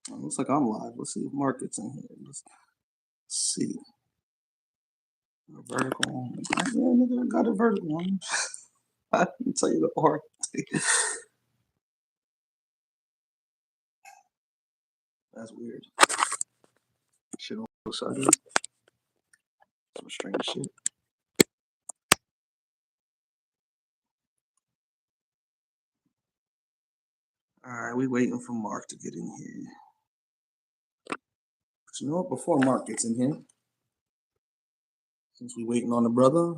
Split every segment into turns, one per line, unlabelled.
Looks like I'm live. Let's see if Market's in here. Let's see. A vertical one. Yeah, nigga, I got a vertical one. I can tell you the art. That's weird. Shit on both sides. Some strange shit. Alright, we waiting for Mark to get in here. But you know what? Before Mark gets in here, since we waiting on the brother,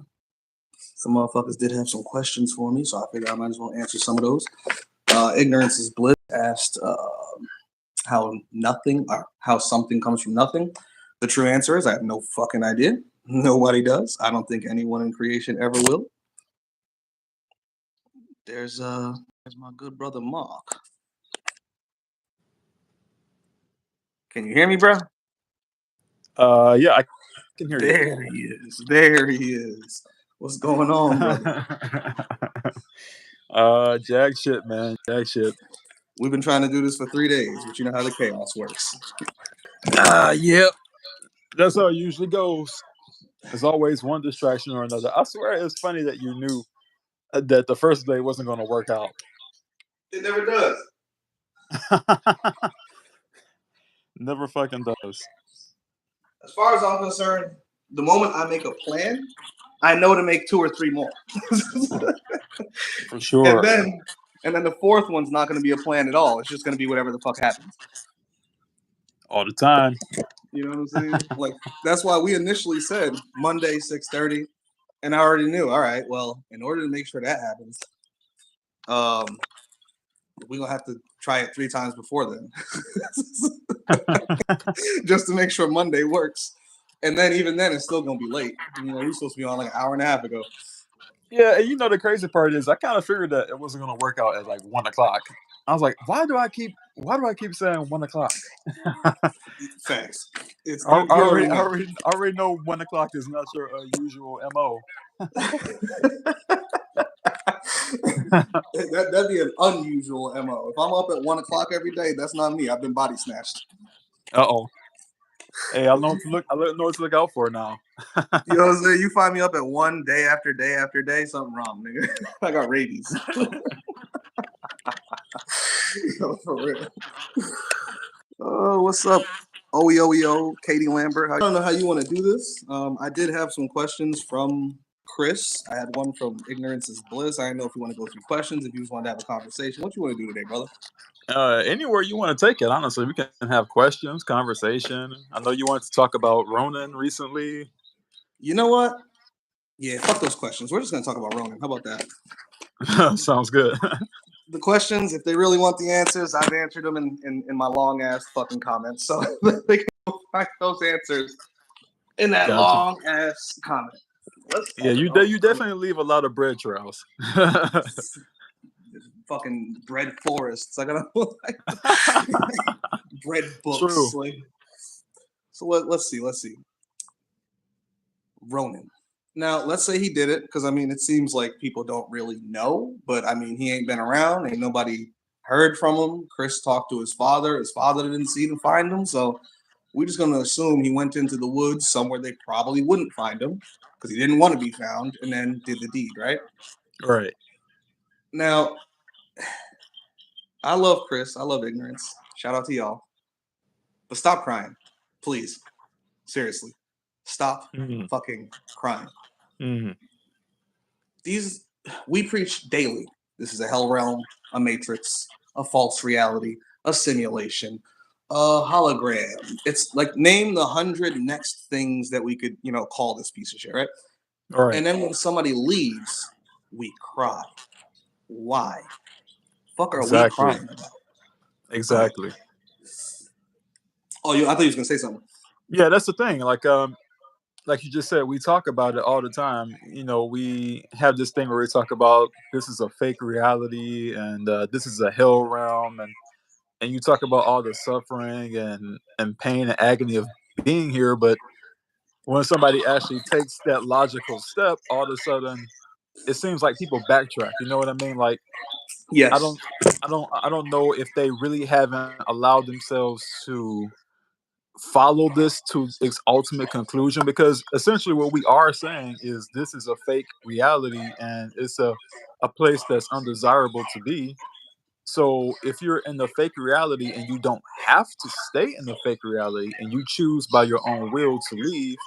some motherfuckers did have some questions for me, so I figured I might as well answer some of those. Ignorance is Bliss asked how something comes from nothing. The true answer is I have no fucking idea. Nobody does. I don't think anyone in creation ever will. There's my good brother Mark. Can you hear me, bro?
Yeah, I can hear you.
There he is. There he is. What's going on, brother?
Jack shit, man. Jack shit.
We've been trying to do this for 3 days, but you know how the chaos works.
Yep. That's how it usually goes. There's always one distraction or another. I swear it's funny that you knew that the first day wasn't going to work out.
It never does.
Never fucking does.
As far as I'm concerned, the moment I make a plan, I know to make 2 or 3 more.
For sure.
And then the fourth one's not going to be a plan at all. It's just going to be whatever the fuck happens.
All the time.
You know what I'm saying? Like, that's why we initially said Monday, 6:30. And I already knew, all right, well, in order to make sure that happens, we're going to have to try it 3 times before then. Just to make sure Monday works. And then even then, it's still going to be late. You know, we're supposed to be on like an hour and a half ago.
Yeah, and you know the crazy part is I kind of figured that it wasn't going to work out at like 1 o'clock. I was like, why do I keep saying 1 o'clock?
Facts.
It's I already know 1 o'clock is not your usual MO.
That'd be an unusual MO. If I'm up at 1 o'clock every day, that's not me. I've been body snatched.
Hey, I know what to look out for now.
You know what I'm saying? You find me up at 1 day after day after day, something wrong, nigga. I got rabies. Yo, for real. Oh, what's up? OEOEO, Katie Lambert. I don't know how you want to do this. I did have some questions from Chris. I had one from Ignorance is Bliss. I didn't know if you want to go through questions, if you just wanted to have a conversation. What you want to do today, brother?
Anywhere you want to take it, honestly. We can have questions, conversation. I know you wanted to talk about Ronin recently.
You know what? Yeah, fuck those questions. We're just going to talk about Ronin. How about that?
Sounds good.
The questions, if they really want the answers, I've answered them in my long-ass fucking comments. So they can find those answers in that long-ass comment.
Yeah, you definitely leave a lot of bread trails.
Fucking bread forests. I gotta bread books.
True.
Like, so let's see. Ronin. Now, let's say he did it, because I mean, it seems like people don't really know, but I mean, he ain't been around, ain't nobody heard from him. Chris talked to his father didn't see him, find him, so we're just gonna assume he went into the woods somewhere they probably wouldn't find him, because he didn't want to be found, and then did the deed, right?
Right.
Now, I love Chris, I love Ignorance. Shout out to y'all. But stop crying, please. Seriously. Stop fucking crying. We preach daily. This is a hell realm, a matrix, a false reality, a simulation, a hologram. It's like, name the 100 next things that we could, call this piece of shit, right?
All right.
And then when somebody leaves, we cry. Why? Fuck are we crying about?
Exactly.
Oh, I thought you was gonna say something.
Yeah, that's the thing. Like you just said, we talk about it all the time. You know, we have this thing where we talk about this is a fake reality and this is a hell realm, and you talk about all the suffering and pain and agony of being here. But when somebody actually takes that logical step, all of a sudden, it seems like people backtrack. You know what I mean? Like I
Yes.
don't I don't know if they really haven't allowed themselves to follow this to its ultimate conclusion, because essentially what we are saying is this is a fake reality and it's a place that's undesirable to be. So if you're in the fake reality and you don't have to stay in the fake reality and you choose by your own will to leave,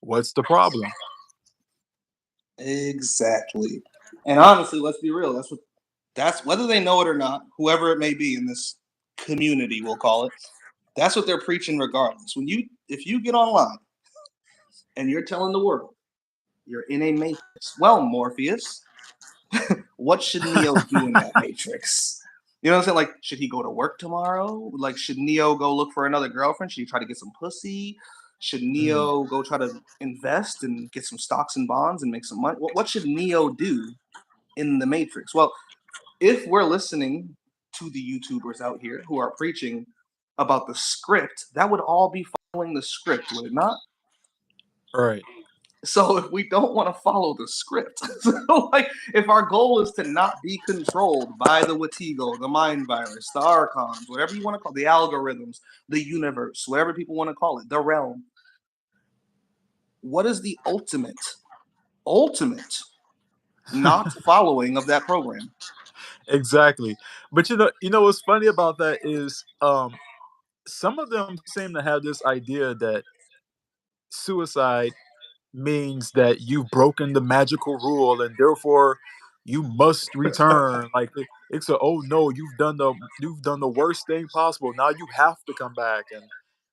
what's the problem?
Exactly. And honestly, let's be real. That's whether they know it or not, whoever it may be in this community, we'll call it. That's what they're preaching regardless. When you if you get online and you're telling the world you're in a matrix, well, Morpheus, what should Neo do in that matrix? You know what I'm saying? Like, should he go to work tomorrow? Like, should Neo go look for another girlfriend? Should he try to get some pussy? Should
Mm,
Neo go try to invest and get some stocks and bonds and make some money? What should Neo do in the matrix? Well, if we're listening to the YouTubers out here who are preaching about the script, that would all be following the script, would it not?
right.
So if we don't want to follow the script, so like if our goal is to not be controlled by the Watigo, the mind virus, the archons, whatever you want to call it, the algorithms, the universe, whatever people want to call it, the realm, what is the ultimate not following of that program?
Exactly. But you know what's funny about that is some of them seem to have this idea that suicide means that you've broken the magical rule and therefore you must return. Like it's a, oh no, you've done the worst thing possible, now you have to come back. And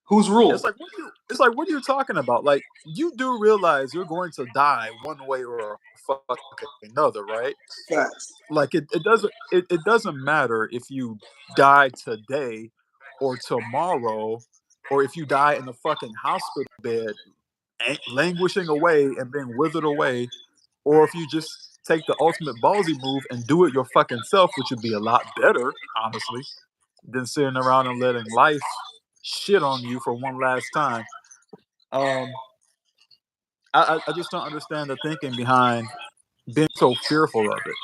Whose
it's
rule?
like what are you talking about? Like, you do realize you're going to die one way or fucking another, right?
Facts.
Like it doesn't matter if you die today or tomorrow, or if you die in a fucking hospital bed languishing away and being withered away, or if you just take the ultimate ballsy move and do it your fucking self, which would be a lot better, honestly, than sitting around and letting life shit on you for one last time. Um, I just don't understand the thinking behind being so fearful of it,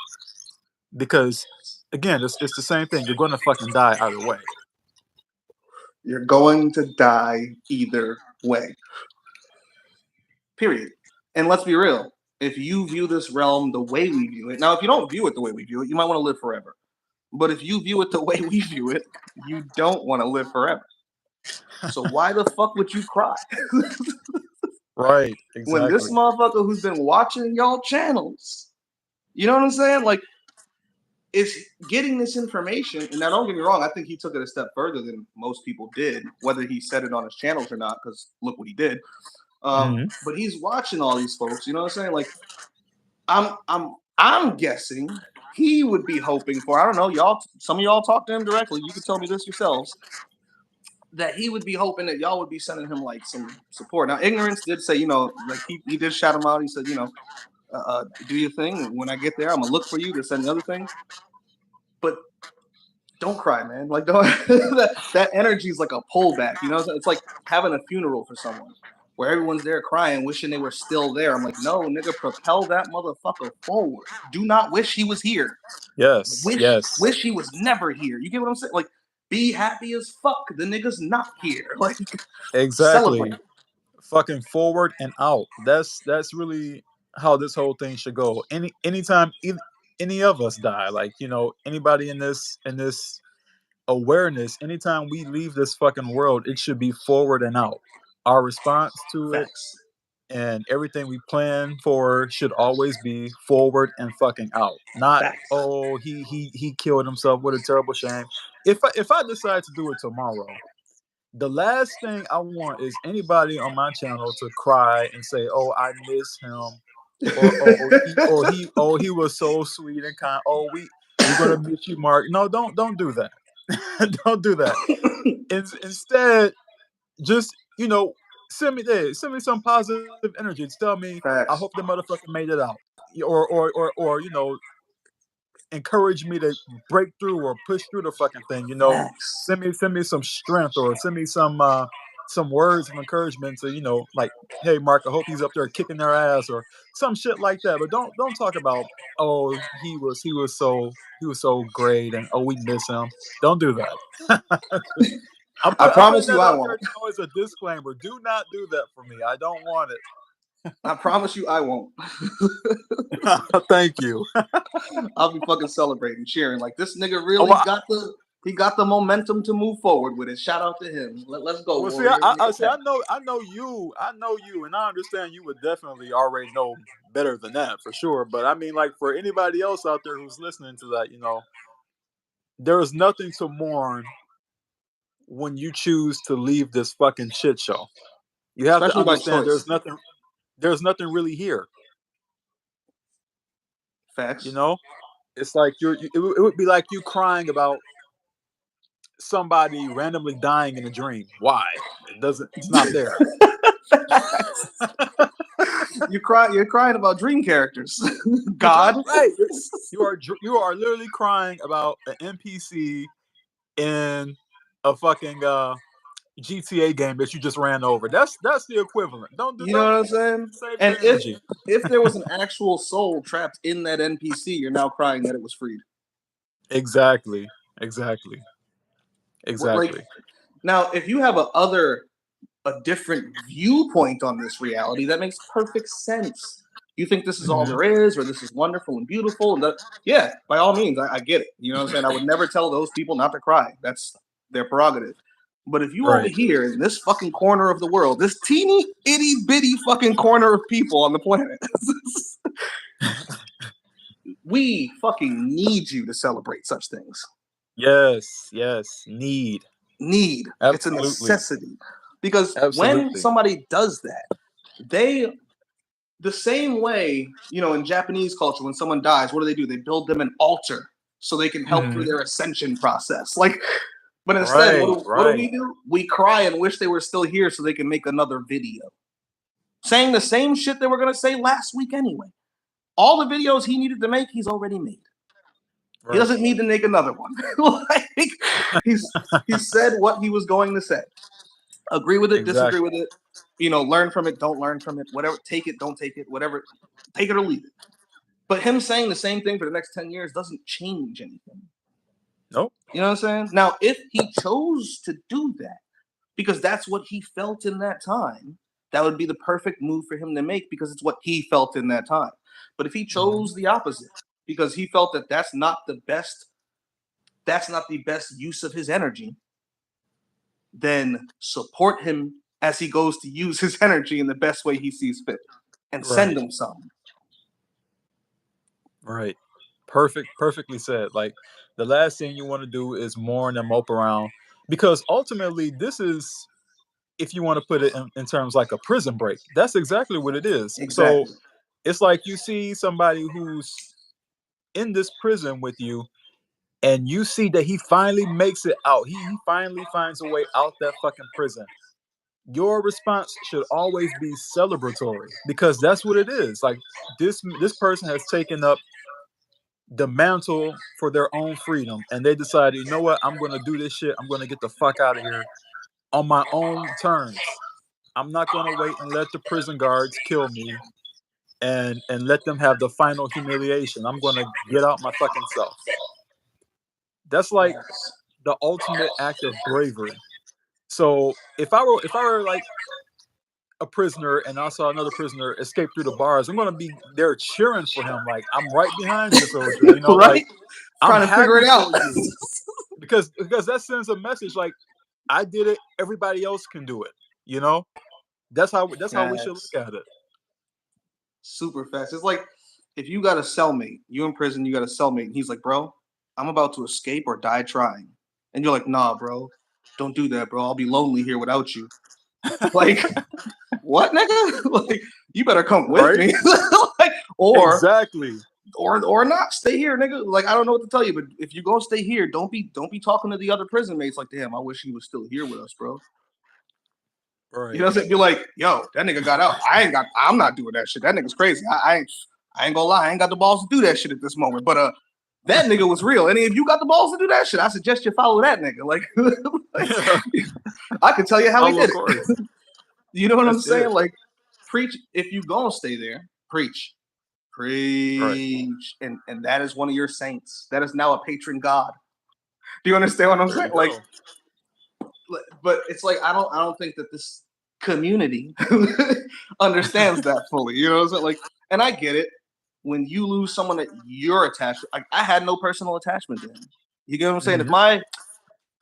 because again, it's the same thing. You're going to fucking die either way.
You're going to die either way. Period. And let's be real. If you view this realm the way we view it, now if you don't view it the way we view it, you might want to live forever. But if you view it the way we view it, you don't want to live forever. So why the fuck would you cry
Right,
when this
exactly.
motherfucker who's been watching y'all channels, you know what I'm saying? Like, is getting this information, and now don't get me wrong, I think he took it a step further than most people did, whether he said it on his channels or not, because look what he did.
Hmm.
But he's watching all these folks, you know what I'm saying? Like, I'm guessing he would be hoping for, I don't know, y'all, some of y'all talk to him directly, you can tell me this yourselves, that he would be hoping that y'all would be sending him like some support. Now, ignorance did say, like he did shout him out. He said, do your thing. When I get there, I'm gonna look for you to send the other thing. But don't cry, man. Like don't that energy is like a pullback. You know, it's like having a funeral for someone where everyone's there crying, wishing they were still there. I'm like, no, nigga, propel that motherfucker forward. Do not wish he was here.
Yes, yes,
Wish he was never here. You get what I'm saying? Like, be happy as fuck. The nigga's not here. Like,
exactly.
celebrate.
Fucking forward and out. That's really how this whole thing should go. Anytime any of us die, like, anybody in this awareness, anytime we leave this fucking world, it should be forward and out. Our response to it
Facts.
and everything we plan for should always be forward and fucking out. Not,
Facts.
oh, he killed himself, what a terrible shame. If I decide to do it tomorrow, the last thing I want is anybody on my channel to cry and say, "Oh, I miss him," or "Oh, he was so sweet and kind." "Oh, we're gonna miss you, Mark." No, don't do that. Don't do that. Instead, just send me some positive energy. Tell me, I hope the
Facts.
motherfucker made it out, or encourage me to break through or push through the fucking thing.
Facts.
Send me some strength, or send me some words of encouragement to, like, hey, Mark, I hope he's up there kicking their ass or some shit like that. But don't talk about, oh, he was so great and oh, we miss him. Don't do that. I'm
I
putting
promise you
that
I
out there,
won't.
as a disclaimer. Do not do that for me. I don't want
I promise you I won't.
it. Thank you.
I'll be fucking celebrating, cheering like this nigga
Oh,
really got the momentum to move forward with it. Shout out to him. Let's go,
well, see,
Warrior.
I
Nigga
see.
tap.
I know you, and I understand you would definitely already know better than that for sure. But I mean, like, for anybody else out there who's listening to that, there is nothing to mourn when you choose to leave this fucking shit show. You have to
Especially by
understand
choice.
there's nothing really here. You
Facts.
know, it's like it would be like you crying about somebody randomly dying in a dream. Why? It's not there.
You're crying about dream characters.
You're crying,
God.
right? You are literally crying about an NPC in a fucking GTA game that you just ran over. That's the equivalent. Don't do
You know
don't
what I'm saying?
save
And
your energy.
if there was an actual soul trapped in that NPC, you're now crying that it was freed.
Exactly. Exactly.
Like
Exactly.
now, if you have a different viewpoint on this reality, that makes perfect sense. You think this is all
Mhm.
there is, or this is wonderful and beautiful, and that, yeah, by all means, I get it. You know what I'm saying? I would never tell those people not to cry. That's their prerogative. But if you over
Right.
here in this fucking corner of the world, this teeny itty bitty fucking corner of people on the planet, we fucking need you to celebrate such things.
Yes. Yes. Need.
Need. It's a
Absolutely.
necessity. Because when
Absolutely.
somebody does that, they the same way, in Japanese culture, when someone dies, what do? They build them an altar so they can help through
Mhm.
their ascension process. But instead,
Right.
what do
Right.
we do? We cry and wish they were still here so they can make another video. Saying the same shit they were going to say last week anyway. All the videos he needed to make, he's already made. He
Right.
doesn't need to make another one. He said what he was going to say. Agree with it, disagree
Exactly.
with it, learn from it, don't learn from it, whatever, take it, don't take it, whatever, take it or leave it. But him saying the same thing for the next 10 years doesn't change anything.
Nope.
You know what I'm saying? Now, if he chose to do that, because that's what he felt in that time, that would be the perfect move for him to make because it's what he felt in that time. But if he
Mhm.
chose the opposite, because he felt that that's not the best use of his energy, then support him as he goes to use his energy in the best way he sees fit and send
Right.
him some.
Right. Perfectly said. Like, the last thing you want to do is mourn and mope around, because ultimately this is, if you want to put it in terms like a prison break, that's exactly what it is. So
Exactly.
it's like you see somebody who's in this prison with you, and you see that he finally makes it out. He finally finds a way out that fucking prison. Your response should always be celebratory, because that's what it is. Like, this person has taken up the mantle for their own freedom, and they decided, you know what, I'm going to do this shit. I'm going to get the fuck out of here on my own terms. I'm not going to wait and let the prison guards kill me and let them have the final humiliation. I'm going to get out my fucking self. That's like
Facts.
the ultimate act of bravery. So if I were like a prisoner and I saw another prisoner escape through the bars, I'm gonna be there cheering for him. Like, I'm right behind you, soldier.
Right?
Like, I'm
Trying to figure
happy
it out.
for you, because that sends a message. Like, I did it. Everybody else can do it. You know. That's how we should look
Facts.
at it.
Super fast. It's like if you got a cellmate, you in prison, you got a cellmate, and he's like, bro, I'm about to escape or die trying. And you're like, nah, bro, don't do that, bro. I'll be lonely here without you. Like, what, nigga? Like, you better come with
Right?
me. Like, or
Exactly.
or not. Stay here, nigga. Like, I don't know what to tell you, but if you gonna stay here, don't be talking to the other prison mates like, damn, I wish he was still here with us, bro. You know
Right.
what I'm saying? Be like, yo, that nigga got out. I'm not doing that shit. That nigga's crazy. I ain't gonna lie, I ain't got the balls to do that shit at this moment. But That nigga was real. And if you got the balls to do that shit, I suggest you follow that nigga. Like, like I can tell you how he
Follow
did
course.
it. You know what I'm
That's
saying?
it.
Like, preach. If you gonna stay there, preach,
Right.
preach, and that is one of your saints. That is now a patron god. Do you understand what I'm
There
saying?
you
Like,
go.
but it's like I don't think that this community understands that fully. You know what I'm saying? Like, and I get it. When you lose someone that you're attached to, like I had no personal attachment to him. You get what I'm saying? If
Hmm.
my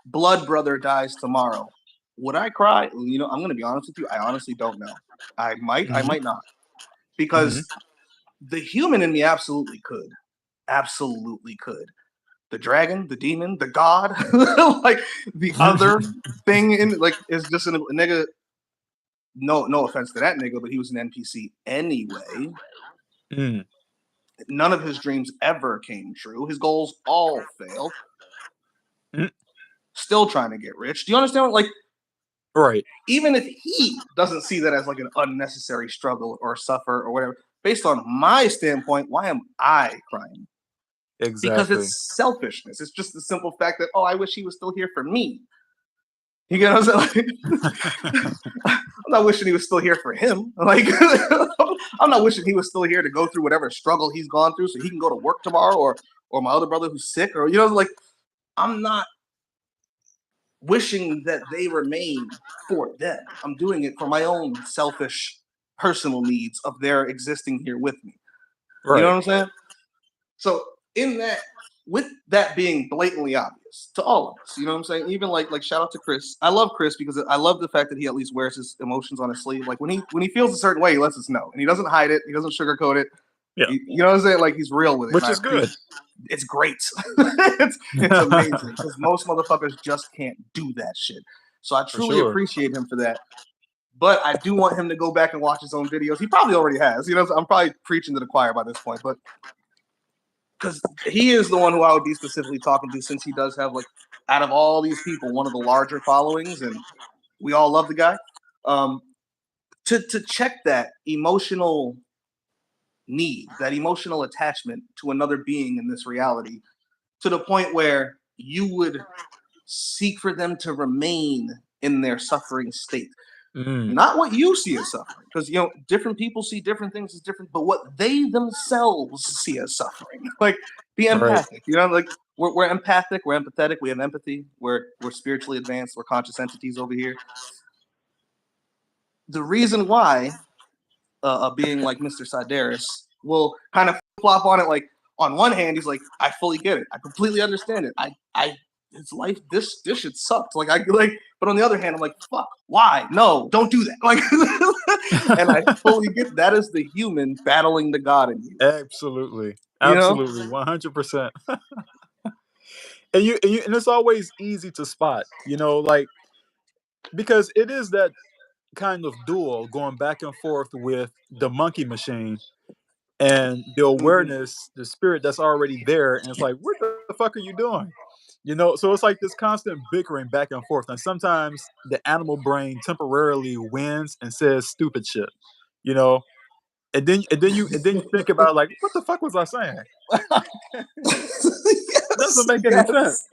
blood brother dies tomorrow, would I cry? You know, I'm gonna be honest with you. I honestly don't know. I
Hmm.
might not.
Hmm.
Because the human in me absolutely could. Absolutely could. The dragon, the demon, the god, like the other thing in like is just a nigga. No offense to that nigga, but he was an NPC anyway.
Mm.
None of his dreams ever came true. His goals all failed.
Mm.
Still trying to get rich. Do you understand? Like,
Right.
even if he doesn't see that as like an unnecessary struggle or suffer or whatever, based on my standpoint, why am I crying? Because
Exactly.
it's selfishness. It's just the simple fact that, oh, I wish he was still here for me. You get what I'm saying? I'm not wishing he was still here for him. Like, I'm not wishing he was still here to go through whatever struggle he's gone through so he can go to work tomorrow, or my other brother who's sick, or like I'm not wishing that they remain for them. I'm doing it for my own selfish personal needs of their existing here with me. You know
Right.
what I'm saying? So in that, with that being blatantly obvious to all of us, you know what I'm saying? Even like shout out to Chris. I love Chris because I love the fact that he at least wears his emotions on his sleeve. Like when he feels a certain way, he lets us know, and he doesn't hide it. He doesn't sugarcoat it.
Yeah.
You know what I'm saying? Like he's real with it, and
Which
I
is good.
appreciate. It's great. It's amazing because most motherfuckers just can't do that shit. So I
For
truly
sure.
appreciate him for that. But I do want him to go back and watch his own videos. He probably already has. You know, I'm probably preaching to the choir by this point, but because he is the one who I would be specifically talking to, since he does have like out of all these people one of the larger followings, and we all love the guy. Um, to check that emotional need, that emotional attachment to another being in this reality, to the point where you would seek for them to remain in their suffering state.
Mm.
Not what you see as suffering, because different people see different things as different, but what they themselves see as suffering. Like, be
Right.
empathic. Like we're empathic, we're empathetic, we have empathy, we're spiritually advanced, we're conscious entities over here. The reason why a being like Mr. Sidaris will kind of flop on it, like on one hand, he's like, I fully get it, I completely understand it. I his life, this shit sucked. Like I like, but on the other hand, I'm like, fuck, why? No, don't do that. Like, and I fully get that is the human battling the god in you.
Absolutely.
You know?
Absolutely. 100%. And it's always easy to spot, like, because it is that kind of duel going back and forth with the monkey machine and the
Mm-hmm.
awareness, the spirit that's already there, and it's like, what the fuck are you doing? So it's like this constant bickering back and forth, and sometimes the animal brain temporarily wins and says stupid shit, you know, and then you think about, like, what the fuck was I saying? It
Yes,
doesn't make any sense.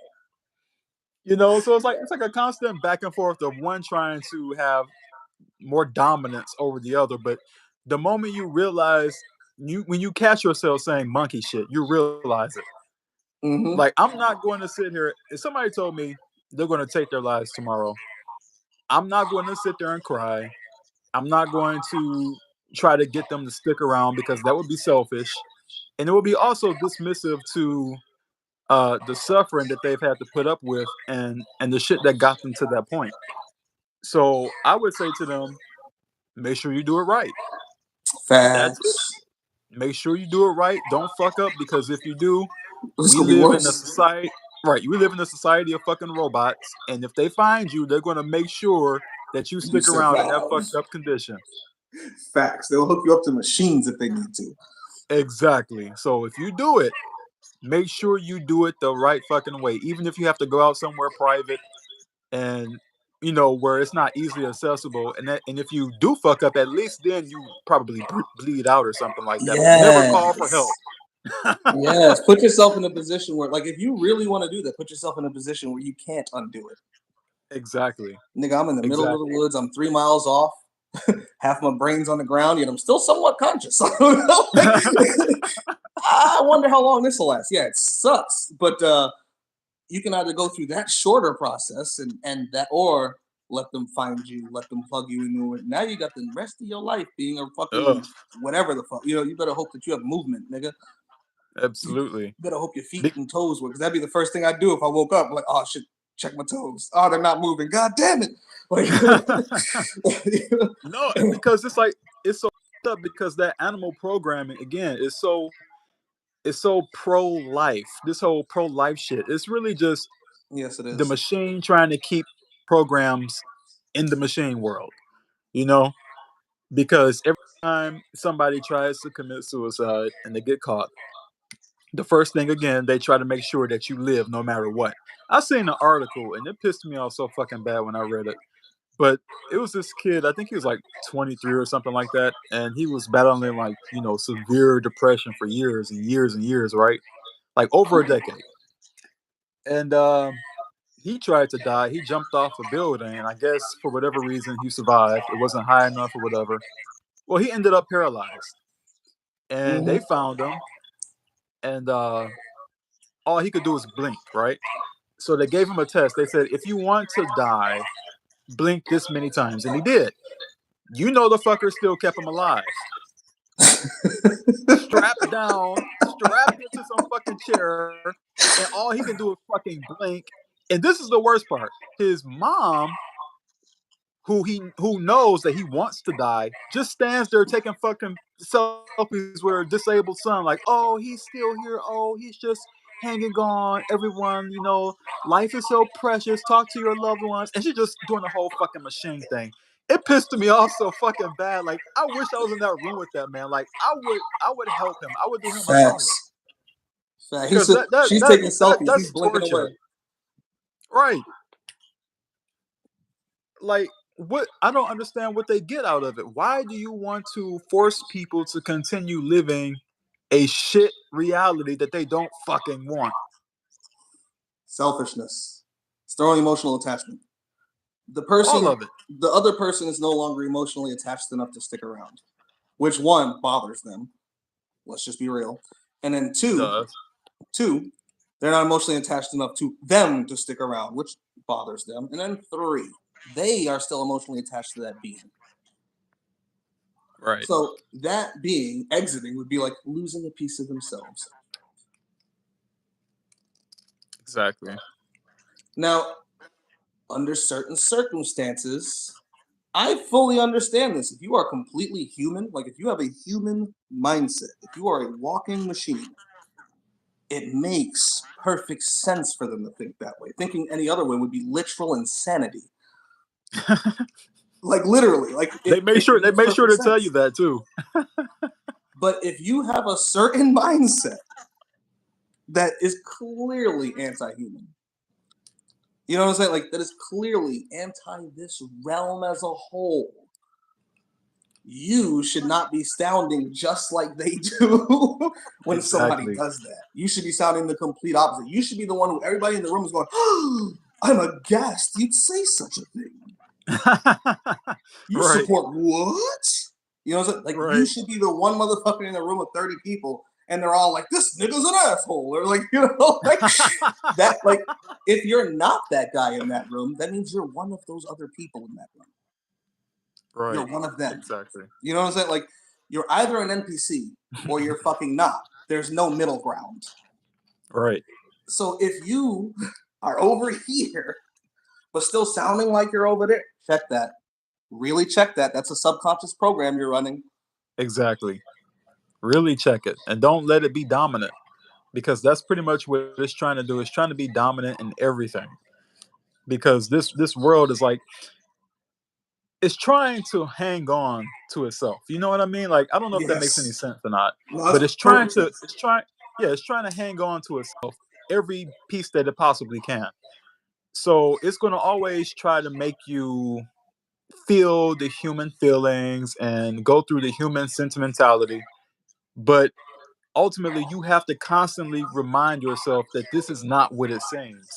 yes.
So it's like a constant back and forth of one trying to have more dominance over the other. But the moment you realize, when you catch yourself saying monkey shit, you realize it.
Mm-hmm.
Like, I'm not going to sit here. If somebody told me they're going to take their lives tomorrow, I'm not going to sit there and cry. I'm not going to try to get them to stick around, because that would be selfish, and it would be also dismissive to the suffering that they've had to put up with, and the shit that got them to that point. So I would say to them, make sure you do it right. That's it.
Facts.
Make sure you do it right. Don't fuck up, because if you do,
This is
we
gonna be
live in a
worse.
society, right? We live in a society of fucking robots, and if they find you, they're going to make sure that you
You
stick around in that
survive.
fucked up condition.
Facts. They'll hook you up to machines if they need to.
Exactly. So if you do it, make sure you do it the right fucking way. Even if you have to go out somewhere private, and where it's not easily accessible, and if you do fuck up, at least then you probably bleed out or something like that, but never call for
Yes.
help.
Yes, put yourself in a position where, like, if you really want to do that, put yourself in a position where you can't undo it.
Exactly.
Nigga, I'm in the middle of the
Exactly.
woods. I'm 3 miles off. Half my brain's on the ground, yet I'm still somewhat conscious. I don't know. Like, I wonder how long this will last. Yeah, it sucks, but you can either go through that shorter process and that, or let them find you, let them plug you into it. Now you got the rest of your life being a
Ugh,
fucking whatever the fuck. You better hope that you have movement, nigga. You
absolutely.
better hope your feet
Be-
and toes work, because that'd be the first thing I'd do if I woke up. Like, oh shit, check my toes. Oh, they're not moving. God damn it! Like,
no, because it's so up because that animal programming again is so pro life. This whole pro life shit. It's really just
yes, it
the
is.
machine trying to keep programs in the machine world. You know, because every time somebody tries to commit suicide and they get caught, the first thing again they try to make sure that you live no matter what. I seen an article and it pissed me off so fucking bad when I read it. But it was this kid, I think he was like 23 or something like that, and he was battling like, severe depression for years and years and years, right? Like over a decade. And he tried to die. He jumped off a building, and I guess for whatever reason he survived. It wasn't high enough or whatever. Well, he ended up paralyzed. And
Hmm.
they found him, and all he could do was blink, right? So they gave him a test. They said, if you want to die, blink this many times. And he did. The fucker still kept him alive. Strapped into some fucking chair, and all he can do is fucking blink. And this is the worst part. His mom, who knows that he wants to die, just stands there taking fucking selfies with her disabled son, like, oh, he's still here, oh, he's just hanging on, everyone, life is so precious, talk to your loved ones. And she's just doing the whole fucking machine thing. It pissed me off so fucking bad. Like, I wish I was in that room with that man. Like, I would help him. I would do him a solid.
Facts. Fact.
Because
She's taking selfies. He's
that's
blinking away.
torture. Right. Like, what, I don't understand what they get out of it. Why do you want to force people to continue living a shit reality that they don't fucking want?
Selfishness. It's their own emotional attachment. The
All
person,
of it.
the other person is no longer emotionally attached enough to stick around, which one bothers them. Let's just be real. And then
It
two,
does.
two, they're not emotionally attached enough to them to stick around, which bothers them. And then three, they are still emotionally attached to that being.
Right.
So that being exiting would be like losing a piece of themselves.
Exactly.
Now, under certain circumstances, I fully understand this. If you are completely human, like if you have a human mindset, if you are a walking machine, it makes perfect sense for them to think that way. Thinking any other way would be literal insanity. Like literally, like it
They
makes
make sure
perfect
to tell you
sense.
that too.
But if you have a certain mindset that is clearly anti-human, you know what I'm saying? Like that is clearly anti this realm as a whole. You should not be sounding just like they do when somebody
Exactly.
does that. You should be sounding the complete opposite. You should be the one who everybody in the room is going, oh, I'm aghast you'd say such a thing. You
Right.
support what? You know what I'm saying? Like you
Right.
should be the one motherfucker in the room with 30 people and they're all like, this nigga's an asshole. Or like, like that, like if you're not that guy in that room, that means you're one of those other people in that room. You're
Right.
one of them.
Exactly.
You know what I'm saying? Like you're either an NPC or you're fucking not. There's no middle ground.
Right.
So if you are over here but still sounding like you're over there, check that. Really check that. That's a subconscious program you're running.
Exactly. Really check it and don't let it be dominant, because that's pretty much what it's trying to do. It's trying to be dominant in everything, because this world is like, it's trying to hang on to itself. You know what I mean? Like, I don't know if that makes any
Yes.
sense or not,
No,
but
that's perfect sense.
it's trying to hang on to itself every piece that it possibly can. So it's going to always try to make you feel the human feelings and go through the human sentimentality, but ultimately you have to constantly remind yourself that this is not what it seems.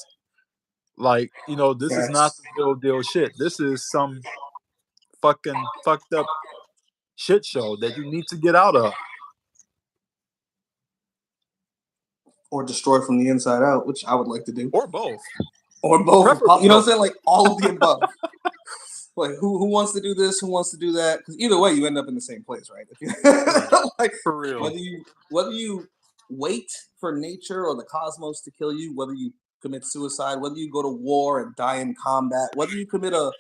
Like, this is not
Facts.
the real deal shit. This is some fucking fucked up shit show that you need to get out of.
Or destroy from the inside out, which I would like to do.
Or both.
Or both.
Preferably
You know what I'm
both.
saying? Like all of the above. Like who wants to do this? Who wants to do that? Because either way, you end up in the same place, right? If
Right.
you, like
For real.
whether you wait for nature or the cosmos to kill you, whether you commit suicide, whether you go to war and die in combat, whether you commit a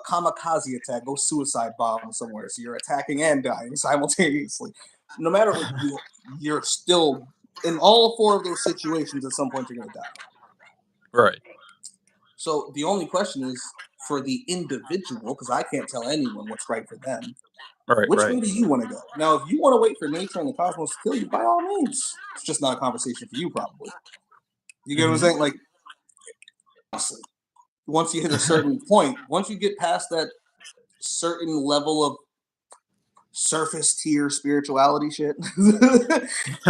kamikaze attack, go suicide bomb somewhere, so you're attacking and dying simultaneously. No matter what, you're still in all four of those situations. At some point, you're gonna die.
Right.
So the only question is for the individual, because I can't tell anyone what's right for them.
Right.
Which
Right.
way do you want to go? Now, if you want to wait for nature and the cosmos to kill you, by all means. It's just not a conversation for you, probably. You get what I'm
Hmm.
saying? Like, honestly, once you hit a certain point, once you get past that certain level of surface tier spirituality shit,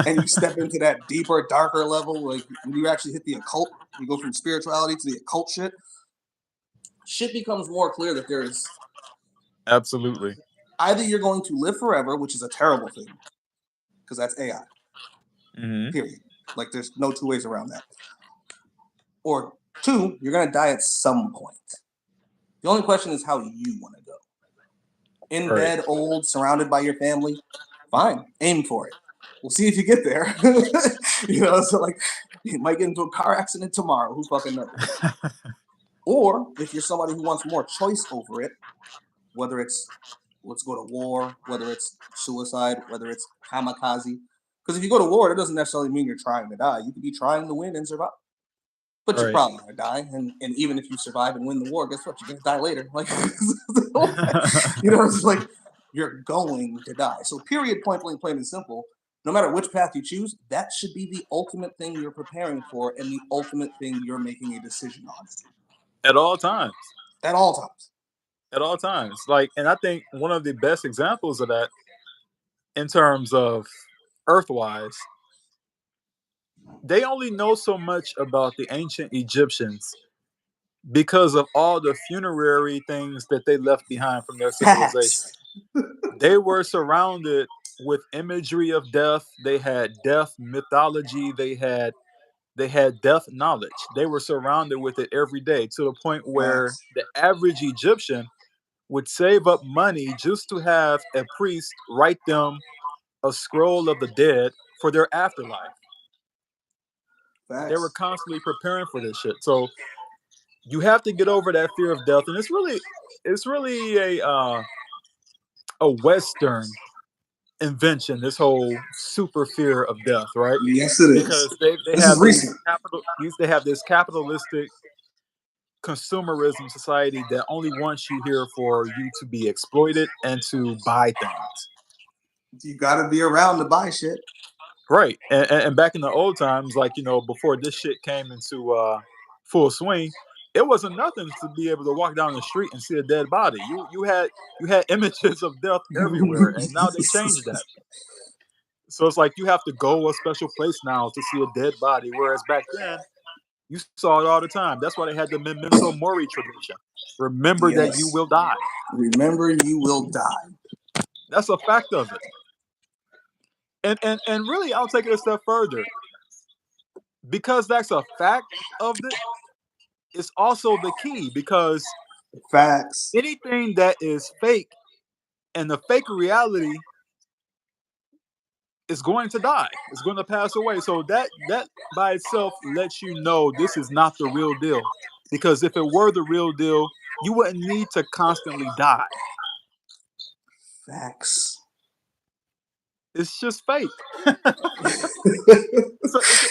and you step into that deeper, darker level, like when you actually hit the occult, you go from spirituality to the occult shit becomes more clear that there's
Absolutely.
either you're going to live forever, which is a terrible thing, because that's AI,
Hmm.
period. Like there's no two ways around that. Or two, you're gonna die at some point. The only question is how you want to go. In
Right.
bed, old, surrounded by your family, fine. Aim for it. We'll see if you get there. So like you might get into a car accident tomorrow. Who fucking knows? Or if you're somebody who wants more choice over it, whether it's let's go to war, whether it's suicide, whether it's kamikaze. Because if you go to war, it doesn't necessarily mean you're trying to die. You could be trying to win and survive. But you're
Right.
probably gonna die. And even if you survive and win the war, guess what? You're gonna die later. Like it's like you're going to die. So period, point blank, plain and simple. No matter which path you choose, that should be the ultimate thing you're preparing for and the ultimate thing you're making a decision on
At all times.
at all times.
At all times. Like, and I think one of the best examples of that in terms of earthwise, they only know so much about the ancient Egyptians because of all the funerary things that they left behind from their civilization.
Facts.
They were surrounded with imagery of death. They had death mythology. They had death knowledge. They were surrounded with it every day to the point where
Facts.
the average Egyptian would save up money just to have a priest write them a scroll of the dead for their afterlife. They were
Facts.
constantly preparing for this shit. So you have to get over that fear of death, and it's really a Western invention. This whole super fear of death, right?
Yes, it is.
Because they
This is
have
recent.
they have this capitalistic consumerism society that only wants you here for you to be exploited and to buy things.
You gotta be around to buy shit.
Right. And back in the old times, like, before this shit came into full swing, it wasn't nothing to be able to walk down the street and see a dead body. You had images of death everywhere, and now they changed that. So it's like you have to go a special place now to see a dead body, whereas back then you saw it all the time. That's why they had the memento mori tradition. Remember that you
Yes.
will die.
Remember, you will die.
That's a fact of it. And really, I'll take it a step further. Because that's a fact of it, it's also the key, because
Facts.
anything that is fake and the fake reality is going to die. It's going to pass away. So that by itself lets you know this is not the real deal. Because if it were the real deal, you wouldn't need to constantly die.
Facts.
It's just fake.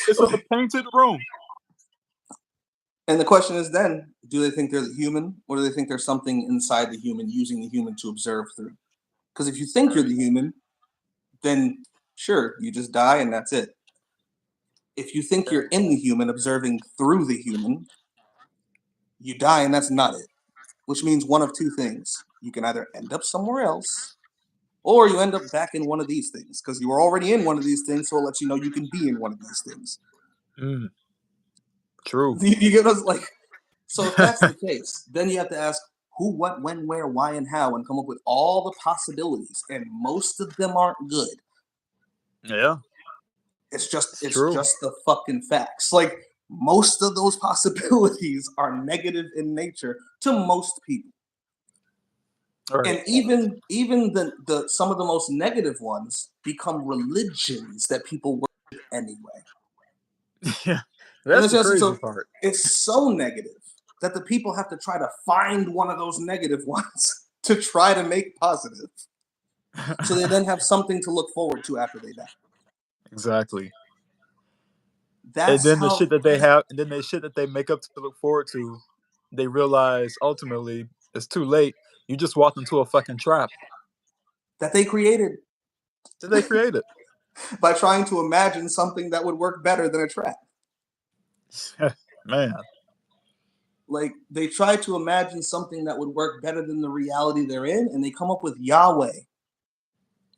It's a painted room.
And the question is then, do they think they're the human, or do they think there's something inside the human using the human to observe through? Because if you think you're
Right.
the human, then sure, you just die and that's it. If you think you're
Right.
in the human, observing through the human, you die and that's not it. Which means one of two things. You can either end up somewhere else, or you end up back in one of these things because you were already in one of these things, so it lets you know you can be in one of these things.
True.
You get us like, so if that's the case, then you have to ask who, what, when, where, why, and how, and come up with all the possibilities, and most of them aren't good.
Yeah.
It's just
True.
the fucking facts. Like most of those possibilities are negative in nature to most people.
Right.
And even the some of the most negative ones become religions that people worship anyway.
Yeah.
And
That's
it's
the
just
crazy
so
part.
it's so negative that the people have to try to find one of those negative ones to try to make positive. So they then have something to look forward to after they die.
Exactly. And
That's
then the
how
shit that they have, and then the shit that they make up to look forward to, they realize ultimately it's too late. You just walked into a fucking trap
that they created
that they created.
by trying to imagine something that would work better than a trap.
Man.
Like they try to imagine something that would work better than the reality they're in, and they come up with Yahweh.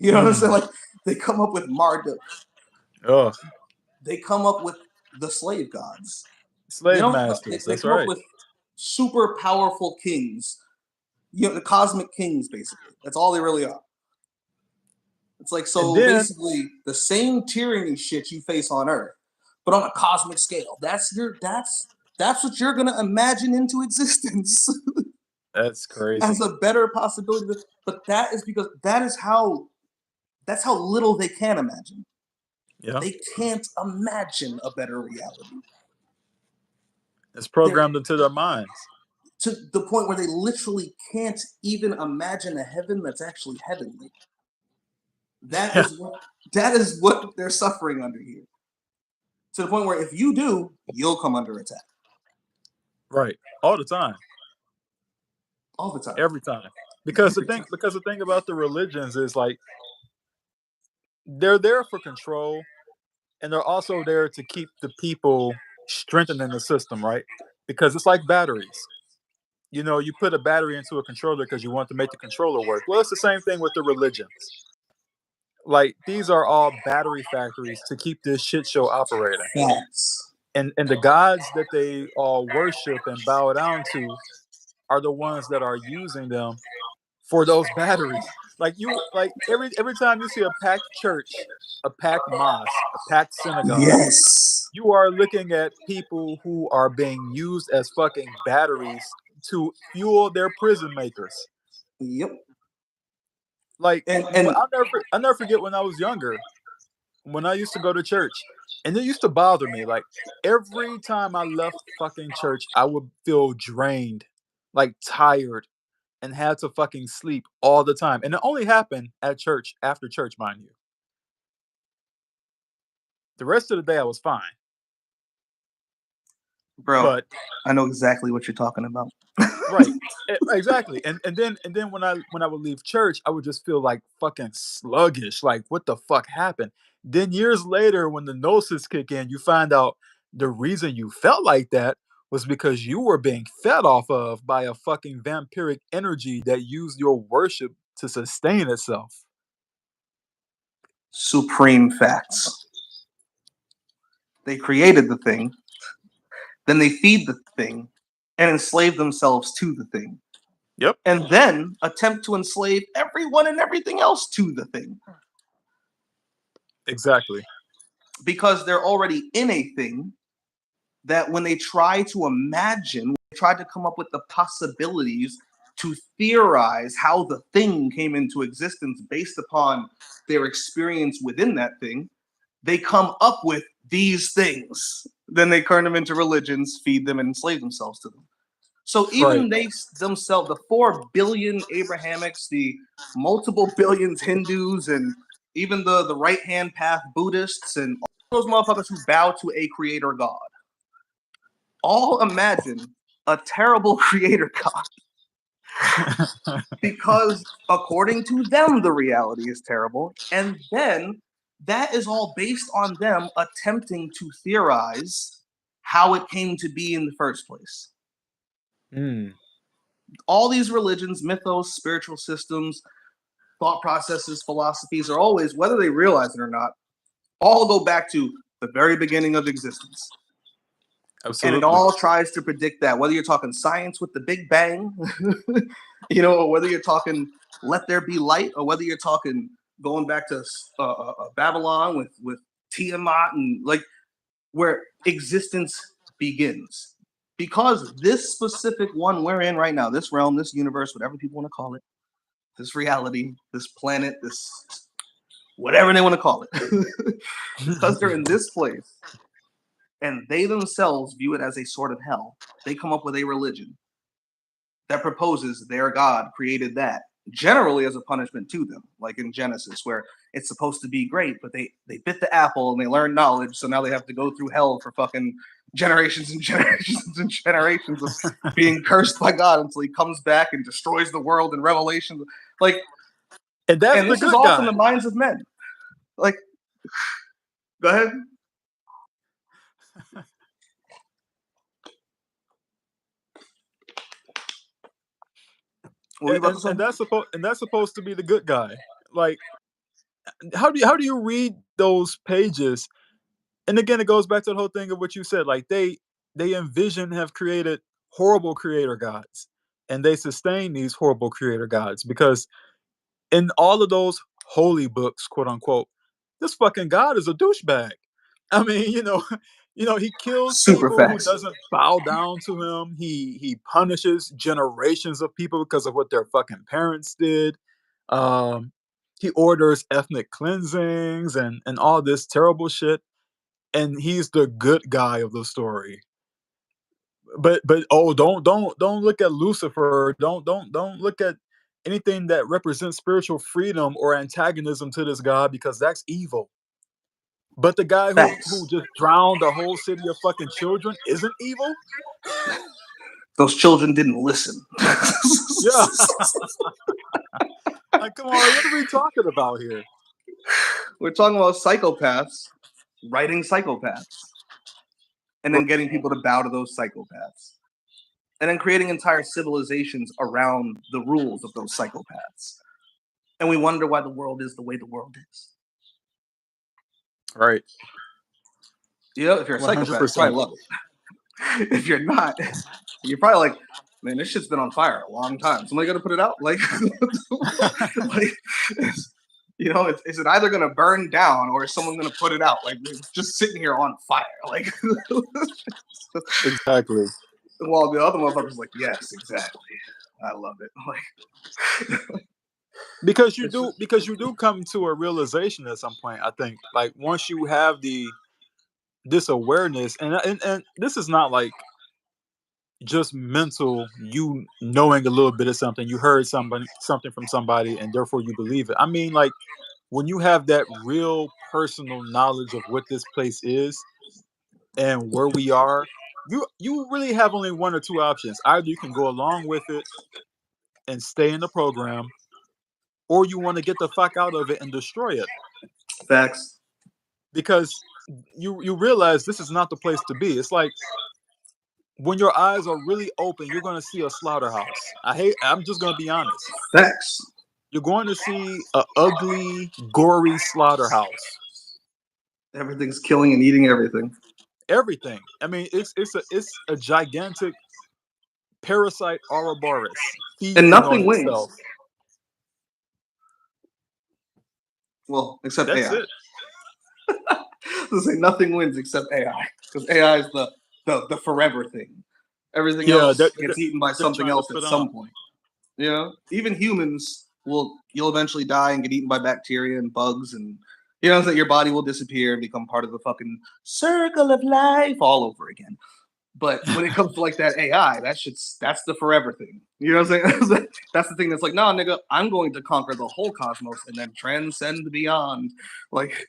You know what I'm saying? Like they come up with Marduk.
Ugh.
They come up with the slave gods. They
Slave
don't.
masters.
They
That's
come up
right.
with super powerful kings. You know, the cosmic kings, basically. That's all they really are. It's like,
And
so
then
basically the same tyranny shit you face on Earth, but on a cosmic scale. That's what you're gonna imagine into existence
that's
as
crazy.
a better possibility. But that is because that's how little they can imagine.
Yeah.
They can't imagine a better reality.
It's
They're
programmed into their minds.
to the point where they literally can't even imagine a heaven that's actually heavenly. That
Yeah.
is what they're suffering under here. To the point where if you do, you'll come under attack
Right. All the time.
all the time.
Every time. Because
Every time.
the thing about the religions is like they're there for control, and they're also there to keep the people strengthening the system, right? Because it's like batteries. You know, you put a battery into a controller because you want to make the controller work. Well, it's the same thing with the religions. Like these are all battery factories to keep this shit show operating.
Facts.
And the gods that they all worship and bow down to are the ones that are using them for those batteries. Like every time you see a packed church, a packed mosque, a packed synagogue,
Yes.
you are looking at people who are being used as fucking batteries to fuel their prison makers.
Yep.
Like
And
I'll never forget when I was younger, when I used to go to church, and it used to bother me. Like every time I left fucking church, I would feel drained, like tired, and had to fucking sleep all the time. And it only happened at church, after church, mind you. The rest of the day I was fine.
bro,
But
I know exactly what you're talking about.
right. Exactly. And then when I would leave church, I would just feel like fucking sluggish. Like what the fuck happened? Then years later, when the gnosis kick in, you find out the reason you felt like that was because you were being fed off of by a fucking vampiric energy that used your worship to sustain itself.
Supreme facts. They created the thing, then they feed the thing, and enslave themselves to the thing,
Yep.
and then attempt to enslave everyone and everything else to the thing
Exactly.
because they're already in a thing that when they try to imagine, when they try to come up with the possibilities to theorize how the thing came into existence based upon their experience within that thing, they come up with these things. Then they turn them into religions, feed them, and enslave themselves to them. So
Right.
even they themselves, the 4 billion Abrahamics, the multiple billions Hindus, and even the right hand path Buddhists, and all those motherfuckers who bow to a creator god, all imagine a terrible creator god because according to them the reality is terrible, and then that is all based on them attempting to theorize how it came to be in the first place.
Mm.
All these religions, mythos, spiritual systems, thought processes, philosophies are always, whether they realize it or not, all go back to the very beginning of existence. And it
Absolutely.
all tries to predict that, whether you're talking science with the Big Bang, or whether you're talking let there be light, or whether you're talking going back to Babylon with Tiamat, and like where existence begins. Because this specific one we're in right now, this realm, this universe, whatever people want to call it, this reality, this planet, this whatever they want to call it, because they're in this place and they themselves view it as a sort of hell, they come up with a religion that proposes their God created that, generally as a punishment to them, like in Genesis, where it's supposed to be great, but they bit the apple and they learned knowledge, so now they have to go through hell for fucking generations and generations and generations of being cursed by God until he comes back and destroys the world in Revelation. Like,
And that's
and
the
this is
good
all from
guy.
the minds of men. Like, go ahead. What were you about to say?
And that's supposed to be the good guy. Like, how do you read those pages? And again, it goes back to the whole thing of what you said. Like they envision have created horrible creator gods, and they sustain these horrible creator gods because in all of those holy books, quote unquote, this fucking god is a douchebag. I mean, he kills
Super
people who
facts.
doesn't bow down to him. He punishes generations of people because of what their fucking parents did. Um, he orders ethnic cleansings and all this terrible shit. And he's the good guy of the story. But oh, don't look at Lucifer. Don't look at anything that represents spiritual freedom or antagonism to this god because that's evil. But the guy who
Facts.
just drowned a whole city of fucking children isn't evil.
Those children didn't listen.
Yeah, like come on, what are we talking about here?
We're talking about psychopaths writing psychopaths and then getting people to bow to those psychopaths and then creating entire civilizations around the rules of those psychopaths. And we wonder why the world is the way the world is.
Right,
If you're a
one hundred
psychopath, you probably
percent.
love it. If you're not, you're probably like, man, this shit's been on fire a long time. Somebody got to put it out. Like, like is it either going to burn down or is someone going to put it out? Like, it's just sitting here on fire. Like,
Exactly.
while the other motherfucker's like, yes, exactly. I love it. Like,
Because
it's just
you do come to a realization at some point. I think like once you have this awareness, and this is not like just mental, you knowing a little bit of something, you heard something from somebody and therefore you believe it. I mean, like when you have that real personal knowledge of what this place is and where we are, you really have only one or two options. Either you can go along with it and stay in the program, or you want to get the fuck out of it and destroy it.
facts.
Because you realize this is not the place to be. It's like when your eyes are really open, you're going to see a slaughterhouse. I'm just going to be honest.
Facts.
You're going to see a ugly, gory slaughterhouse.
Everything's killing and eating everything.
Everything. I mean, it's a gigantic parasite Ouroboros
And
feasting on
nothing wins.
itself.
Well, except
That's
AI.
it.
Let's say nothing wins except AI. Because AI is the forever thing. Everything
Yeah,
else gets eaten by
they're
something
trying to
else at
put on.
some point. Even humans you'll eventually die and get eaten by bacteria and bugs, and that your body will disappear and become part of the fucking circle of life all over again. But when it comes to like that AI, that's the forever thing. You know what I'm saying? That's the thing that's like, nah, nigga, I'm going to conquer the whole cosmos and then transcend beyond. Like,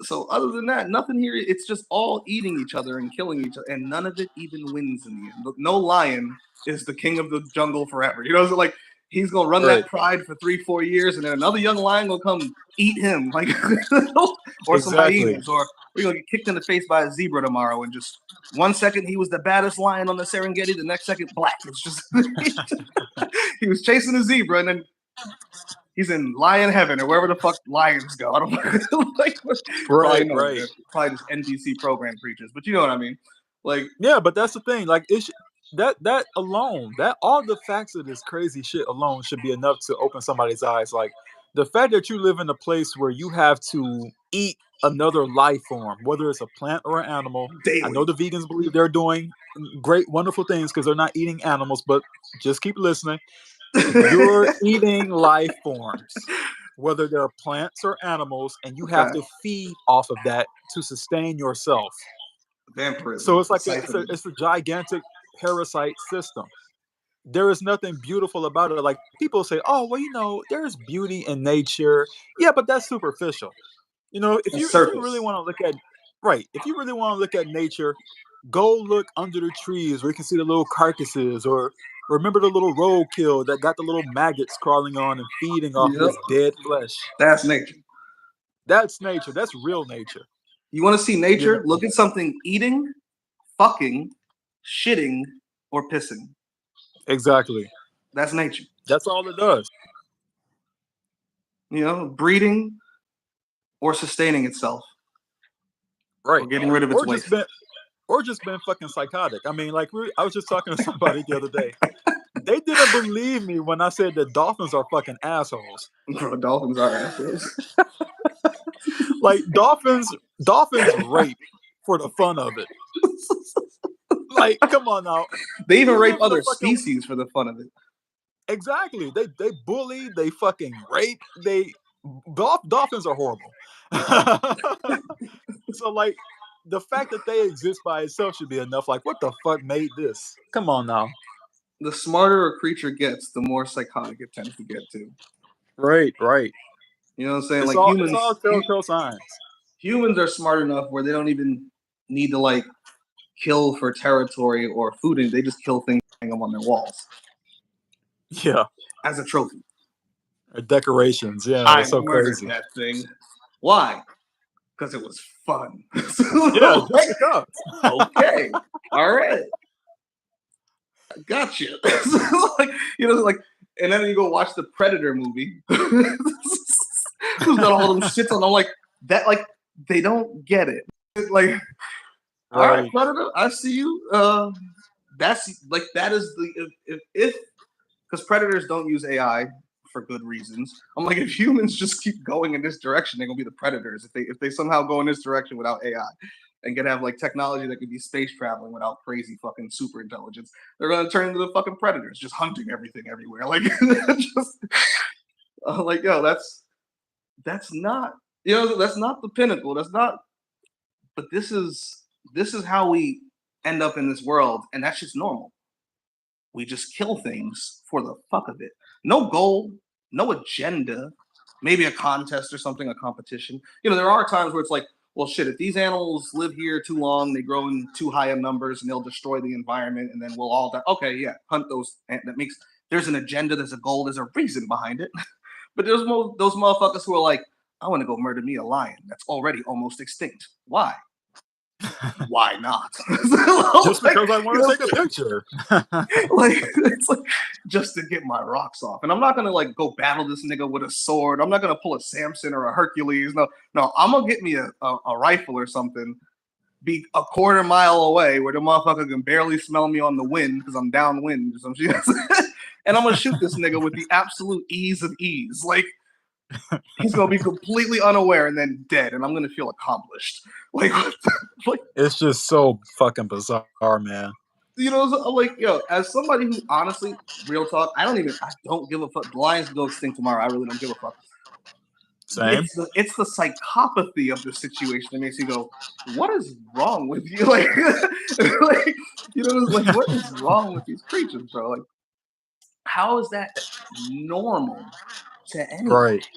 so other than that, nothing here. It's just all eating each other and killing each other, and none of it even wins in the end. No lion is the king of the jungle forever. So like he's gonna run
Right.
that pride for 3-4 years, and then another young lion will come eat him, like or some
Exactly.
hyenas, or we're gonna get kicked in the face by a zebra tomorrow, and just 1 second he was the baddest lion on the Serengeti, the next second black. It's just he was chasing a zebra, and then He's in lion heaven or wherever the fuck lions go. I don't like probably
Right,
no,
right.
they're probably just NBC program creatures, but you know what I mean. Like
Yeah, but that's the thing. Like that alone, that all the facts of this crazy shit alone should be enough to open somebody's eyes. Like the fact that you live in a place where you have to eat another life form, whether it's a plant or an animal. I know
daily.
the vegans believe they're doing great, wonderful things because they're not eating animals, but just keep listening. You're eating life forms, whether they're plants or animals, and you have
Okay.
to feed off of that to sustain yourself. So
Vampirism,
it's like
siphoning.
it's a gigantic parasite system. There is nothing beautiful about it. Like people say, oh well, there's beauty in nature. Yeah, but that's superficial. If
A
you really
surface.
want to look at right, if you really want to look at nature, go look under the trees where you can see the little carcasses, or remember the little roadkill that got the little maggots crawling on and feeding off of
Yep.
its dead flesh.
That's nature.
That's nature. That's real nature.
You want to see
You
nature?
know
Look at something eating, fucking, shitting, or pissing.
exactly.
That's nature.
That's all it does.
Breeding or sustaining itself or
Right.
getting rid of its
Or just
waste.
been or just been fucking psychotic. I mean, like I was just talking to somebody the other day. They didn't believe me when I said that dolphins are fucking assholes.
Bro, dolphins are assholes.
Like dolphins rape for the fun of it. Like, come on now.
They even
We
rape
live in a
other
fucking
species for the fun of it.
exactly. They bully, they fucking rape, dolphins are horrible. So like the fact that they exist by itself should be enough. Like, what the fuck made this? Come on now.
The smarter a creature gets, the more psychotic it tends to get to.
Right, right.
You know what I'm saying?
It's
Like
all telltale signs.
humans are smart enough where they don't even need to like kill for territory or food, and they just kill things and hang them on their walls
Yeah.
as a trophy.
Or decorations. Yeah,
I
it's so
murdered
crazy.
that thing. Why? Because it was fun.
Yeah, just
Like,
because.
okay, all right, I got you. Like, like, and then you go watch the Predator movie. Who's got all them shits on? I'm like that. Like they don't get it. Like, all right,
Right.
Predator, I see you. That's like that is the if because predators don't use AI for good reasons. I'm like, if humans just keep going in this direction, they're gonna be the predators. If they somehow go in this direction without AI and can have like technology that could be space traveling without crazy fucking super intelligence, they're gonna turn into the fucking predators, just hunting everything everywhere. Like, just like yo, that's not that's not the pinnacle. That's not. But this is how we end up in this world, and that's just normal. We just kill things for the fuck of it. No goal, no agenda, maybe a contest or something, a competition. There are times where it's like, well, shit, if these animals live here too long, they grow in too high of numbers and they'll destroy the environment and then we'll all die. Okay, yeah, hunt those. And that makes, there's an agenda, there's a goal, there's a reason behind it. But there's those motherfuckers who are like, I want to go murder me a lion that's already almost extinct. Why? Why not?
Just
like,
because I want to take a picture.
like it's like just to get my rocks off. And I'm not gonna like go battle this nigga with a sword. I'm not gonna pull a Samson or a Hercules. No, no, I'm gonna get me a rifle or something, be a quarter mile away where the motherfucker can barely smell me on the wind because I'm downwind or some shit. And I'm gonna shoot this nigga with the absolute ease of ease. Like he's gonna be completely unaware and then dead, and I'm gonna feel accomplished. Like, like
It's just so fucking bizarre, man.
like, yo, as somebody who honestly, real talk, I don't give a fuck. The lions go extinct tomorrow. I really don't give a fuck.
Same.
It's the psychopathy of the situation that makes you go, what is wrong with you? Like, like like what is wrong with these creatures, bro? Like, how is that normal to anyone?
Right.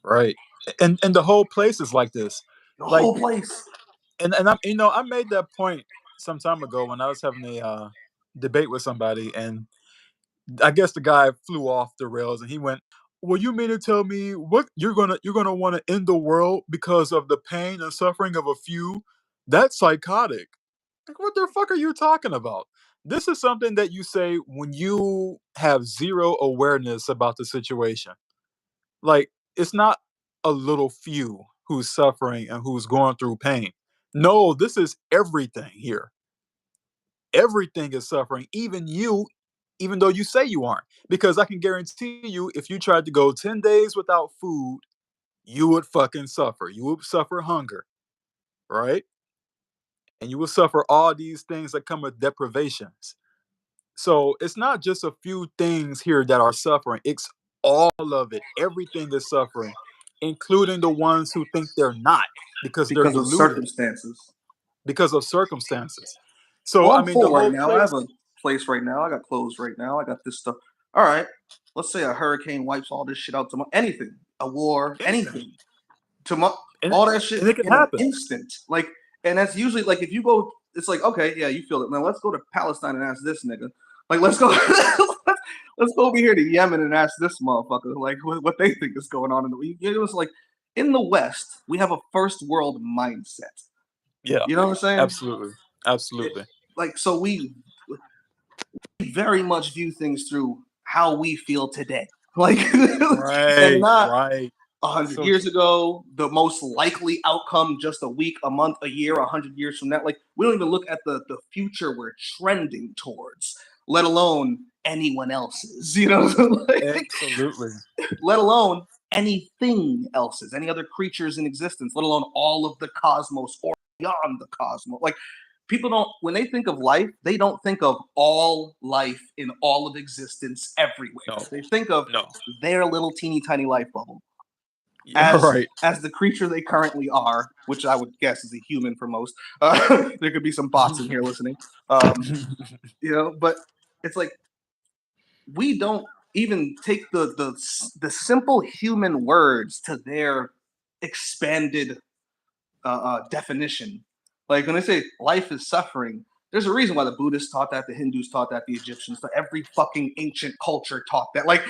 Right. And the whole place is like this.
The
Like
whole place.
and I made that point some time ago when I was having a debate with somebody, and I guess the guy flew off the rails and he went, well, you mean to tell me what you're gonna want to end the world because of the pain and suffering of a few? That's psychotic. Like, what the fuck are you talking about? This is something that you say when you have zero awareness about the situation. Like, it's not a little few who's suffering and who's going through pain. No, this is everything here. Everything is suffering, even you, even though you say you aren't. Because I can guarantee you, if you tried to go 10 days without food, you would fucking suffer. You would suffer hunger, right? And you will suffer all these things that come with deprivations. So it's not just a few things here that are suffering, it's all of it. Everything is suffering, including the ones who think they're not because they're
because of
deluded
circumstances.
because of circumstances. So,
Well,
I
I'm
mean, the
full right
whole
now. I have
place,
a place right now. I got clothes right now. I got this stuff. All right. Let's say a hurricane wipes all this shit out tomorrow. Anything, a war,
anything,
anything. Tomorrow,
and
all that shit
and it can
in an
happen.
instant. Like, and that's usually like if you go, it's like okay, yeah, you feel it. Now let's go to Palestine and ask this nigga. Like, let's go, let's go over here to Yemen and ask this motherfucker like what they think is going on in the. It was like in the West we have a first world mindset.
Yeah,
You know what I'm saying?
absolutely,
It,
absolutely.
like so we very much view things through how we feel today. Like, and
Right,
not
right.
100
So
years
true.
ago, the most likely outcome just a week, a month, a year, 100 years from that. Like, we don't even look at the future we're trending towards, let alone anyone else's, you know? Like,
Absolutely.
let alone anything else's, any other creatures in existence, let alone all of the cosmos or beyond the cosmos. Like, people don't, when they think of life, they don't think of all life in all of existence everywhere.
No,
They think of
no.
their little teeny tiny life bubble
Yeah, right.
as the creature they currently are, which I would guess is a human for most. There could be some bots in here listening, you know. But it's like we don't even take the simple human words to their expanded definition. Like when they say life is suffering, there's a reason why the Buddhists taught that, the Hindus taught that, the Egyptians, but every fucking ancient culture taught that. Like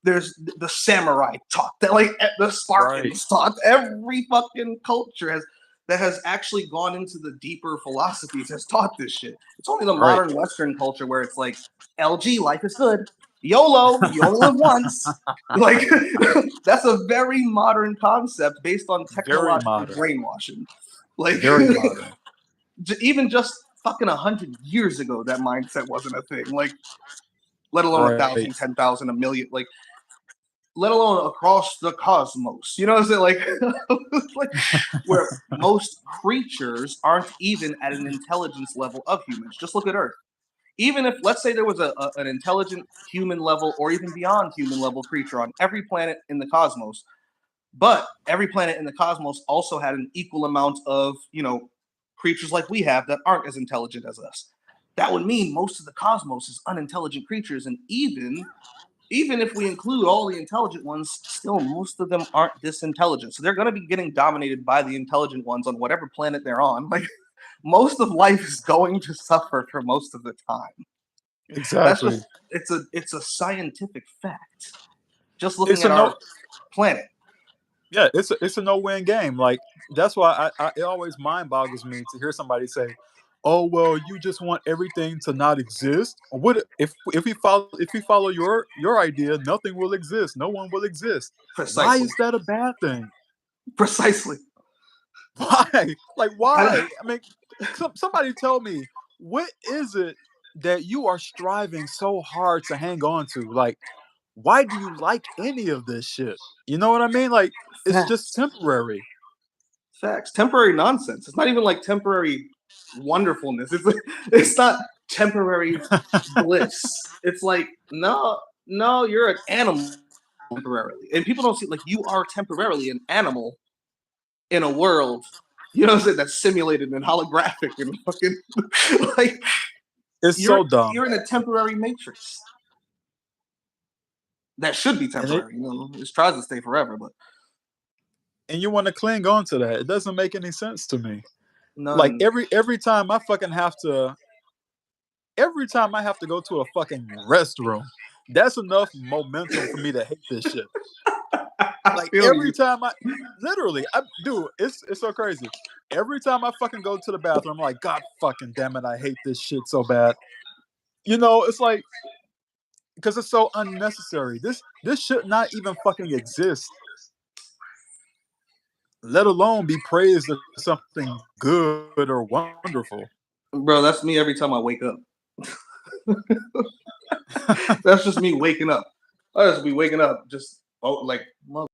there's the samurai taught that, like the
Right,
Spartans taught. Every fucking culture has that has actually gone into the deeper philosophies has taught this shit. It's only the
right.
modern Western culture where it's like LG, life is good. YOLO, you only live once. Like that's a very modern concept based on
Very
technological
modern.
brainwashing. Like
Very modern.
even just fucking 100 years ago, that mindset wasn't a thing. Like let alone a
Right.
thousand, 10,000, a million. Like let alone across the cosmos. You know what I'm saying? Like where most creatures aren't even at an intelligence level of humans. Just look at Earth. Even if, let's say, there was an intelligent human level or even beyond human level creature on every planet in the cosmos, but every planet in the cosmos also had an equal amount of, creatures like we have that aren't as intelligent as us. That would mean most of the cosmos is unintelligent creatures, and even if we include all the intelligent ones, still most of them aren't this intelligent. So they're going to be getting dominated by the intelligent ones on whatever planet they're on. Like most of life is going to suffer for most of the time. That's
Exactly.
just it's a scientific fact. Just looking
It's a
at
no.
our planet.
Yeah, it's a no win game. Like that's why it always mind boggles me to hear somebody say, "Oh well, you just want everything to not exist." What if we follow your idea? Nothing will exist. No one will exist. Why
Precisely.
is that a bad thing?
Precisely.
Why? Like
I,
why? I mean, somebody tell me what is it that you are striving so hard to hang on to? Like, why do you like any of this shit? You know what I mean? Like, it's just
facts.
temporary.
Facts. Temporary nonsense. It's not even like temporary wonderfulness. It's not temporary bliss. It's like, no, no, you're an animal temporarily. And people don't see like you are temporarily an animal in a world, you know what I'm saying, that's simulated and holographic and fucking like
It's
you're
so dumb,
you're in a temporary matrix that should be
and it
temporary. It tries to stay forever, but
and you want to cling on to that. It doesn't make any sense to me. Like
none.
every time I have to go to a fucking restroom, that's enough momentum for me to hate this shit.
I
Like
feel
every
you.
time literally, I do. It's so crazy. Every time I fucking go to the bathroom, I'm like, God fucking damn it, I hate this shit so bad. You know, it's like because it's so unnecessary. This should not even fucking exist, let alone be praised as something good or wonderful.
Bro, that's me every time I wake up. That's just me waking up. I just be waking up, just like motherfucker,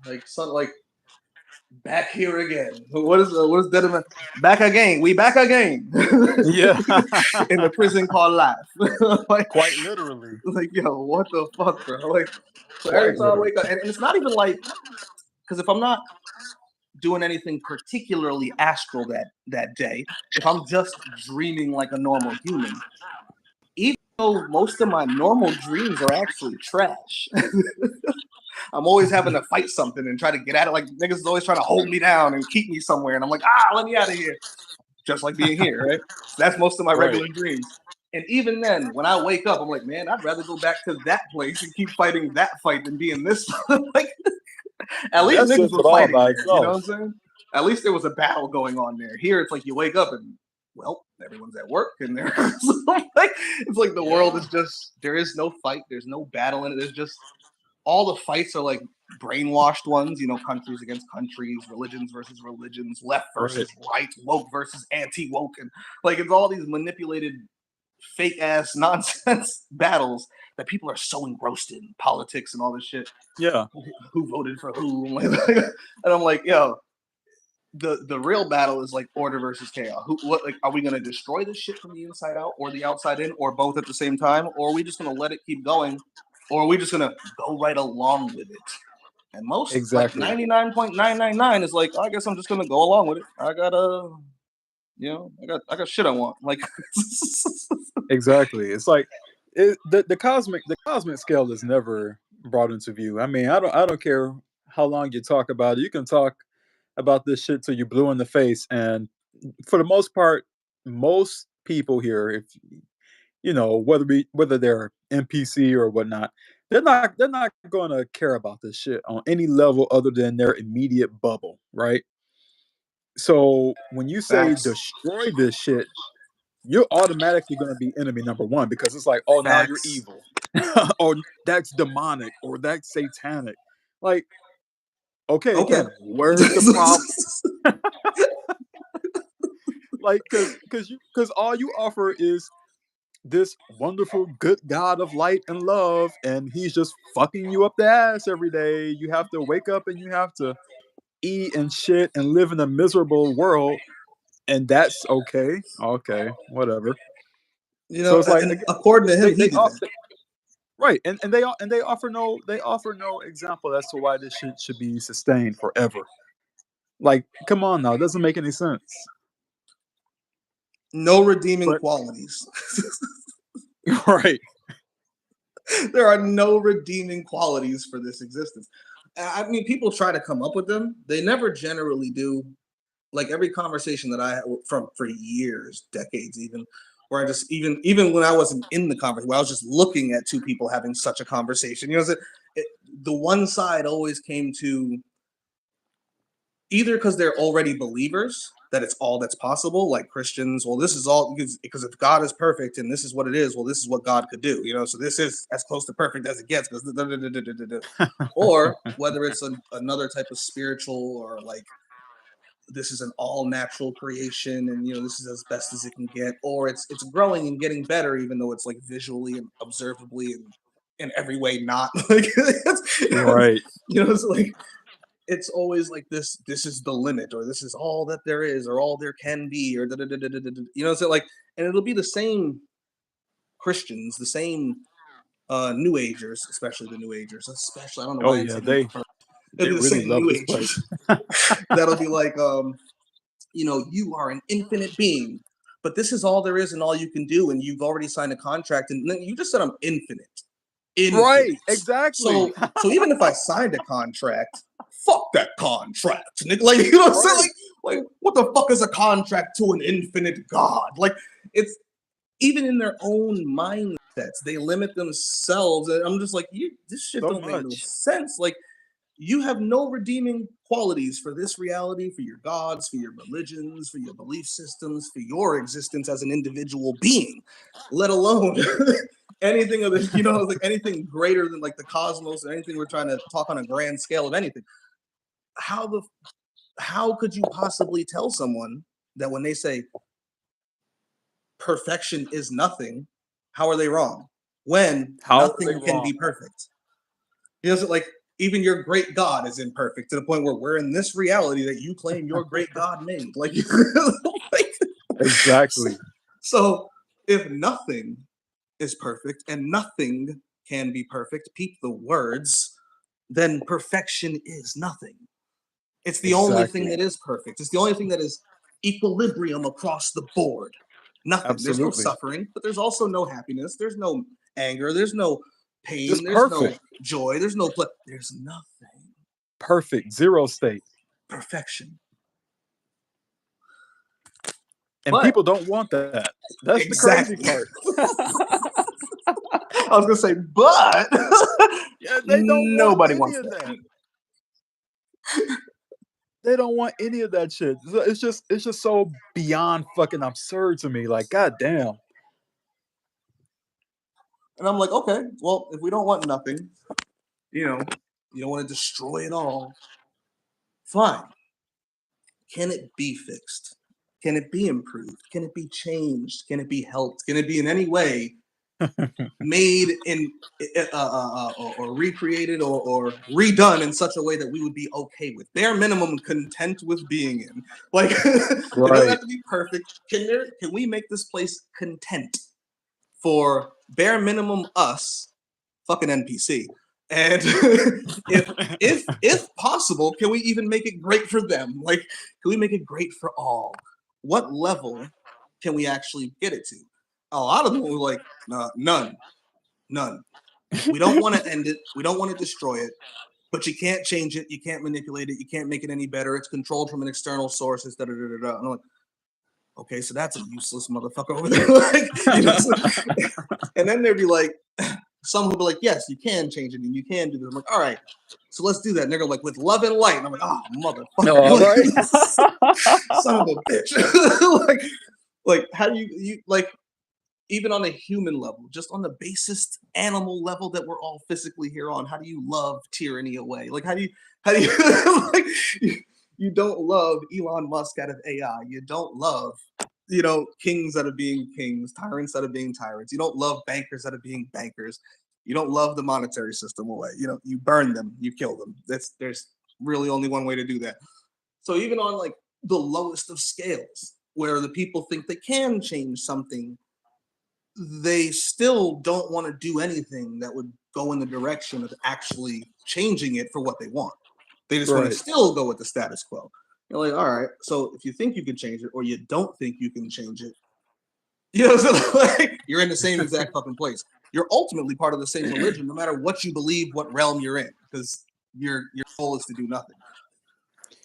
like son, like back here again. What is that? Back again. We back again
Yeah,
in the prison called life. like,
quite literally,
yo, what the fuck, bro? Like, so every
quite
time I
literally.
wake up, and it's not even like because if I'm not doing anything particularly astral that day, if I'm just dreaming like a normal human, even though most of my normal dreams are actually trash. I'm always having to fight something and try to get at it. Like niggas is always trying to hold me down and keep me somewhere. And I'm like, let me out of here. Just like being here, right? So that's most of my
Right.
regular dreams. And even then, when I wake up, I'm like, man, I'd rather go back to that place and keep fighting that fight than be in this. like, at least
That
niggas
says
were
it all
fighting
by
there. You know what
itself.
I'm saying? At least there was a battle going on there. Here, it's like you wake up and well, everyone's at work and there's like it's like the world
Yeah.
is just there is no fight, there's no battle in it. There's just all the fights are like brainwashed ones, you know, countries against countries, religions versus religions, left
Right.
versus right, woke versus anti-woke, and like it's all these manipulated, fake ass nonsense battles that people are so engrossed in politics and all this shit.
Yeah.
Who voted for who? And I'm like, yo, the real battle is like order versus chaos. What like are we gonna destroy this shit from the inside out or the outside in or both at the same time? Or are we just gonna let it keep going? Or are we just gonna go right along with it? And most like
Exactly.
99.999 is like, I guess I'm just gonna go along with it. I gotta I got shit I want. Like
Exactly. It's like the cosmic scale is never brought into view. I mean, I don't care how long you talk about it. You can talk about this shit till you're blue in the face, and for the most part, most people here, if whether they're NPC or whatnot, they're not going to care about this shit on any level other than their immediate bubble, right? So when you say
facts.
destroy this shit, you're automatically going to be enemy number one because it's like, oh, now you're
Facts.
evil, or that's demonic, or that's satanic. Like, okay,
Okay.
again, where's the problem? Like, because all you offer is this wonderful good God of light and love, and he's just fucking you up the ass every day. You have to wake up and you have to eat and shit and live in a miserable world, and that's okay. Okay, whatever.
You
So
know,
it's like,
and
again,
according to him, he
they
did that.
right, and they offer no example as to why this shit should be sustained forever. Like, come on now, it doesn't make any sense.
No redeeming
But
qualities.
right,
There are no redeeming qualities for this existence. I mean, people try to come up with them. They never generally do. Like every conversation that I had from for years, decades even, where I just even when I wasn't in the conversation, where I was just looking at two people having such a conversation, you know, the one side always came to either because they're already believers that it's all that's possible, like Christians. Well, this is all because if God is perfect and this is what it is, well, this is what God could do, you know. So this is as close to perfect as it gets. Or whether it's another type of spiritual or like this is an all natural creation and you know this is as best as it can get, or it's growing and getting better even though it's like visually and observably and in every way not like
right,
you know it's like it's always like this is the limit or this is all that there is or all there can be or you know so like and it'll be the same Christians, the same new agers, especially the new agers, especially I don't know
oh
why I'm
yeah,
saying
they
first. It'll
they
be the
really
same
love
new
this
agers
place.
that'll be like you know, you are an infinite being, but this is all there is and all you can do, and you've already signed a contract, and you just said I'm infinite,
Right,
infinite.
exactly.
So even if I signed a contract, fuck that contract, nigga. Like you know what I'm saying?
Right,
Like what the fuck is a contract to an infinite God? Like it's even in their own mindsets, they limit themselves, and I'm just like, this shit
so
don't make no
much.
sense. Like you have no redeeming qualities for this reality, for your gods, for your religions, for your belief systems, for your existence as an individual being, let alone anything of this, like anything greater than like the cosmos or anything we're trying to talk on a grand scale of anything. How could you possibly tell someone that when they say perfection is nothing, how are they wrong? When
How are they
nothing can
wrong?
be perfect. Like even your great God is imperfect to the point where we're in this reality that you claim your great God made. Like, like
Exactly.
so if nothing is perfect and nothing can be perfect, peep the words, then perfection is nothing. It's the only thing
Exactly.
that is perfect. It's the only thing that is equilibrium across the board. Nothing. There's no
Absolutely.
suffering, but there's also no happiness. There's no anger. There's no pain.
Just
There's no
perfect.
joy. There's no play. There's nothing.
Perfect. Zero state.
Perfection.
And
But
people don't want that. That's the crazy
exactly.
part.
I was gonna say, but
Yeah, they don't want
nobody
any
wants
of
that.
that. They don't want any of that shit. It's just so beyond fucking absurd to me. Like, goddamn.
And I'm like, okay, well, if we don't want nothing, you don't want to destroy it all. Fine. Can it be fixed? Can it be improved? Can it be changed? Can it be helped? Can it be in any way made in or recreated or redone in such a way that we would be okay with? Bare minimum content with being in. Like it doesn't
Right.
have to be perfect. Can we make this place content for bare minimum us, fucking NPC? And if possible, can we even make it great for them? Like, can we make it great for all? What level can we actually get it to? A lot of them were like, none. We don't want to end it. We don't want to destroy it. But you can't change it. You can't manipulate it. You can't make it any better. It's controlled from an external source. It's da da da da. And I'm like, okay, so that's a useless motherfucker over there. And then they'd be like, some would be like, yes, you can change it and you can do this. I'm like, all right, so let's do that. And they're going like, with love and light. And I'm like, oh, motherfucker.
All right.
Son of a bitch. like, how do you like, even on a human level, just on the basest animal level that we're all physically here on, how do you love tyranny away? Like, how do you like, you don't love Elon Musk out of AI. You don't love, kings that are being kings, tyrants that are being tyrants. You don't love bankers that are being bankers. You don't love the monetary system away. You burn them, you kill them. There's really only one way to do that. So even on like the lowest of scales, where the people think they can change something, they still don't want to do anything that would go in the direction of actually changing it for what they want. They just want to
Right.
still go with the status quo. You're like, all right, so if you think you can change it or you don't think you can change it, like you're in the same exact fucking place. You're ultimately part of the same religion, no matter what you believe, what realm you're in, because your goal is to do nothing.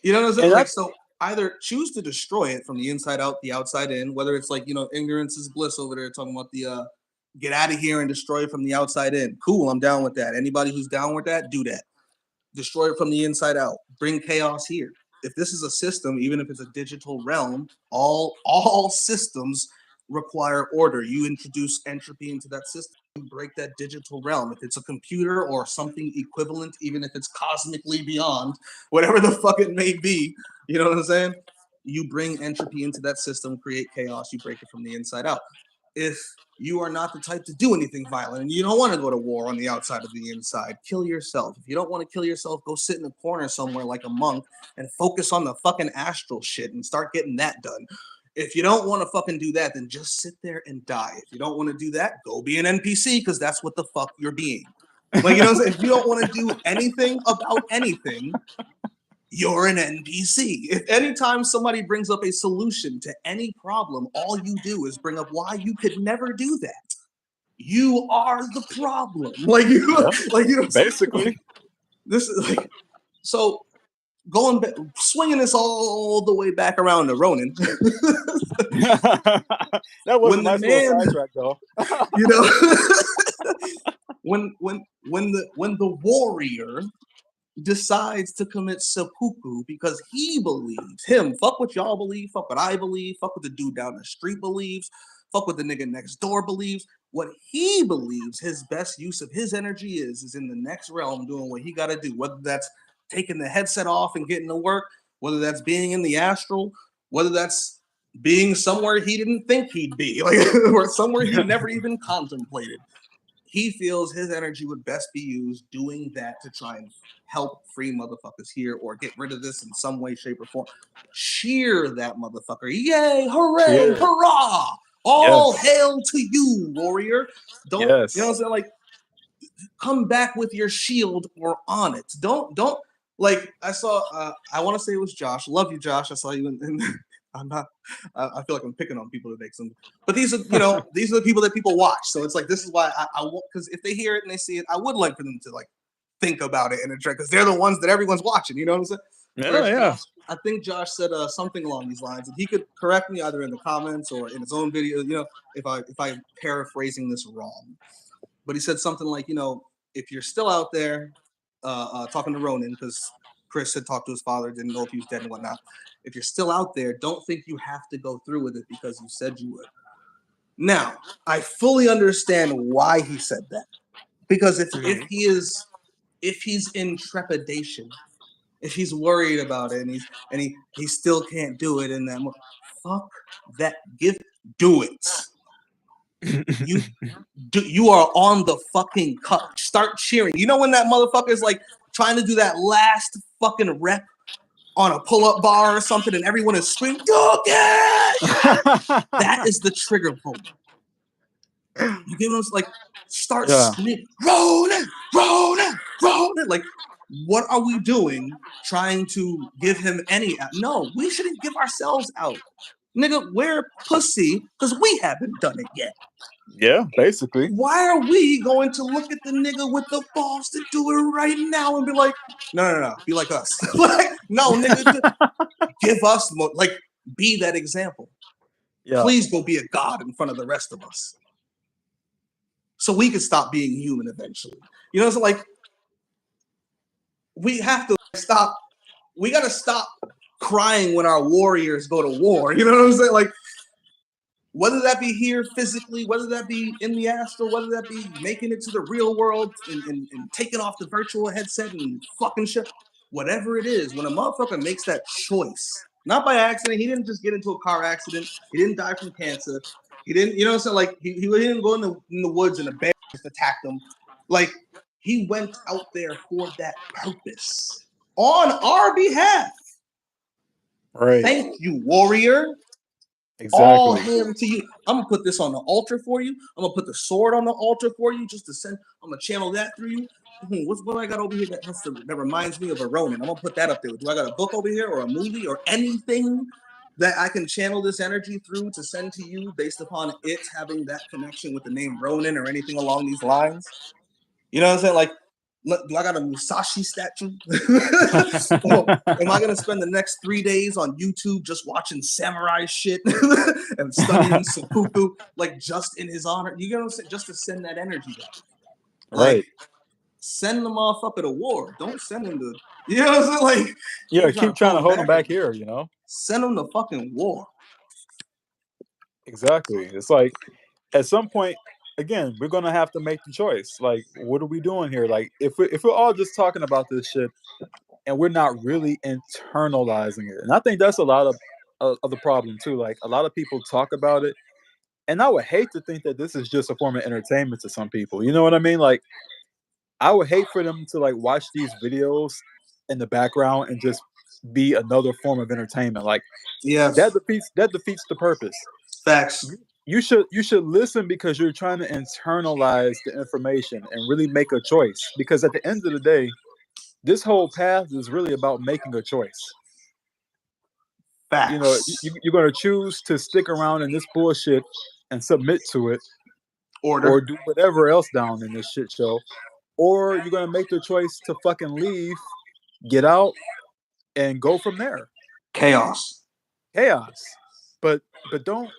You know what I'm saying?
And
Like,
that
so either choose to destroy it from the inside out, the outside in, whether it's like, ignorance is bliss over there talking about the get out of here and destroy it from the outside in. Cool, I'm down with that. Anybody who's down with that, do that. Destroy it from the inside out. Bring chaos here. If this is a system, even if it's a digital realm, all systems require order. You introduce entropy into that system, you break that digital realm. If it's a computer or something equivalent, even if it's cosmically beyond, whatever the fuck it may be, you know what I'm saying? You bring entropy into that system, create chaos, you break it from the inside out. If you are not the type to do anything violent and you don't want to go to war on the outside of the inside, kill yourself. If you don't want to kill yourself, go sit in a corner somewhere like a monk and focus on the fucking astral shit and start getting that done. If you don't want to fucking do that, then just sit there and die. If you don't want to do that, go be an NPC because that's what the fuck you're being. Like, what I'm saying? If you don't want to do anything about anything, you're an NPC. If anytime somebody brings up a solution to any problem, all you do is bring up why you could never do that. You are the problem. Like
basically.
this is like, so going back, swinging this all the way back around to Ronin.
That was a
When the
nice little
man,
sidetrack, though.
you know, when the warrior decides to commit seppuku because he believes him. Fuck what y'all believe. Fuck what I believe. Fuck what the dude down the street believes. Fuck what the nigga next door believes. What he believes his best use of his energy is in the next realm doing what he got to do. Whether that's taking the headset off and getting to work, whether that's being in the astral, whether that's being somewhere he didn't think he'd be, like or somewhere he never even contemplated. He feels his energy would best be used doing that to try and help free motherfuckers here or get rid of this in some way, shape, or form. Cheer that motherfucker. Yay, hooray,
Cheer.
hurrah! All
Yes.
hail to you, warrior. Don't, you know what I'm
Yes.
saying? Like, come back with your shield or on it. Don't like I saw I want to say it was Josh. Love you, Josh. I saw you in I'm not I feel like I'm picking on people today. But these are, these are the people that people watch. So it's like this is why I want, because if they hear it and they see it, I would like for them to like think about it and address, because they're the ones that everyone's watching. You know what I'm saying?
Yeah,
Whereas
yeah.
Josh, I think Josh said something along these lines, and he could correct me either in the comments or in his own video. If I'm paraphrasing this wrong, but he said something like, if you're still out there talking to Ronin, because Chris had talked to his father, didn't know if he was dead and whatnot. If you're still out there, don't think you have to go through with it because you said you would. Now, I fully understand why he said that. Because if he's in trepidation, if he's worried about it and he still can't do it in that fuck that, do it. You are on the fucking cup. Start cheering. You know when that motherfucker is like trying to do that last fucking rep on a pull-up bar or something, and everyone is screaming, "Do it!" That is the trigger point. You get what I'm saying? Like, start screaming, Ronin, Ronin, Ronin. Like, what are we doing trying to give him any? No, we shouldn't give ourselves out. Nigga, we're pussy because we haven't done it yet.
Yeah, basically.
Why are we going to look at the nigga with the balls to do it right now and be like, no, be like us? Like, no, nigga, give us more. Like, be that example.
Yeah.
Please go be a god in front of the rest of us, so we can stop being human eventually. You know, so like, we have to stop. We got to stop crying when our warriors go to war. You know what I'm saying? Like, whether that be here physically, whether that be in the astral, whether that be making it to the real world and taking off the virtual headset and fucking shit, whatever it is, when a motherfucker makes that choice, not by accident, he didn't just get into a car accident, he didn't die from cancer, he didn't, you know what I'm saying? Like, he didn't go in the woods and a bear just attacked him. Like, he went out there for that purpose on our behalf.
Right.
Thank you, warrior. All
Exactly.
hail to you. I'm gonna put this on the altar for you. I'm gonna put the sword on the altar for you, just to send. I'm gonna channel that through you. What I got over here that reminds me of a Ronin? I'm gonna put that up there. Do I got a book over here or a movie or anything that I can channel this energy through to send to you based upon it having that connection with the name Ronin or anything along these lines? You know what I'm saying? Like, do I got a Musashi statue? Or am I gonna spend the next 3 days on YouTube just watching samurai shit and studying seppuku, like, just in his honor? You know what I'm saying? Just to send that energy back. Like,
Right.
send the motherfucker to war. Don't send him to, you know what I'm saying? Like,
Yeah,
you trying
keep
to
trying
pull
to
him
hold them
back.
back here, you know?
Send him to fucking war.
Exactly. It's like at some point, again, we're gonna have to make the choice. Like, what are we doing here? Like, if we're all just talking about this shit and we're not really internalizing it, and I think that's a lot of the problem too. Like, a lot of people talk about it, and I would hate to think that this is just a form of entertainment to some people. You know what I mean? Like, I would hate for them to like watch these videos in the background and just be another form of entertainment. Like,
Yes.
that defeats the purpose.
Facts.
You should listen because you're trying to internalize the information and really make a choice. Because at the end of the day, this whole path is really about making a choice. You know,
Facts.
you're going to choose to stick around in this bullshit and submit to it, or
Order.
do whatever else down in this shit show, or you're going to make the choice to fucking leave, get out, and go from there.
Chaos.
Chaos. But don't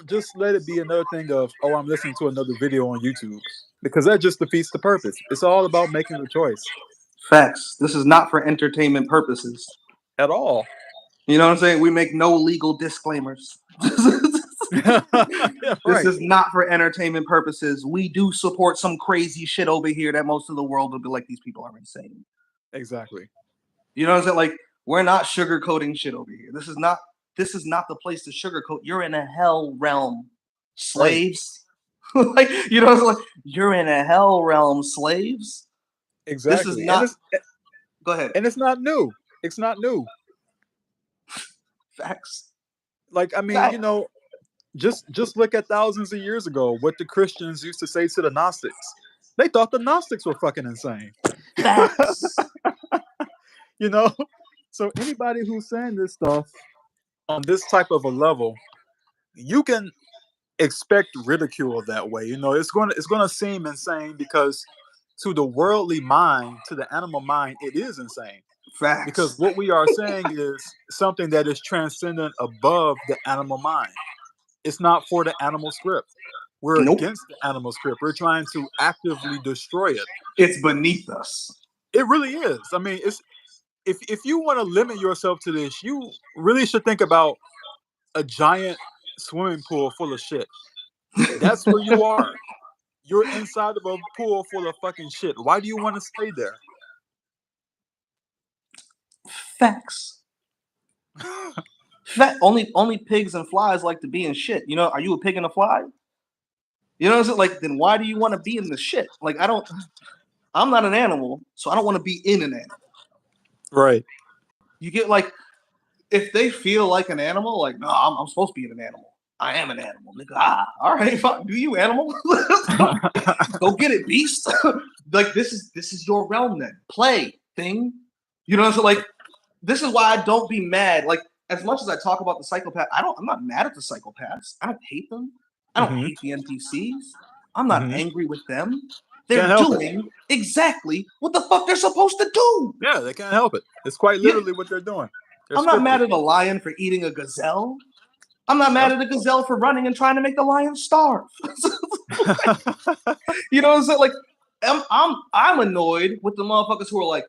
just let it be another thing of, oh, I'm listening to another video on YouTube, because that just defeats the purpose. It's all about making a choice.
Facts. This is not for entertainment purposes.
at all.
You know what I'm saying? We make no legal disclaimers.
Yeah,
This
right.
is not for entertainment purposes. We do support some crazy shit over here that most of the world would be like, these people are insane.
Exactly.
You know what I'm saying? Like, we're not sugarcoating shit over here. This is not the place to sugarcoat. You're in a hell realm,
Right.
slaves. Like, you know what I'm saying? Like, you're in a hell realm, slaves. This is
Exactly.
not. Go ahead.
And it's not new. It's not new.
Facts.
Like, I mean,
Facts.
just look at thousands of years ago what the Christians used to say to the Gnostics. They thought the Gnostics were fucking insane.
Facts.
you know? So anybody who's saying this stuff on this type of a level, you can expect ridicule that way. It's gonna seem insane because to the worldly mind, to the animal mind, it is insane. Because
Facts.
what we are saying is something that is transcendent above the animal mind. It's not for the animal script. We're
Nope.
against the animal script. We're trying to actively destroy it.
It's beneath us.
It really is. I mean, it's if you want to limit yourself to this, you really should think about a giant swimming pool full of shit. That's where you are. You're inside of a pool full of fucking shit. Why do you want to stay there?
Facts. Only pigs and flies like to be in shit. You know, are you a pig and a fly? You know what I'm saying? Like, then why do you want to be in the shit? Like, I'm not an animal, so I don't want to be in an animal.
Right.
You get like, if they feel like an animal, like, no, I'm supposed to be an animal. I am an animal. Nigga, all right, fine. Do you animal? Go get it, beast. Like, this is your realm then. Play, thing. You know what I'm saying? Like, this is why I don't be mad. Like, as much as I talk about the psychopath, I'm not mad at the psychopaths. I don't hate them. I don't
hmm
hate the NPCs. I'm not
hmm
angry with them.
Can't
They're
help it.
doing exactly what the fuck they're supposed to do.
Yeah, they can't help it. It's quite
Yeah,
literally what they're doing. They're
I'm not mad
scripted.
at a lion for eating a gazelle. I'm not mad
Yep.
at a gazelle for running and trying to make the lion starve. You know what I'm saying? Like, I'm annoyed with the motherfuckers who are like,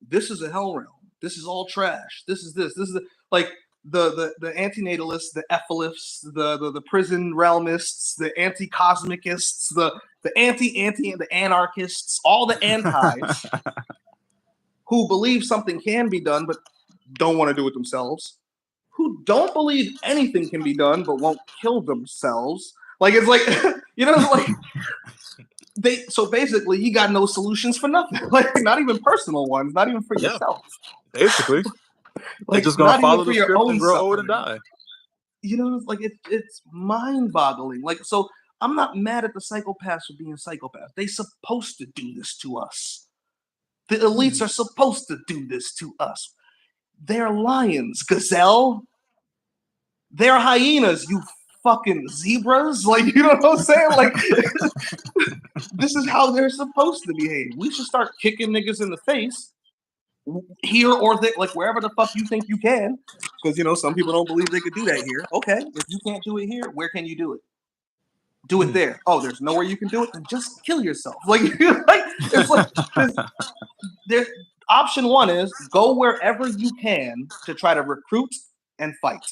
this is a hell realm. This is all trash. This is this. This is like the antinatalists, the epholifs, the prison realmists, the anti-cosmicists, the anti and the anarchists, all the antis who believe something can be done but don't want to do it themselves, who don't believe anything can be done but won't kill themselves. Like, it's like, you know, like, so basically you got no solutions for nothing. Like, not even personal ones, not even for
Yeah,
yourself.
basically. They're
Like,
just gonna
not even
follow
for
the
your
script
own
and grow old and
suffering.
die.
You know, like, it's mind-boggling. Like, so I'm not mad at the psychopaths for being psychopaths. They supposed to do this to us. The elites are supposed to do this to us. They're lions, gazelle. They're hyenas, you fucking zebras. Like, you know what I'm saying? Like, this is how they're supposed to behave. We should start kicking niggas in the face here or there, like, wherever the fuck you think you can. Because, you know, some people don't believe they could do that here. Okay, if you can't do it here, where can you do it? Do it there. Oh, there's nowhere you can do it. Then just kill yourself. Like, like, it's like there's option one is go wherever you can to try to recruit and fight.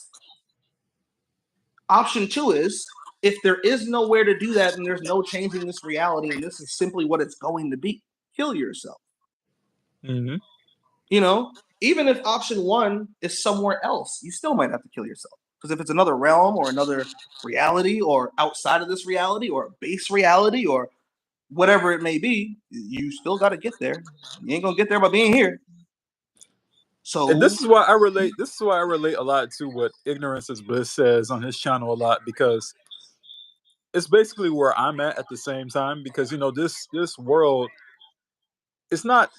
Option two is if there is nowhere to do that and there's no changing this reality and this is simply what it's going to be, kill yourself.
Mm-hmm.
You know, even if option one is somewhere else, you still might have to kill yourself. Because if it's another realm or another reality or outside of this reality or a base reality or whatever it may be, you still got to get there. You ain't going to get there by being here.
And
So,
this is why I relate. This is why I relate a lot to what Ignorance is Bliss says on his channel a lot, because it's basically where I'm at the same time. Because this world, it's not.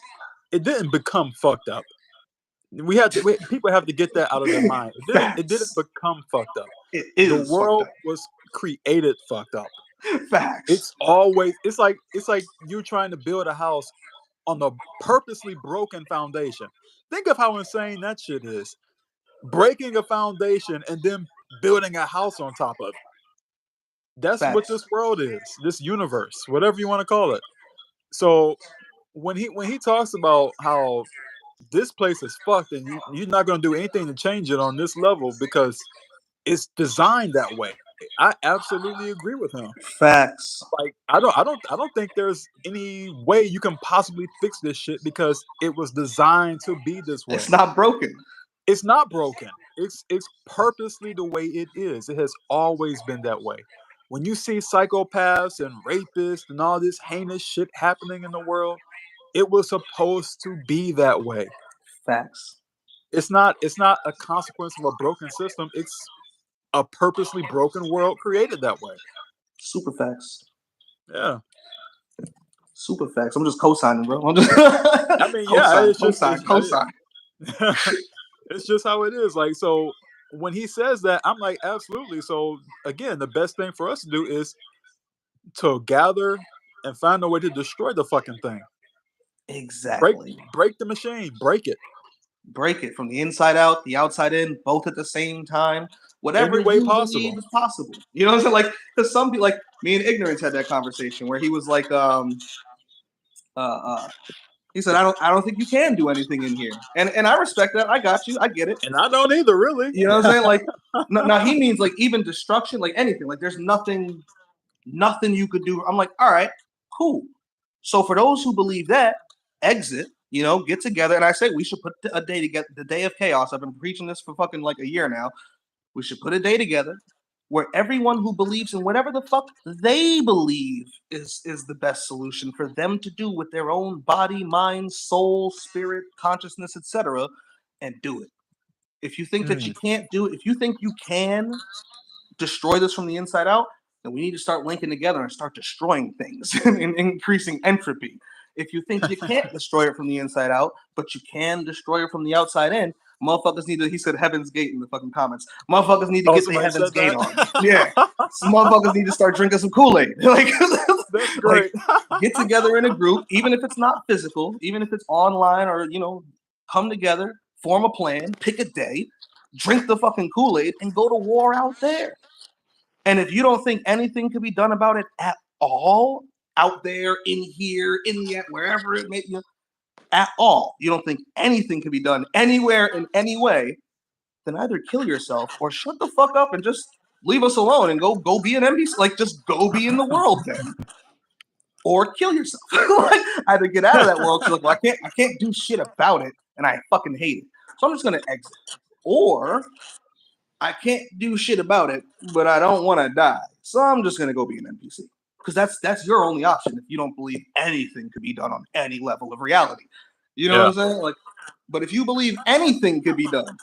It didn't become fucked up. People have to get that out of their mind. It didn't
facts.
become fucked up.
It
The
is fucked
world
up.
was created fucked up.
Facts.
It's like you're trying to build a house on a purposely broken foundation. Think of how insane that shit is. Breaking a foundation and then building a house on top of it. That's what
Facts.
this world is. This universe, whatever you want to call it. So when he talks about how this place is fucked and you're not going to do anything to change it on this level because it's designed that way. I absolutely agree with him.
Facts.
Like I don't think there's any way you can possibly fix this shit because it was designed to be this way.
It's not broken.
It's not broken. It's purposely the way it is. It has always been that way. When you see psychopaths and rapists and all this heinous shit happening in the world, it was supposed to be that way.
Facts.
It's not a consequence of a broken system. It's a purposely broken world created that way.
Super facts.
Yeah.
Super facts. I'm just co-signing, bro. I'm just
I mean, yeah,
co-sign,
it's just
co-sign.
it's just how it is. Like, so when he says that, I'm like, absolutely. So again, the best thing for us to do is to gather and find a way to destroy the fucking thing.
Exactly.
Break the machine. Break it.
Break it from the inside out, the outside in, both at the same time. Whatever
Any way
you
possible.
believe is possible. You know what I'm saying? Like, because some people, like me and Ignorance had that conversation where he was like, he said, I don't think you can do anything in here. And I respect that. I got you. I get it.
And I don't either, really.
You know what I'm saying? Like, now he means like even destruction, like anything. Like, there's nothing you could do. I'm like, all right, cool. So for those who believe that, exit, get together. And I say we should put a day together, the day of chaos. I've been preaching this for fucking like a year now. We should put a day together where everyone who believes in whatever the fuck they believe is the best solution for them to do with their own body, mind, soul, spirit, consciousness, etc., and do it. If you think that you can't do it, if you think you can destroy this from the inside out, then we need to start linking together and start destroying things and increasing entropy. If you think you can't destroy it from the inside out, but you can destroy it from the outside in, motherfuckers need to, he said Heaven's Gate in the fucking comments. Motherfuckers need to get their Heaven's Gate on. Yeah. Some motherfuckers need to start drinking some Kool-Aid.
That's great.
Like, get together in a group, even if it's not physical, even if it's online or, come together, form a plan, pick a day, drink the fucking Kool-Aid and go to war out there. And if you don't think anything could be done about it at all, out there, in here, in the wherever it may be, at all, you don't think anything can be done anywhere in any way, then either kill yourself or shut the fuck up and just leave us alone and go be an NPC. Like, just go be in the world then. Or kill yourself. Like, either get out of that world, you're like, well, I can't do shit about it, and I fucking hate it. So I'm just gonna exit. Or I can't do shit about it, but I don't want to die. So I'm just gonna go be an NPC. Because that's your only option if you don't believe anything could be done on any level of reality. You know what I'm saying? Like, but if you believe anything could be done,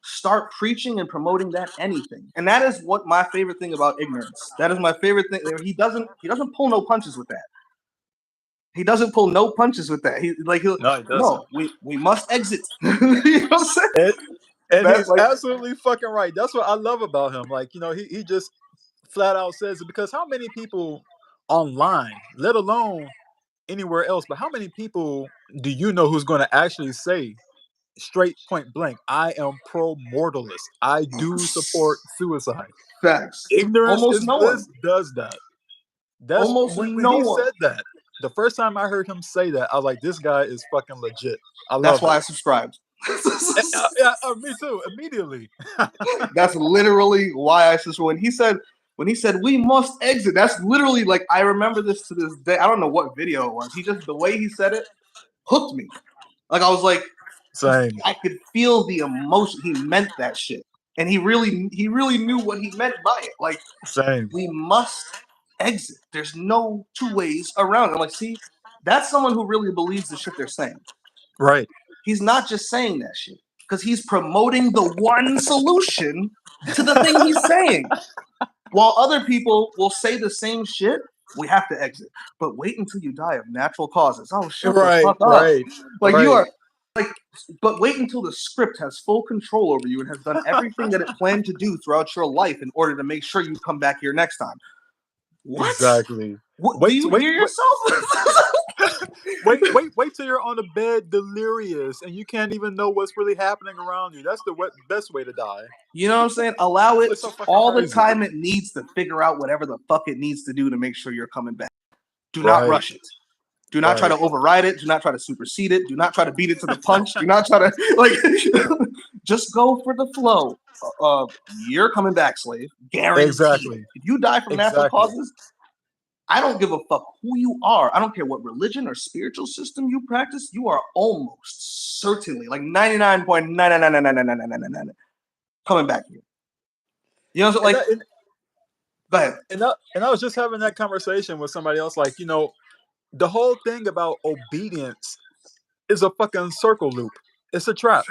start preaching and promoting that anything. And that is what my favorite thing about Ignorance. That is my favorite thing. He doesn't pull no punches with that. He doesn't pull no punches with that. No, we must exit. You know what I'm saying?
And he's absolutely fucking right. That's what I love about him. Like, he just flat out says it, because how many people online, let alone anywhere else, but how many people do you know who's going to actually say straight point blank, I am pro-mortalist. I do support suicide.
Facts.
Ignorance
Almost
is
no
bliss
one.
does that. That's
Almost
when
no
he
one.
said that. The first time I heard him say that, I was like, this guy is fucking legit.
That's why I subscribed.
Yeah, me too. Immediately.
That's literally why I subscribed. When he said we must exit, that's literally like, I remember this to this day. I don't know what video it was. The way he said it hooked me. Like, I was like,
same.
I could feel the emotion. He meant that shit, and he really knew what he meant by it. Like,
same.
We must exit. There's no two ways around it. I'm like, see, that's someone who really believes the shit they're saying.
Right.
He's not just saying that shit because he's promoting the one solution to the thing he's saying. While other people will say the same shit, we have to exit. But wait until you die of natural causes. Oh, shut the fuck up. Like, you are like, but wait until the script has full control over you and has done everything that it planned to do throughout your life in order to make sure you come back here next time. What?
Exactly.
What, do you hear yourself?
wait till you're on the bed delirious and you can't even know what's really happening around you. That's the best way to die.
You know what I'm saying? Allow it
so
all
crazy.
The time it needs to figure out whatever the fuck it needs to do to make sure you're coming back. Do not rush it. Do not try to override it. Do not try to supersede it. Do not try to beat it to the punch. Do not try to just go for the flow. You're coming back, slave. Guaranteed.
Exactly.
If you die from natural
Exactly.
causes, I don't give a fuck who you are. I don't care what religion or spiritual system you practice. You are almost certainly, like 99.9999999 coming back here. You know, so like, go ahead.
And I was just having that conversation with somebody else. Like, the whole thing about obedience is a fucking circle loop. It's a trap.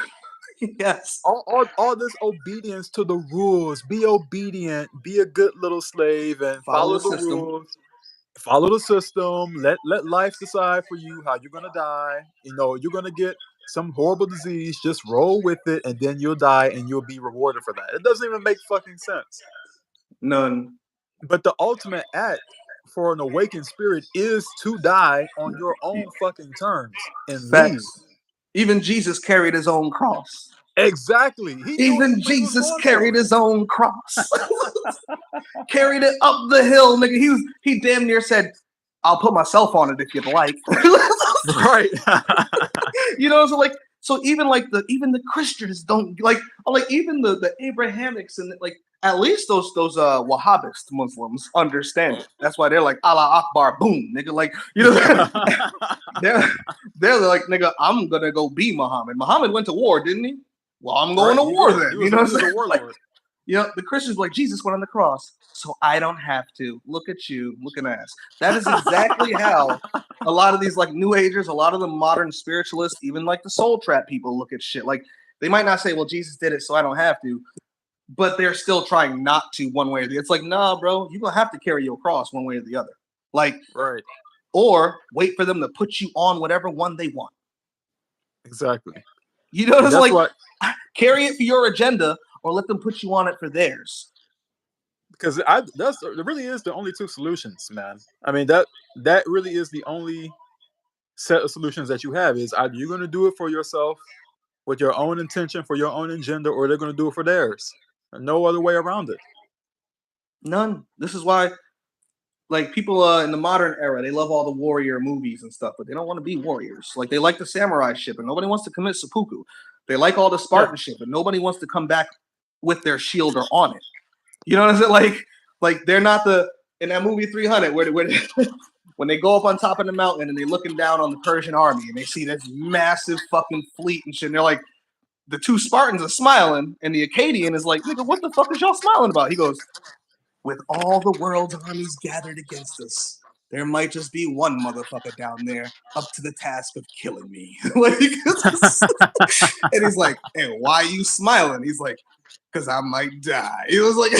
Yes.
All this obedience to the rules. Be obedient. Be a good little slave and follow the rules. Follow the system. Let life decide for you how you're gonna die. You're gonna get some horrible disease. Just roll with it, and then you'll die, and you'll be rewarded for that. It doesn't even make fucking sense.
None.
But the ultimate act for an awakened spirit is to die on your own fucking terms and leave.
Facts. Even Jesus carried his own cross.
Exactly.
Even Jesus carried his own cross. Carried it up the hill, nigga. He damn near said, "I'll put myself on it if you'd like."
Right.
So even the Christians don't like even the Abrahamics and like at least those Wahhabist Muslims understand it. That's why they're like Allah Akbar, boom, nigga. Like they're like, nigga, I'm gonna go be Muhammad. Muhammad went to war, didn't he? Well, I'm going to war then.
He was a warlord.
The Christians like Jesus went on the cross, so I don't have to. Look at you, looking ass. That is exactly how a lot of these like New Agers, a lot of the modern spiritualists, even like the soul trap people look at shit. Like they might not say, "Well, Jesus did it, so I don't have to," but they're still trying not to one way or the other. It's like, nah, bro, you're gonna have to carry your cross one way or the other. Like,
right.
Or wait for them to put you on whatever one they want.
Exactly.
It's like carry it for your agenda, or let them put you on it for theirs.
Because there really is the only two solutions, man. I mean that really is the only set of solutions that you have. Is either you're going to do it for yourself with your own intention, for your own agenda, or they're going to do it for theirs. No other way around it.
None. This is why, like, people in the modern era, they love all the warrior movies and stuff, but they don't want to be warriors. Like, they like the samurai shit, but nobody wants to commit seppuku. They like all the Spartan shit, but nobody wants to come back with their shield or on it. You know what I'm saying? Like they're not in that movie 300 where when they go up on top of the mountain and they're looking down on the Persian army and they see this massive fucking fleet and shit. And they're like, the two Spartans are smiling, and the Akkadian is like, nigga, what the fuck is y'all smiling about? He goes, with all the world's armies gathered against us, there might just be one motherfucker down there up to the task of killing me. And he's like, and why are you smiling? He's like, because I might die. It was like,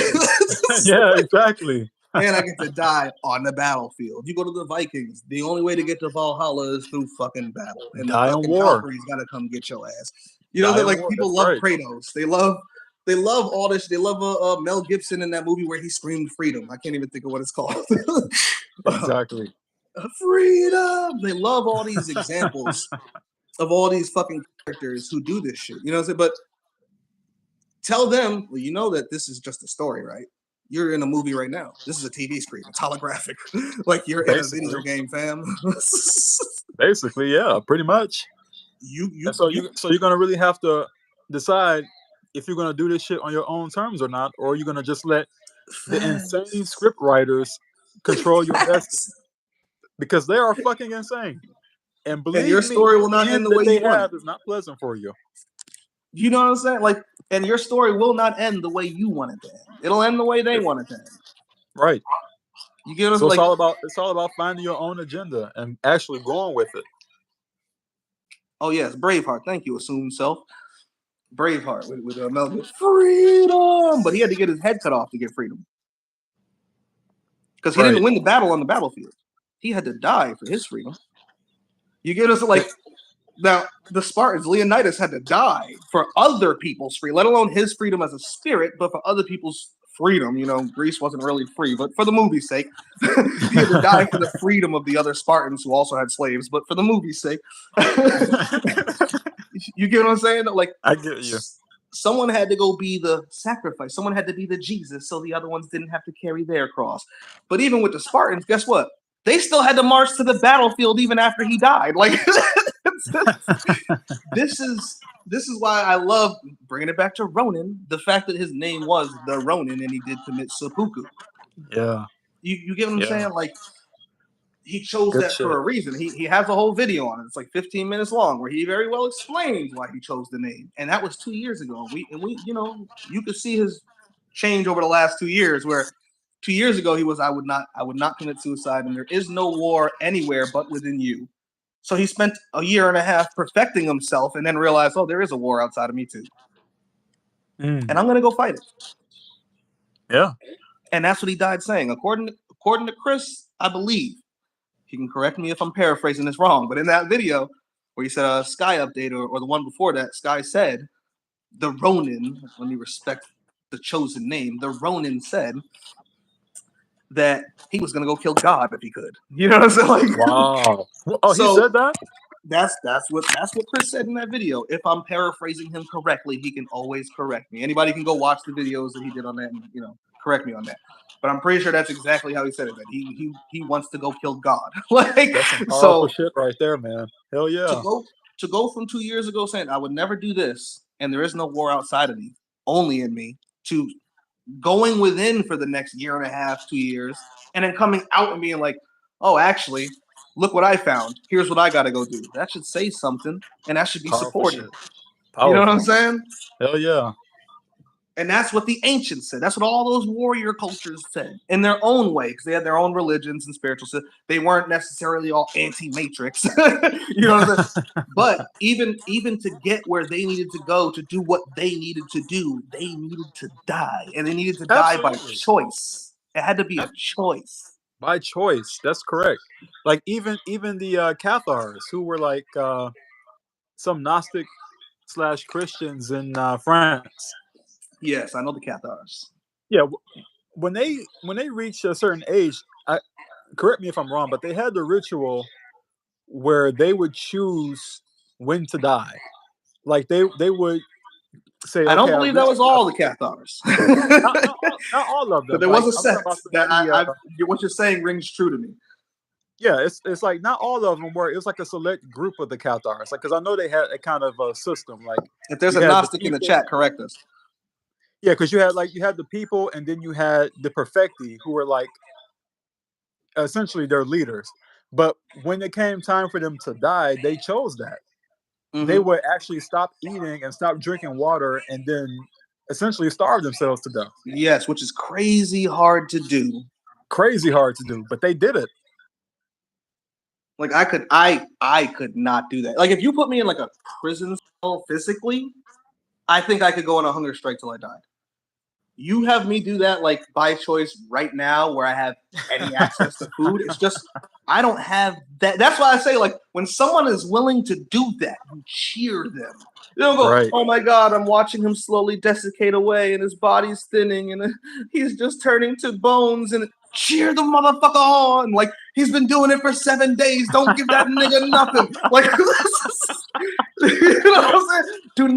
yeah, exactly.
And I get to die on the battlefield. You go to the Vikings, the only way to get to Valhalla is through fucking battle. And
die
the fucking Valkyries gotta come get your ass. People love Kratos. They love all this. They love Mel Gibson in that movie where he screamed freedom. I can't even think of what it's called.
Exactly.
Freedom. They love all these examples of all these fucking characters who do this shit. You know what I'm saying? But tell them, well, you know that this is just a story, right? You're in a movie right now. This is a TV screen. It's holographic. Like you're in a video game, fam.
Basically, yeah, pretty much. So you're gonna really have to decide if you're gonna do this shit on your own terms or not, or you're gonna just let the insane script writers control your destiny, because they are fucking insane. And believe
your story will not
the
end the way
they
you want.
have is not pleasant for you.
You know what I'm saying? Like, and your story will not end the way you want it to end. It'll end the way they want it to end.
Right.
You get what I'm
so
like?
it's all about finding your own agenda and actually going with it.
Oh yes, Braveheart. Thank you, assumed self. Braveheart with Mel Gibson. Freedom, but he had to get his head cut off to get freedom because he didn't win the battle on the battlefield. He had to die for his freedom. You get us like. Now, the Spartans, Leonidas had to die for other people's freedom, let alone his freedom as a spirit, but for other people's freedom. You know, Greece wasn't really free, but for the movie's sake, he had to die for the freedom of the other Spartans who also had slaves, but for the movie's sake. You get what I'm saying? Like,
I get you.
Someone had to go be the sacrifice. Someone had to be the Jesus so the other ones didn't have to carry their cross. But even with the Spartans, guess what? they still had to march to the battlefield even after he died. Like this is why I love bringing it back to Ronin. The fact that his name was the Ronin and he did commit seppuku.
Yeah.
You get what I'm
Yeah.
saying? Like he chose
Good
that
shit.
for a reason. He has a whole video on it. It's like 15 minutes long where he very well explains why he chose the name. And that was 2 years ago. We you know, you could see his change over the last 2 years where 2 years ago he was I would not commit suicide and there is no war anywhere but within you. So he spent a year and a half perfecting himself and then realized, oh, there is a war outside of me too.
Mm.
And I'm going to go fight it.
Yeah.
And that's what he died saying. According to Chris, I believe, he can correct me if I'm paraphrasing this wrong, but in that video where he said Sky update or the one before that, Sky said, the Ronin, let me respect the chosen name, the Ronin said that he was going to go kill God if he could. You know what I'm saying? Like,
Wow. Oh, he
so
said that?
that's what Chris said in that video. If I'm paraphrasing him correctly, he can always correct me. Anybody can go watch the videos that he did on that and correct me on that. But I'm pretty sure that's exactly how he said it. That he wants to go kill God. Like
That's some powerful
so
shit right there, man. Hell
to
yeah.
go from 2 years ago saying I would never do this and there is no war outside of me, only in me, to going within for the next year and a half, 2 years, and then coming out and being like, oh, actually, look what I found. Here's what I got to go do. That should say something, and that should be
Powerful
supported.
shit.
You know what I'm
Powerful.
saying?
Hell yeah.
And that's what the ancients said. That's what all those warrior cultures said in their own way, because they had their own religions and spiritual stuff. They weren't necessarily all anti-matrix. You know what I'm saying? But even to get where they needed to go to do what they needed to do, they needed to die. And they needed to die by
Absolutely.
choice. It had to be a choice.
By choice. That's correct. Like even the Cathars who were like some Gnostic slash Christians in France.
Yes, I know the Cathars.
Yeah, when they reach a certain age, correct me if I'm wrong, but they had the ritual where they would choose when to die. Like they would say,
I don't
okay, I
believe that
reached.
was all the Cathars.
Not all of
But
them.
there was
Like
a
I'm talking
sect
about
that
the
what you're saying rings true to me.
yeah, it's like not all of them were. It was like a select group of the Cathars. Like because I know they had a kind of a system. Like
If there's
you
a
had the
Gnostic in the
people.
chat, correct us.
Yeah, because you had the people, and then you had the perfecti, who were like essentially their leaders. But when it came time for them to die, they chose that. They
Mm-hmm.
would actually stop eating and stop drinking water, and then essentially starve themselves to death.
Yes, which is crazy hard to do.
Crazy hard to do, but they did it.
Like I could not do that. Like if you put me in like a prison cell physically, I think I could go on a hunger strike till I died. You have me do that like by choice right now where I have any access to food. It's just I don't have that. That's why I say like when someone is willing to do that, you cheer them. You don't go,
Right.
oh my God, I'm watching him slowly desiccate away and his body's thinning and he's just turning to bones and cheer the motherfucker on. Like he's been doing it for 7 days. Don't give that nigga nothing. Like you know what I'm saying? Do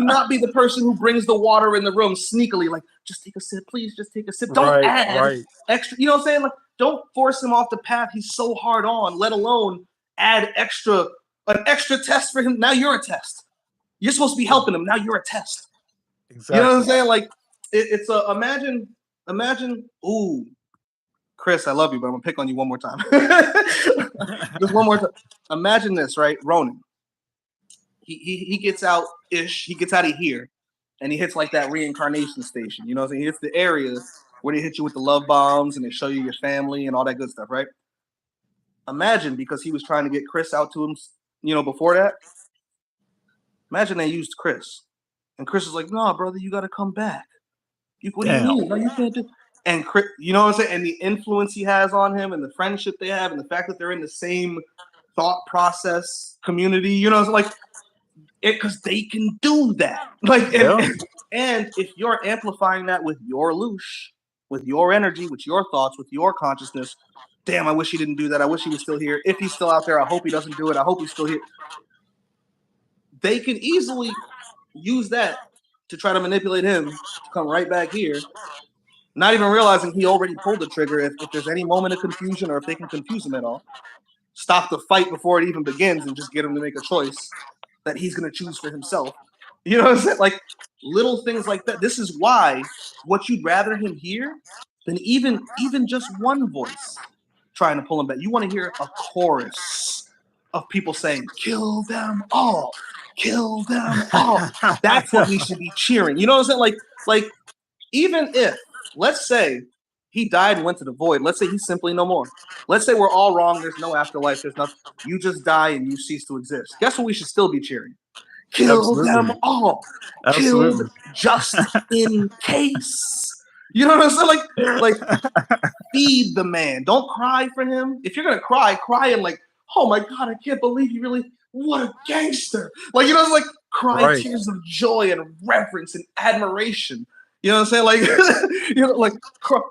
not be the person who brings the water in the room sneakily, like, just take a sip, please, just take a sip. Don't
Right.
add
Right.
extra, you know what I'm saying? Like, don't force him off the path he's so hard on, let alone add an extra test for him. Now you're a test. You're supposed to be helping him. Now you're a test. You know what I'm
Exactly.
saying? Like, it's a imagine, ooh, Chris, I love you, but I'm gonna pick on you one more time. Just one more time. Imagine this, right? Ronin. He gets out ish. He gets out of here, and he hits like that reincarnation station. You know what I'm saying? He hits the area where they hit you with the love bombs and they show you your family and all that good stuff, right? Imagine because he was trying to get Chris out to him, before that. Imagine they used Chris, and Chris is like, "No, brother, you got to come back. What do you
Damn.
mean? No, you can't do." And Chris, you know what I'm saying? And the influence he has on him, and the friendship they have, and the fact that they're in the same thought process community. You know, it's like because they can do that. Like,
Yeah.
and if you're amplifying that with your loosh, with your energy, with your thoughts, with your consciousness, damn, I wish he didn't do that. I wish he was still here. If he's still out there, I hope he doesn't do it. I hope he's still here. They can easily use that to try to manipulate him to come right back here not even realizing he already pulled the trigger. If there's any moment of confusion or if they can confuse him at all, stop the fight before it even begins and just get him to make a choice that he's going to choose for himself. You know what I'm saying? Like little things like that. This is why what you'd rather him hear than even just one voice trying to pull him back. You want to hear a chorus of people saying, "Kill them all, kill them all." That's what we should be cheering. You know what I'm saying? Like even if, let's say, he died and went to the void. Let's say he's simply no more. Let's say we're all wrong. There's no afterlife. There's nothing. You just die and you cease to exist. Guess what we should still be cheering? Kill them
Absolutely.
all. Kill
Absolutely.
them just in case. You know what I'm saying? Like feed the man. Don't cry for him. If you're gonna cry, cry and like, oh my god, I can't believe you really. What a gangster! Like you know, it's like cry
Right.
tears of joy and reverence and admiration. You know what I'm saying? Like you know, like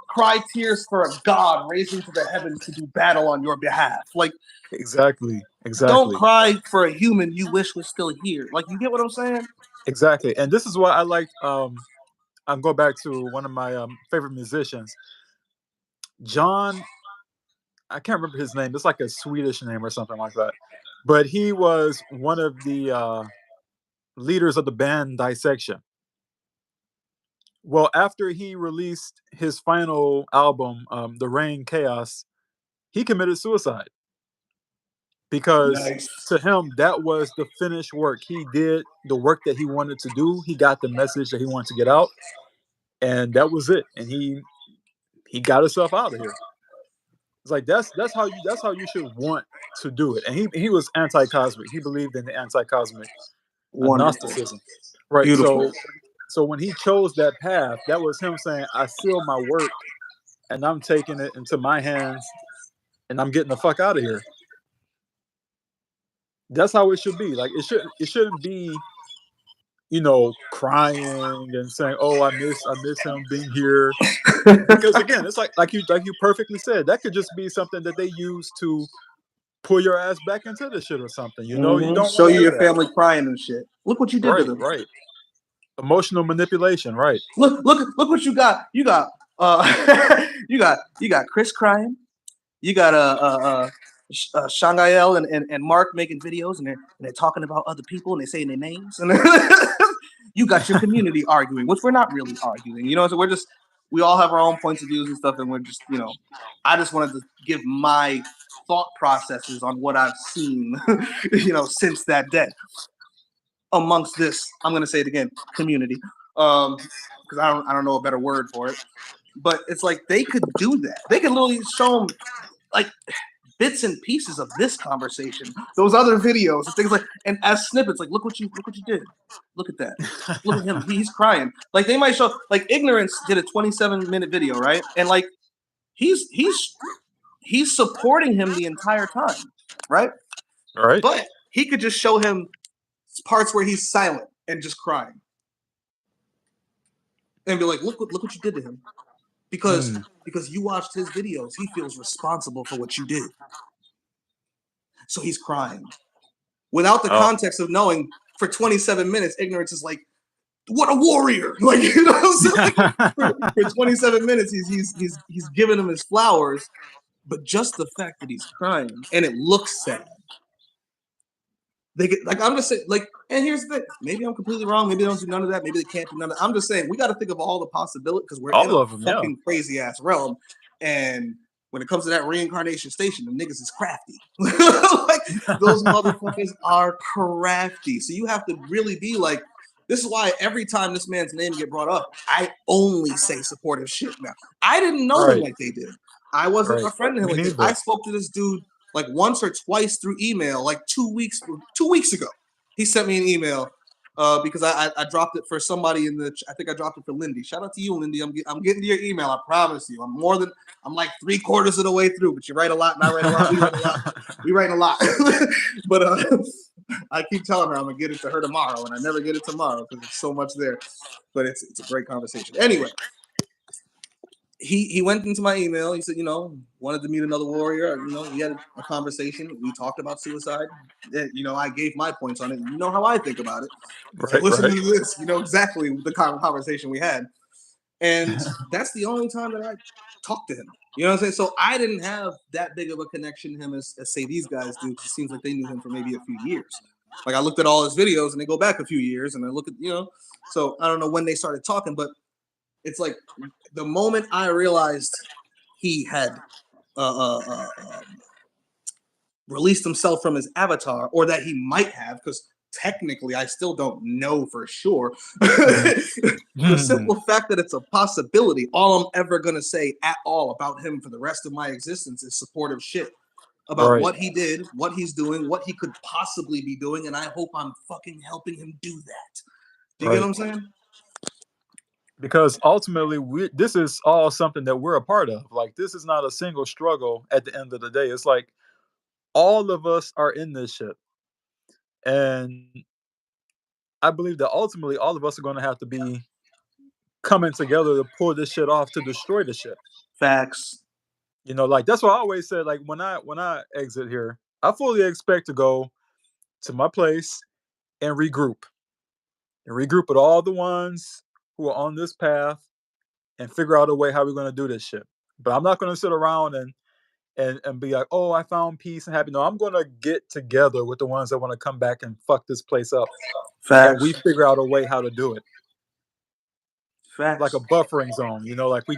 cry tears for a god raising to the heavens to do battle on your behalf. Like
Exactly.
don't
Exactly.
cry for a human you wish was still here. Like you get what I'm saying?
Exactly. And this is why I like. I'm going back to one of my favorite musicians, John. I can't remember his name. It's like a Swedish name or something like that. But he was one of the leaders of the band Dissection. Well, after he released his final album, The Rain Chaos, he committed suicide because
Nice.
to him that was the finished work. He did the work that he wanted to do. He got the message that he wanted to get out, and that was it. And he got himself out of here. It's like that's how you should want to do it. And he was anti-cosmic. He believed in the anti-cosmic
Wonderful.
Gnosticism, right?
Beautiful.
So when he chose that path, that was him saying, "I seal my work, and I'm taking it into my hands, and I'm getting the fuck out of here." That's how it should be. Like it shouldn't be, crying and saying, "Oh, I miss him being here." Because again, it's like you perfectly said, that could just be something that they use to pull your ass back into the shit or something. You don't
Show
want to
you
do
your
that.
family crying and shit. Look what you did to
Right,
them.
right. Emotional manipulation, right.
Look what you got. You got you got Chris crying. You got Shangael and Mark making videos and they're talking about other people and they're saying their names and you got your community arguing, which we're not really arguing. You know, so we all have our own points of views and stuff, and we're just I just wanted to give my thought processes on what I've seen, since that day amongst this. I'm gonna say it again, community, because I don't know a better word for it. But it's like they could do that. They could literally show them like bits and pieces of this conversation, those other videos and things like, and as snippets, like look what you did. Look at that. Look at him. He's crying. Like they might show like Ignorance did a 27-minute video, right? And like he's supporting him the entire time, right?
All right.
But he could just show him parts where he's silent and just crying. And be like, look what you did to him. Because you watched his videos, he feels responsible for what you did. So he's crying. Without the
Oh.
context of knowing for 27 minutes, Ignorance is like, what a warrior. Like, you know what I'm saying? For 27 minutes, he's giving him his flowers, but just the fact that he's crying and it looks sad. They get like I'm just saying, like, and here's the thing. Maybe I'm completely wrong. Maybe they don't do none of that. Maybe they can't do none of that. I'm just saying we got to think of all the possibilities because we're in
All
a
of them, yeah.
fucking crazy ass realm. And when it comes to that reincarnation station, the niggas is crafty. Like those motherfuckers are crafty. So you have to really be like, this is why every time this man's name get brought up, I only say supportive shit now. I didn't know him
Right.
like they did. I wasn't
Right.
a friend of him
Me
like this.
neither.
I spoke to this dude like once or twice through email, like 2 weeks ago. He sent me an email because I dropped it for somebody I think I dropped it for Lindy. Shout out to you, Lindy. I'm getting to your email. I promise you. I'm like 3/4 of the way through, but you write a lot and I write a lot. We write a lot. But I keep telling her I'm gonna get it to her tomorrow, and I never get it tomorrow because there's so much there. But it's a great conversation. Anyway, he went into my email. He said, wanted to meet another warrior. We had a conversation. We talked about suicide. I gave my points on it. You know how I think about it. So
Right.
listen
Right.
to this. You know exactly the conversation we had. And that's the only time that I talked to him. You know what I'm saying? So I didn't have that big of a connection to him as say these guys do, because it seems like they knew him for maybe a few years. Like I looked at all his videos and they go back a few years, and I look at, so I don't know when they started talking, but it's like the moment I realized he had uh, uh, uh, um, released himself from his avatar, or that he might have, because technically I still don't know for sure. The
Mhm.
simple fact that it's a possibility, all I'm ever going to say at all about him for the rest of my existence is supportive shit about
Right,
what he did, what he's doing, what he could possibly be doing, and I hope I'm fucking helping him do that. Do you get what
right.
I'm saying?
Because ultimately, this is all something that we're a part of. Like, this is not a single struggle at the end of the day. It's like all of us are in this shit. And I believe that ultimately all of us are going to have to be coming together to pull this shit off to destroy the shit.
Facts.
Like that's what I always said. Like when I exit here, I fully expect to go to my place and regroup with all the ones who are on this path and figure out a way how we're going to do this shit. But I'm not going to sit around and be like, oh, I found peace and happiness. No, I'm going to get together with the ones that want to come back and fuck this place up, and we
Facts.
figure out a way how to do it, like a
Facts.
buffering zone. Like we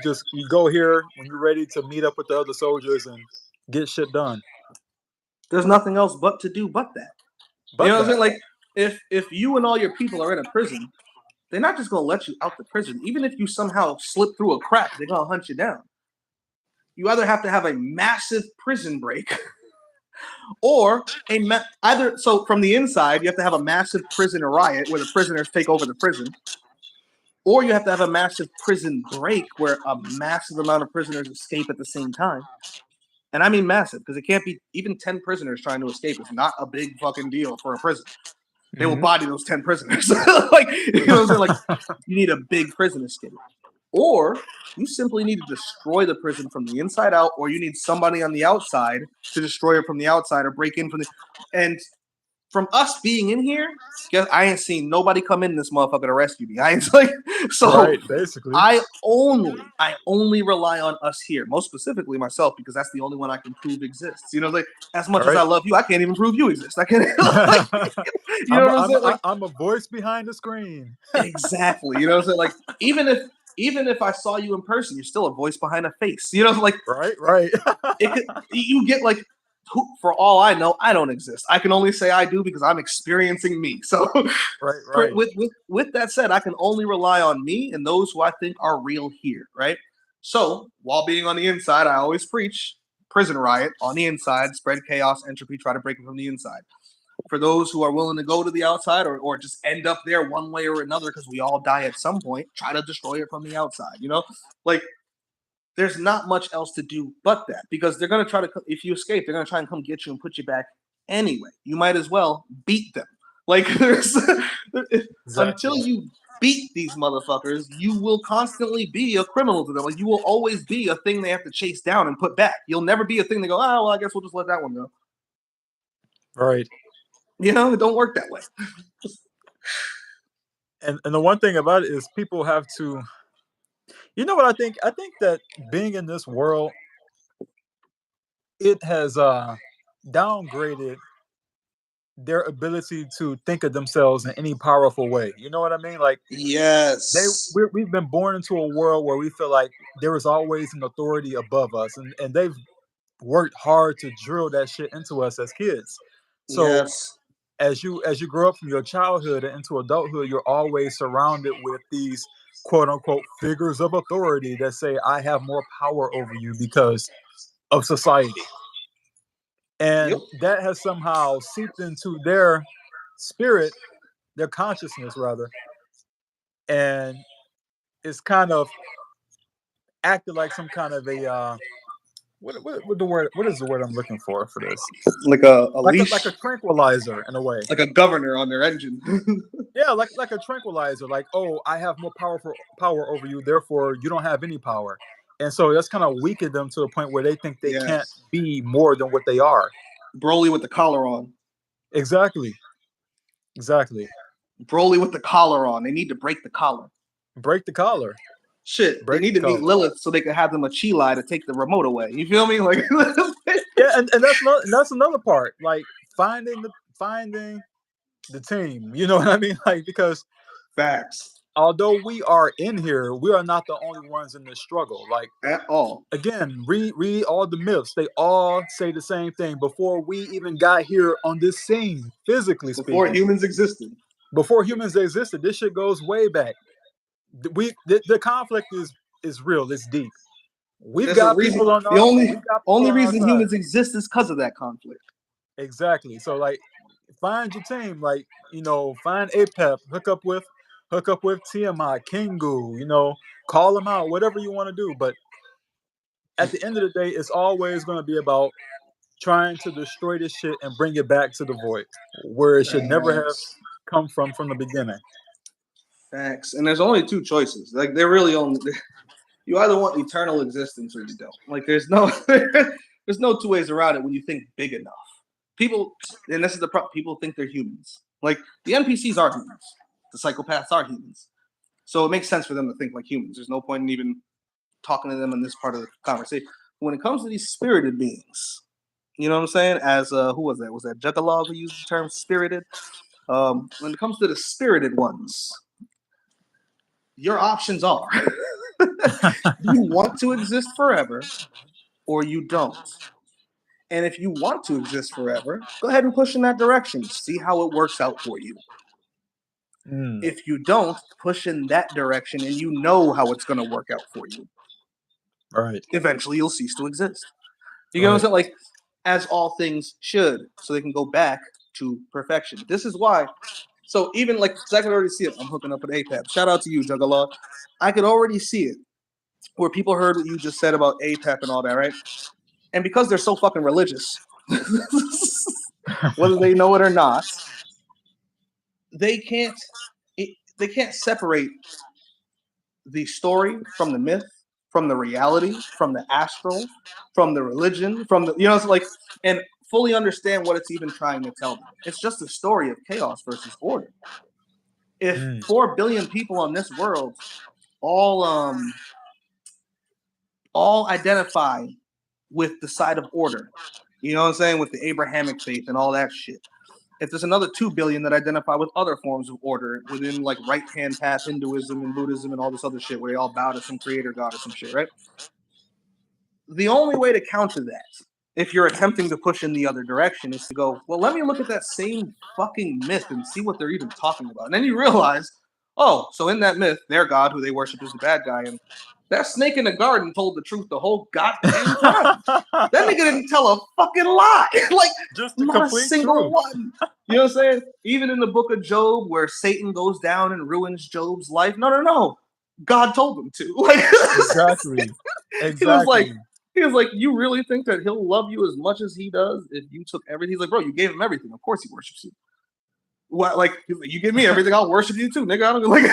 go here when you're ready to meet up with the other soldiers and get shit done.
There's nothing else but to do but that. You know
But
what I'm saying?
that,
Like if you and all your people are in a prison, they're not just gonna let you out the prison. Even if you somehow slip through a crack, they're gonna hunt you down. You either have to have a massive prison break, or either so from the inside you have to have a massive prison riot where the prisoners take over the prison, or you have to have a massive prison break where a massive amount of prisoners escape at the same time. And I mean massive, because it can't be even 10 prisoners trying to escape is not a big fucking deal for a prison. They will
hmm
body those 10 prisoners. Like, you know what I'm saying? Like, you need a big prison escape. Or you simply need to destroy the prison from the inside out, or you need somebody on the outside to destroy it from the outside or break in from the. And from us being in here, guess I ain't seen nobody come in this motherfucker to rescue me. I ain't like so.
right, basically,
I only rely on us here, most specifically myself, because that's the only one I can prove exists. Like as much as I
right.
love you, I can't even prove you exist. I can't like you know
I'm
what I'm saying? Like
I'm a voice behind the screen.
exactly. You know what I'm saying? Like even if I saw you in person, you're still a voice behind a face. Like
Right, right,
it could you get like for all I know, I don't exist. I can only say I do because I'm experiencing me. So
right, right,
with that said, I can only rely on me and those who I think are real here, right? So while being on the inside, I always preach prison riot on the inside, spread chaos, entropy, try to break it from the inside. For those who are willing to go to the outside or just end up there one way or another, because we all die at some point, try to destroy it from the outside. Like there's not much else to do but that, because they're going to try to, if you escape, they're going to try and come get you and put you back anyway. You might as well beat them. Like there's until
exactly.
you beat these motherfuckers, you will constantly be a criminal to them. Like you will always be a thing they have to chase down and put back. You'll never be a thing they go, oh well, I guess we'll just let that one go.
Right.
It don't work that way.
And the one thing about it is people have to. You know what I think? I think that being in this world, it has downgraded their ability to think of themselves in any powerful way. You know what I mean? Like
Yes.
we've been born into a world where we feel like there is always an authority above us, and they've worked hard to drill that shit into us as kids. So
Yes.
as you grow up from your childhood into adulthood, you're always surrounded with these quote unquote figures of authority that say, I have more power over you because of society.
Yep.
And that has somehow seeped into their spirit, their consciousness rather, and it's kind of acted like some kind of a what the word, what is the word I'm looking for this?
Like a
Like
leash,
a tranquilizer in a way.
like a governor on their engine.
Yeah, like a tranquilizer. Like, oh, I have more power over you, therefore you don't have any power. And so that's kind of weakened them to the point where they think they can't
Yes.
be more than what they are.
Broly with the collar on.
Exactly. Exactly.
Broly with the collar on. They need to break the collar.
Break the collar.
Shit, they
Break
need
the
to meet
color.
Lilith so they could have them a Chili to take the remote away. You feel me? Like,
Yeah, and that's another part. Like finding the team. You know what I mean? Like because
facts
although we are in here, we are not the only ones in this struggle. Like
at all.
again, read all the myths. They all say the same thing. Before we even got here on this scene, physically
Before
speaking,
humans existed,
before humans existed, this shit goes way back. The conflict is real. It's deep. We've
there's a
got
reason.
people on
The
our
only
we've got people
only
on our
reason
side.
humans exist is because of that conflict.
Exactly. So like find your team. Like, find APEP, hook up with TMI, Kingu, call them out, whatever you want to do. But at the end of the day, it's always gonna be about trying to destroy this shit and bring it back to the void where it should never have
Facts.
come from the beginning.
Facts. And there's only two choices. Like they're really only you either want eternal existence or you don't. Like there's no there's no two ways around it when you think big enough. People, and this is the problem. People think they're humans. Like the NPCs are humans. The psychopaths are humans. So it makes sense for them to think like humans. There's no point in even talking to them in this part of the conversation. When it comes to these spirited beings, you know what I'm saying? As who was that? Was that Juggalo who used the term spirited? When it comes to the spirited ones, your options are you want to exist forever or you don't. And if you want to exist forever, go ahead and push in that direction. See how it works out for you.
Mm,
If you don't, push in that direction and you know how it's going to work out for you.
right.
Eventually, you'll cease to exist. You get what I'm
Right.
saying? Like, as all things should, so they can go back to perfection. This is why. So even like, because I can already see it. I'm hooking up with APAP. Shout out to you, Juggalo. I could already see it where people heard what you just said about APAP and all that, right? And because they're so fucking religious, whether they know it or not, they can't they can't separate the story from the myth, from the reality, from the astral, from the religion, from the it's like and fully understand what it's even trying to tell them. It's just a story of chaos versus order. If
Mm,
4 billion people on this world all all identify with the side of order, you know what I'm saying, with the Abrahamic faith and all that shit. If there's another 2 billion that identify with other forms of order within like right hand path Hinduism and Buddhism and all this other shit where they all bow to some creator god or some shit, right? The only way to counter that, if you're attempting to push in the other direction, is to go, well, let me look at that same fucking myth and see what they're even talking about. And then you realize, oh, so in that myth, their god, who they worship, is the bad guy. And that snake in the garden told the truth the whole goddamn time. That nigga didn't tell a fucking lie. Like,
Just the
not a
complete
single
truth.
one. You know what I'm saying? Even in the book of Job, where Satan goes down and ruins Job's life, no. God told him to. Like,
Exactly.
he was like,
Exactly.
you really think that he'll love you as much as he does if you took everything? He's like, bro, you gave him everything. Of course he worships you. What? Like, you give me everything, I'll worship you too, nigga. I don't like.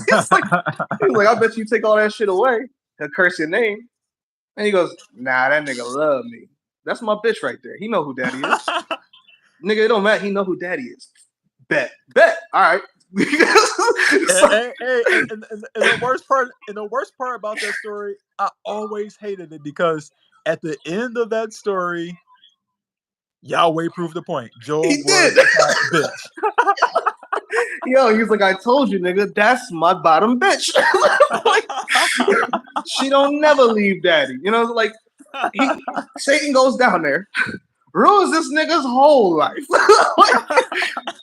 It's like he was like, I bet you take all that shit away and curse your name. And he goes, nah, that nigga love me. That's my bitch right there. He know who daddy is. Nigga, it don't matter. He know who daddy is. Bet. All right.
And the worst part about that story, I always hated it because at the end of that story, Yahweh proved the point. Job
He
was
did.
a fat bitch.
Yo, he's like, I told you, nigga, that's my bottom bitch. Like, she don't never leave daddy. You know, like Satan goes down there, ruins this nigga's whole life. Like,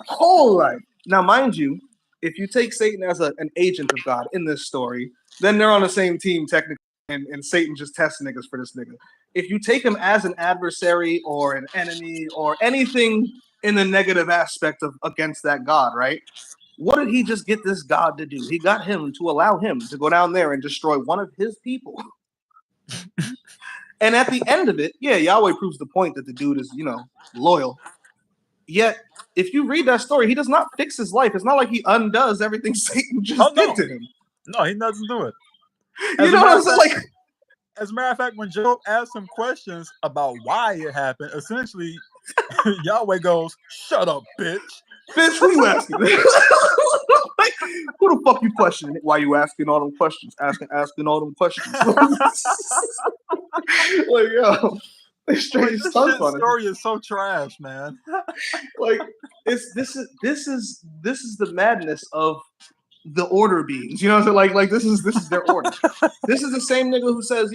whole life. Now, mind you, if you take Satan as an agent of God in this story, then they're on the same team technically, and Satan just tests niggas for this nigga. If you take him as an adversary or an enemy or anything in the negative aspect of against that God, right? What did he just get this God to do? He got him to allow him to go down there and destroy one of his people. And at the end of it, yeah, Yahweh proves the point that the dude is, loyal. Yet, if you read that story, he does not fix his life. It's not like he undoes everything Satan just
Oh
did
no,
to him.
no, he doesn't do it.
You know what I'm saying? Like,
As a matter of fact, when Job asked him questions about why it happened, essentially Yahweh goes, "Shut up, bitch."
bitch, who you asking? Like, who the fuck you questioning? Why you asking all them questions? Asking all them questions. Like, yo, they
Like
straight
this
stunk
shit
on it.
story is so trash, man.
Like, this is the madness of the order beings. You know what I'm saying? Like this is their order. This is the same nigga who says,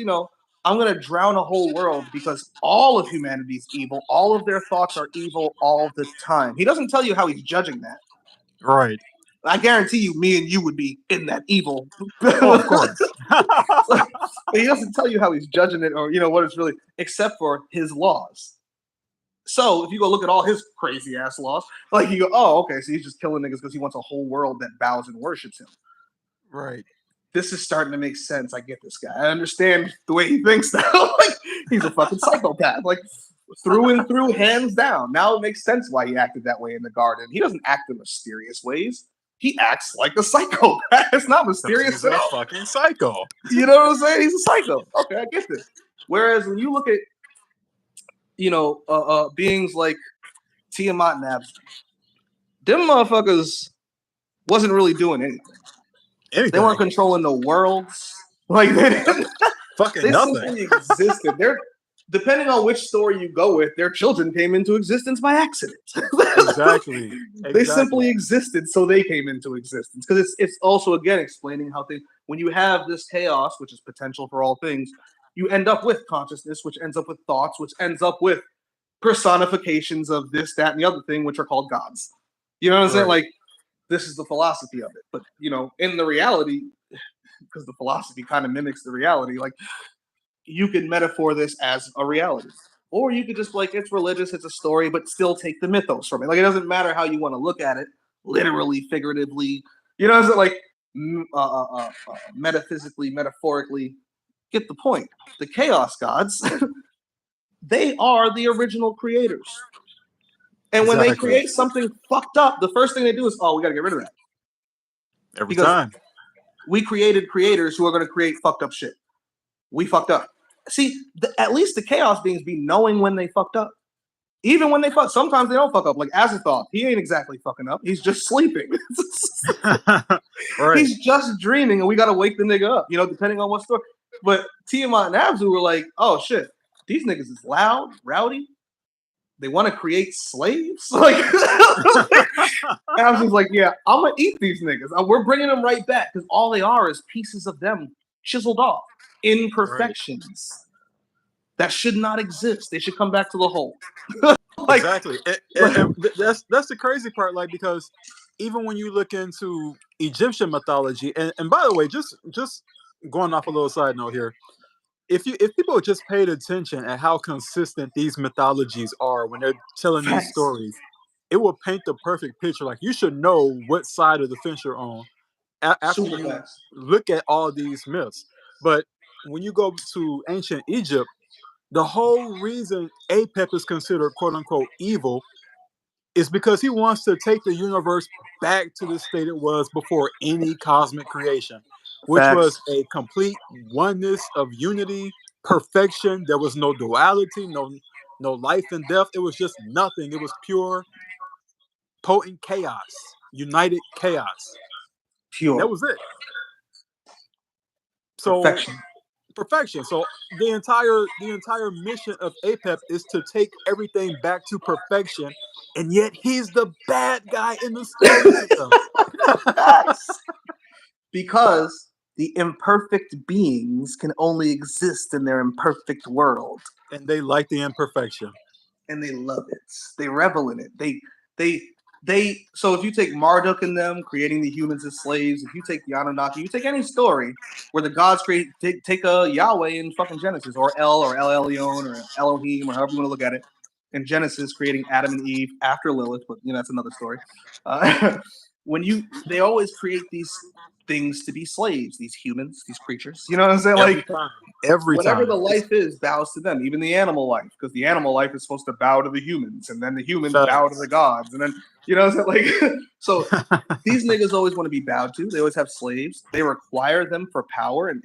I'm gonna drown a whole world because all of humanity is evil. All of their thoughts are evil all the time. He doesn't tell you how he's judging that.
Right.
I guarantee you, me and you would be in that evil.
Oh, of course.
So, but he doesn't tell you how he's judging it or what it's really, except for his laws. So if you go look at all his crazy ass laws, like you go, oh, okay, so he's just killing niggas because he wants a whole world that bows and worships him.
Right.
This is starting to make sense. I get this guy. I understand the way he thinks now. Like, he's a fucking psychopath. Like, through and through, hands down. Now it makes sense why he acted that way in the garden. He doesn't act in mysterious ways. He acts like a psychopath. It's not mysterious
He's
at
a
all.
fucking psycho.
You know what I'm saying? He's a psycho. Okay, I get this. Whereas when you look at, beings like Tiamat and Abzu, them motherfuckers wasn't really doing anything. They weren't
Anything.
controlling the worlds. Like, they didn't.
Fucking
They
nothing.
simply existed. They're depending on which story you go with, their children came into existence by accident.
Exactly.
They
Exactly.
simply existed, so they came into existence. Because it's also again explaining how things when you have this chaos, which is potential for all things, you end up with consciousness, which ends up with thoughts, which ends up with personifications of this, that, and the other thing, which are called gods. You know what I'm saying?
Right.
Like this is the philosophy of it. But in the reality, because the philosophy kind of mimics the reality, like you could metaphor this as a reality. Or you could just be like, it's religious, it's a story, but still take the mythos from it. Like, it doesn't matter how you want to look at it, literally, figuratively, is it like metaphysically, metaphorically? Get the point. The chaos gods, they are the original creators. And when they
Exactly.
create something fucked up, the first thing they do is, oh, we got to get rid of that.
Every
Because
time.
we created creators who are going to create fucked up shit. We fucked up. See, at least the chaos beings be knowing when they fucked up. Even when they fuck, sometimes they don't fuck up. Like Azathoth, he ain't exactly fucking up. He's just sleeping.
Right.
He's just dreaming, and we gotta wake the nigga up. Depending on what story. But Tiamat and Abzu were like, "Oh shit, these niggas is loud, rowdy. They want to create slaves." Like, Abzu's like, "Yeah, I'm gonna eat these niggas. We're bringing them right back because all they are is pieces of them chiseled off,
Right.
imperfections that should not exist. They should come back to the whole." like,
Exactly.
like,
That's the crazy part, like, because even when you look into Egyptian mythology, and by the way, just going off a little side note here, if people just paid attention at how consistent these mythologies are when they're telling these
facts,
stories, it will paint the perfect picture. Like, you should know what side of the fence you're on after
super
you
facts,
look at all these myths. But when you go to ancient Egypt, the whole reason Apep is considered quote unquote evil is because he wants to take the universe back to the state it was before any cosmic creation, which
facts,
was a complete oneness of unity, perfection. There was no duality, no life and death. It was just nothing. It was pure, potent chaos, united chaos. And that
pure
was it. So
perfection.
perfection. So the entire mission of Apep is to take everything back to perfection, and yet he's the bad guy in the story to them.
Facts. Because the imperfect beings can only exist in their imperfect world,
And they like the imperfection.
and they love it. They revel in it. They they. So if you take Marduk and them creating the humans as slaves, if you take the Anunnaki, you take any story where the gods create, take a Yahweh in fucking Genesis, or El Elyon or Elohim, or however you want to look at it, in Genesis, creating Adam and Eve after Lilith, but that's another story. They always create these things to be slaves, these humans, these creatures. You know what I'm saying?
Every
Like,
time. Every
whatever the
time. It's
life is bows to them, even the animal life, because the animal life is supposed to bow to the humans, and then the humans bow to the
facts.
gods, and then like so. These niggas always want to be bowed to. They always have slaves. They require them for power in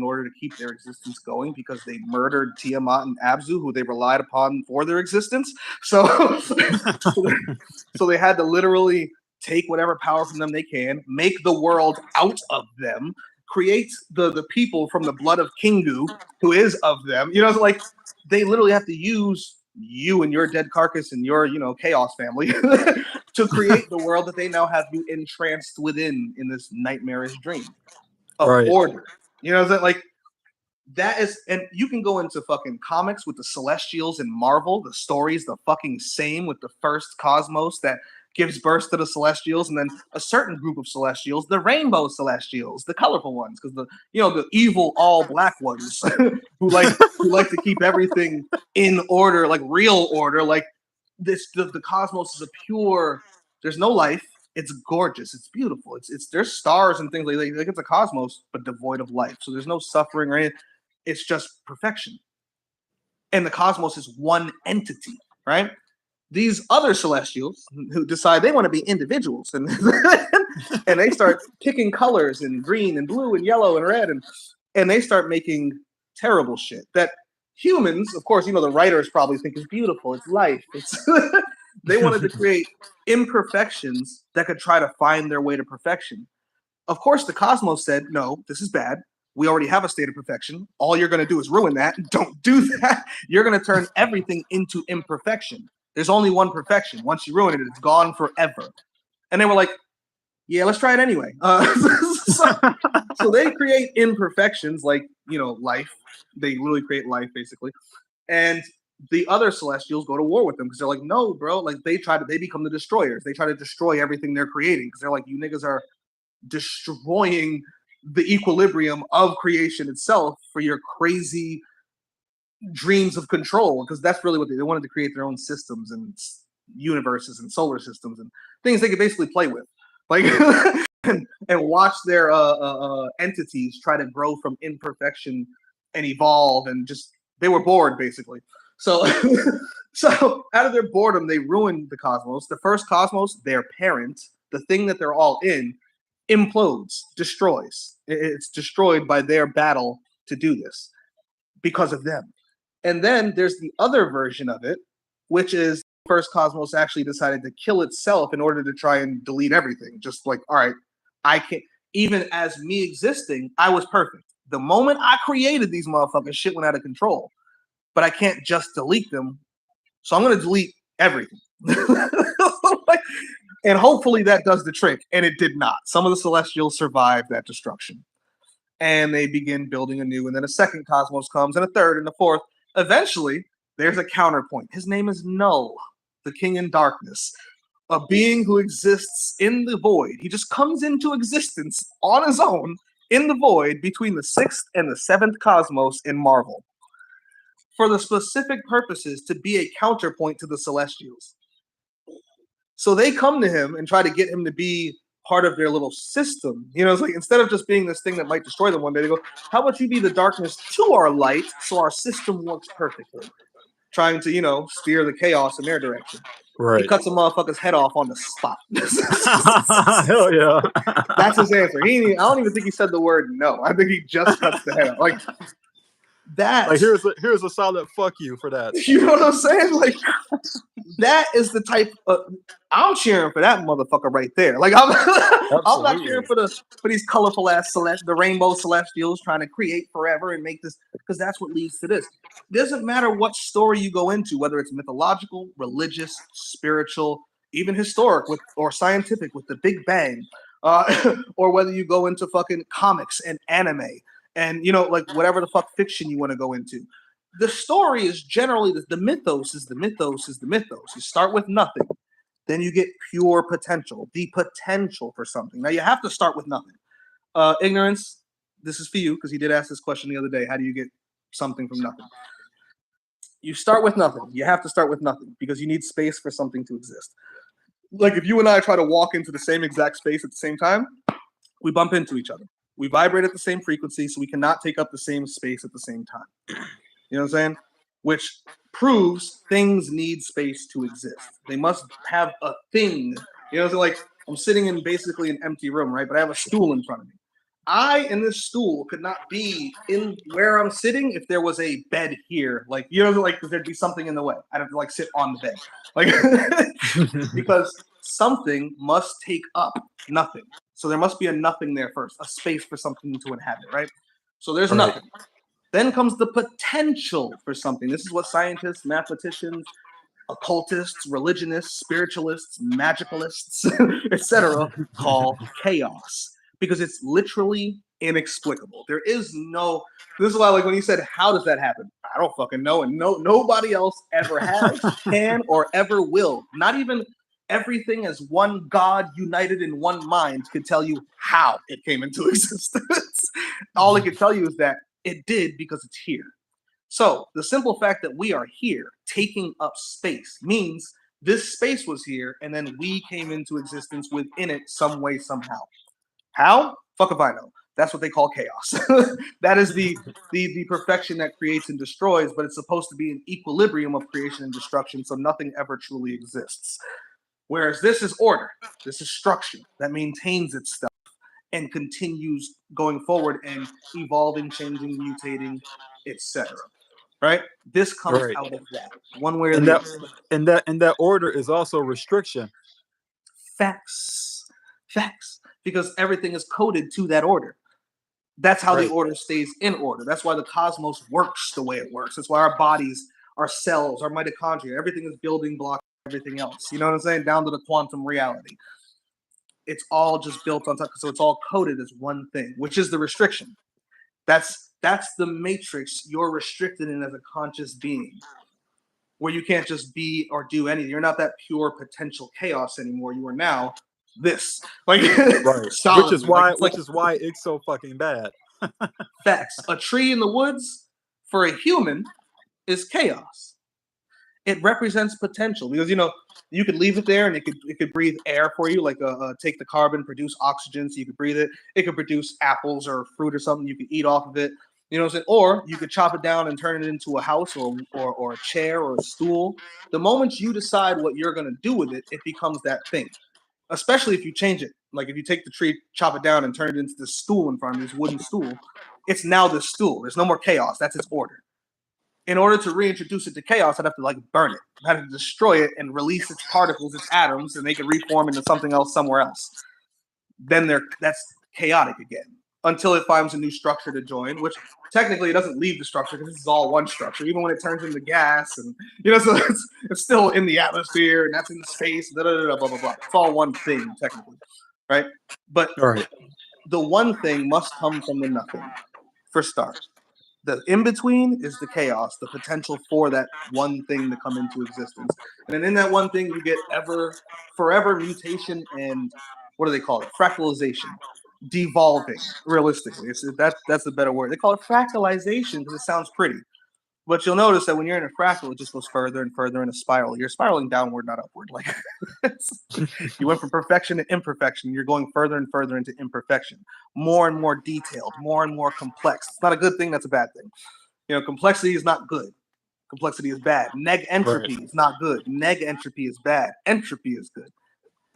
order to keep their existence going because they murdered Tiamat and Abzu, who they relied upon for their existence. So, so they had to literally take whatever power from them they can, make the world out of them, create the people from the blood of Kingu, who is of them. You know, it's like they literally have to use you and your dead carcass and your, you know, chaos family to create the world that they now have you entranced within in this nightmarish dream of
Right.
order. You know, that like that is, and you can go into fucking comics with the Celestials and Marvel. The story's the fucking same with the first cosmos that gives birth to the Celestials, and then a certain group of Celestials, the Rainbow Celestials, the colorful ones, because the, you know, the evil all black ones who like to keep everything in order, like real order. Like this, the cosmos is a pure. There's no life. It's gorgeous. It's beautiful. It's there's stars and things like it's a cosmos, but devoid of life. So there's no suffering or anything. It's just perfection. And the cosmos is one entity, right? These other celestials who decide they want to be individuals and and they start picking colors in green and blue and yellow and red and they start making terrible shit that humans, of course, you know, the writers probably think is beautiful. It's life. It's they wanted to create imperfections that could try to find their way to perfection. Of course, the cosmos said, no, this is bad. We already have a state of perfection. All you're going to do is ruin that. Don't do that. You're going to turn everything into imperfection. There's only one perfection. Once you ruin it, it's gone forever. And they were like, yeah, let's try it anyway. So they create imperfections like, you know, life. They literally create life, basically. And the other Celestials go to war with them because they're like, no, bro. Like they become the destroyers. They try to destroy everything they're creating because they're like, you niggas are destroying the equilibrium of creation itself for your crazy dreams of control, because that's really what they wanted to create their own systems and universes and solar systems and things they could basically play with, like and watch their entities try to grow from imperfection and evolve, and just they were bored basically. So so out of their boredom they ruined the cosmos. The first cosmos, their parent, the thing that they're all in, implodes, destroys. It's destroyed by their battle to do this because of them. And then there's the other version of it, which is first cosmos actually decided to kill itself in order to try and delete everything. Just like, all right, I can't, even as me existing, I was perfect. The moment I created these motherfuckers, shit went out of control. But I can't just delete them. So I'm going to delete everything. And hopefully that does the trick. And it did not. Some of the Celestials survived that destruction. And they begin building anew. And then a second cosmos comes, and a third, and a fourth. Eventually, there's a counterpoint. His name is Null, the King in Darkness, a being who exists in the void. He just comes into existence on his own in the void between the sixth and the seventh cosmos in Marvel, for the specific purposes to be a counterpoint to the Celestials. So they come to him and try to get him to be part of their little system. You know, it's like instead of just being this thing that might destroy them one day, they go, how about you be the darkness to our light so our system works perfectly? Trying to, you know, steer the chaos in their direction.
Right.
He cuts a motherfucker's head off on the spot.
Hell yeah.
That's his answer. I don't even think he said the word no. I think he just cuts the head off. Like that.
Like here's a solid fuck you for that.
You know what I'm saying? Like that is the type of, I'm cheering for that motherfucker right there. Like I'm not cheering for these colorful ass the rainbow celestials trying to create forever and make this, because that's what leads to this. It doesn't matter what story you go into, whether it's mythological, religious, spiritual, even historic or scientific with the Big Bang, or whether you go into fucking comics and anime and, you know, like whatever the fuck fiction you want to go into. The story is generally the mythos is the mythos is the mythos. You start with nothing, then you get pure potential, the potential for something. Now you have to start with nothing. Ignorance, this is for you because he did ask this question the other day. How do you get something from nothing? You start with nothing. You have to start with nothing because you need space for something to exist. Like if you and I try to walk into the same exact space at the same time, we bump into each other. We vibrate at the same frequency, so we cannot take up the same space at the same time. You know what I'm saying? Which proves things need space to exist. They must have a thing. You know, so like I'm sitting in basically an empty room, right? But I have a stool in front of me. I in this stool could not be in where I'm sitting if there was a bed here. Like, you know, like there'd be something in the way. I'd have to like sit on the bed. Like because something must take up nothing. So there must be a nothing there first, a space for something to inhabit, right? So there's
Right.
nothing. Then comes the potential for something. This is what scientists, mathematicians, occultists, religionists, spiritualists, magicalists, etc., call chaos because it's literally inexplicable. There is no. This is why, like when you said, "How does that happen?" I don't fucking know, and nobody else ever has, can, or ever will. Not even everything as one God united in one mind could tell you how it came into existence. All it could tell you is that it did because it's here. So the simple fact that we are here taking up space means this space was here and then we came into existence within it some way, somehow. How? Fuck if I know. That's what they call chaos. That is the perfection that creates and destroys, but it's supposed to be an equilibrium of creation and destruction, so nothing ever truly exists. Whereas this is order, this is structure that maintains itself and continues going forward and evolving, changing, mutating, etc. Right? This comes
Right.
out of that, one way or
And
the
that
other.
and that order is also restriction.
Facts. Facts. Because everything is coded to that order. That's how the
Right.
order stays in order. That's why the cosmos works the way it works. That's why our bodies, our cells, our mitochondria, everything is building blocks, everything else. You know what I'm saying? Down to the quantum reality. It's all just built on top. So it's all coded as one thing, which is the restriction. That's the matrix you're restricted in as a conscious being, where you can't just be or do anything. You're not that pure potential chaos anymore. You are now this, like
Right. Which is
solidly, like
why
it's like
which is why it's so fucking bad.
facts. A tree in the woods for a human is chaos. It represents potential because you could leave it there and it could breathe air for you, like take the carbon, produce oxygen, so you could breathe it. It could produce apples or fruit or something you could eat off of it. You know what I'm saying? Or you could chop it down and turn it into a house or a chair or a stool. The moment you decide what you're gonna do with it, it becomes that thing. Especially if you change it. Like if you take the tree, chop it down, and turn it into this stool in front of you, this wooden stool, it's now this stool. There's no more chaos. That's its order. In order to reintroduce it to chaos, I'd have to like burn it. I'd have to destroy it and release its particles, its atoms, and they could reform into something else somewhere else. Then that's chaotic again until it finds a new structure to join, which technically it doesn't leave the structure because this is all one structure. Even when it turns into gas, and so it's still in the atmosphere and that's in the space. Blah blah blah blah blah. It's all one thing technically, right? But
All right.
the one thing must come from the nothing for start. The in between is the chaos, the potential for that one thing to come into existence. And then in that one thing, you get forever mutation and what do they call it? Fractalization, devolving. Realistically, that's the better word. They call it fractalization because it sounds pretty. But you'll notice that when you're in a fractal, it just goes further and further in a spiral. You're spiraling downward, not upward. Like you went from perfection to imperfection. You're going further and further into imperfection. More and more detailed, more and more complex. It's not a good thing. That's a bad thing. Complexity is not good. Complexity is bad. Neg
Right.
entropy is not good. Neg entropy is bad. Entropy is good.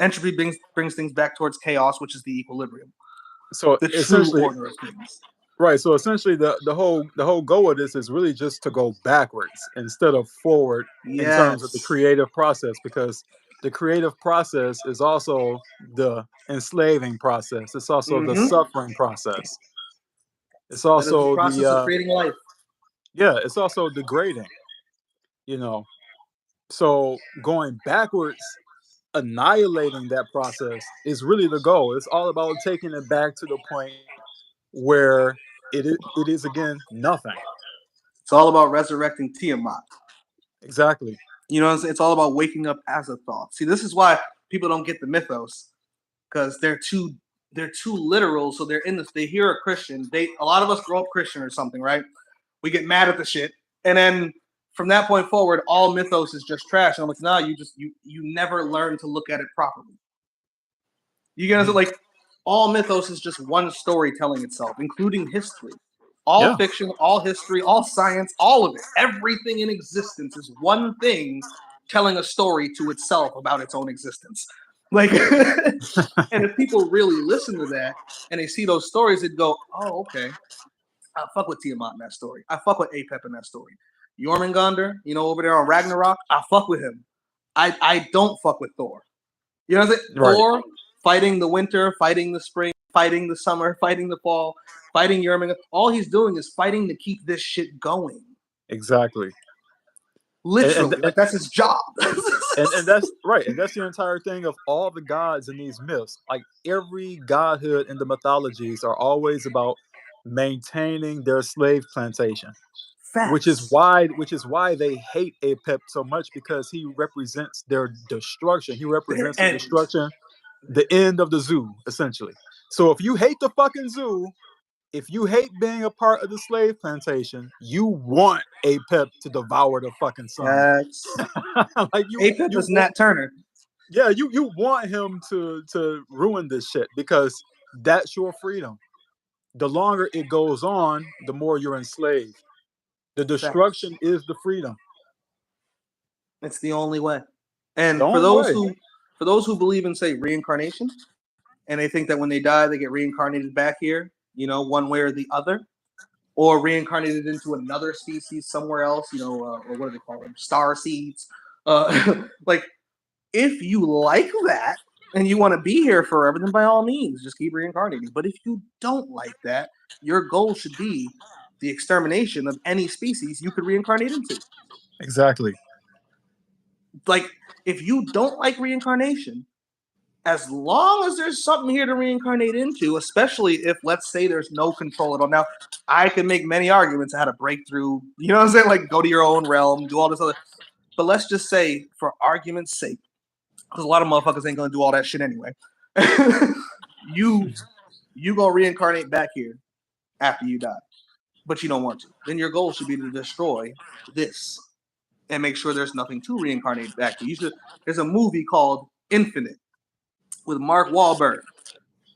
Entropy brings things back towards chaos, which is the equilibrium,
So
the true
essentially,
order of things.
right. So essentially, the whole goal of this is really just to go backwards instead of forward in terms of the
Yes.
creative process, because the creative process is also the enslaving process. It's also the
Mm-hmm.
suffering process. It's
That is the
also the
process of creating life.
yeah. It's also degrading. You know. So going backwards, annihilating that process is really the goal. It's all about taking it back to the point where it is again nothing.
It's all about resurrecting Tiamat.
Exactly.
You know what I'm saying? It's all about waking up as a thought. See, this is why people don't get the mythos because they're too literal. So they're in this. They hear a Christian. A lot of us grow up Christian or something, right? We get mad at the shit, and then from that point forward, all mythos is just trash. And I'm like, nah, you never learn to look at it properly. You get it?
Mhm.
Like all mythos is just one story telling itself, including history. All
Yeah.
fiction, all history, all science, all of it. Everything in existence is one thing telling a story to itself about its own existence. Like, and if people really listen to that and they see those stories, they'd go, "Oh, okay, I fuck with Tiamat in that story. I fuck with Apep in that story. Jormungandr, over there on Ragnarok, I fuck with him. I don't fuck with Thor. You know what I'm saying?
Right.
Thor fighting the winter, fighting the spring, fighting the summer, fighting the fall, fighting Yerming. All he's doing is fighting to keep this shit going.
Exactly.
Literally, like that's his job.
And that's right, and that's the entire thing of all the gods in these myths. Like every godhood in the mythologies are always about maintaining their slave plantation,
Facts.
which is why they hate Apep so much, because he represents their destruction. He
Their
represents the
end.
destruction, the end of the zoo, essentially. So if you hate the fucking zoo, if you hate being a part of the slave plantation, you want Apep to devour the fucking sun.
Facts.
Like
Apep
you
is
want,
Nat Turner.
yeah, you want him to ruin this shit, because that's your freedom. The longer it goes on, the more you're enslaved. The
Facts.
destruction is the freedom.
It's the only way.
The
And
only way.
for those who believe in say reincarnation, and they think that when they die they get reincarnated back here, you know, one way or the other, or reincarnated into another species somewhere else, you know, or what do they call them? Star seeds. Like, if you like that and you want to be here forever, then by all means, just keep reincarnating. But if you don't like that, your goal should be the extermination of any species you could reincarnate into.
Exactly.
Like, if you don't like reincarnation, as long as there's something here to reincarnate into, especially if, let's say, there's no control at all. Now, I can make many arguments how to break through, you know what I'm saying? Like, go to your own realm, do all this other. But let's just say, for argument's sake, because a lot of motherfuckers ain't gonna do all that shit anyway. you gonna reincarnate back here after you die, but you don't want to. Then your goal should be to destroy this and make sure there's nothing to reincarnate back to. You should. There's a movie called Infinite with Mark Wahlberg,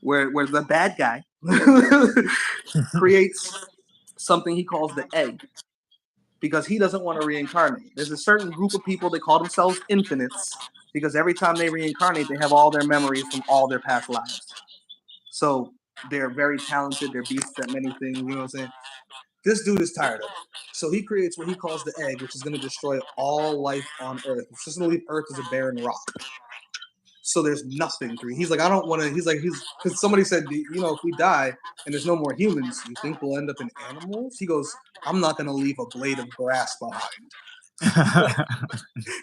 where the bad guy creates something he calls the egg because he doesn't want to reincarnate. There's a certain group of people that call themselves infinites because every time they reincarnate, they have all their memories from all their past lives. So they're very talented. They're beasts at many things. You know what I'm saying? This dude is tired of it. So he creates what he calls the egg, which is going to destroy all life on Earth. It's just going to leave Earth as a barren rock. So there's nothing to. He's like, I don't want to. He's like, because somebody said, you know, if we die and there's no more humans, you think we'll end up in animals? He goes, I'm not going to leave a blade of grass behind.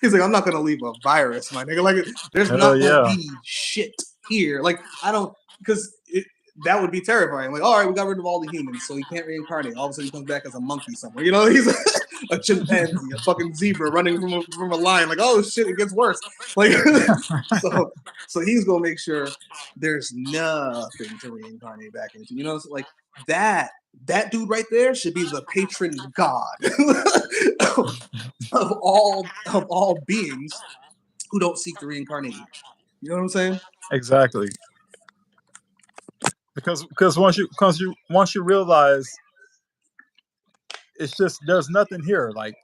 He's like, I'm not going to leave a virus, my nigga. Like, there's
Hell
not going to
yeah.
be shit here. Like, I don't, because that would be terrifying. Like, all right, we got rid of all the humans, so he can't reincarnate. All of a sudden, he comes back as a monkey somewhere. You know, he's a chimpanzee, a fucking zebra running from a lion. Like, oh shit, it gets worse. Like, so he's gonna make sure there's nothing to reincarnate back into. You know, so like that dude right there should be the patron god of all beings who don't seek to reincarnate. You know what I'm saying?
Exactly. Because once you realize it's just there's nothing here, like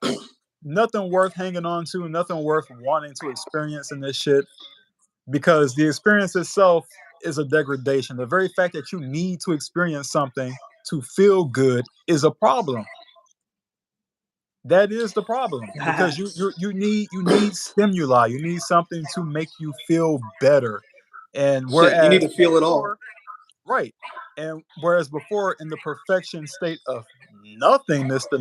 nothing worth hanging on to, nothing worth wanting to experience in this shit, because the experience itself is a degradation. The very fact that you need to experience something to feel good is a problem. That is the problem, because you need stimuli, you need something to make you feel better. And
Shit, you need to
whereas
feel it all.
before, right, and whereas before, in the perfection state of nothingness, the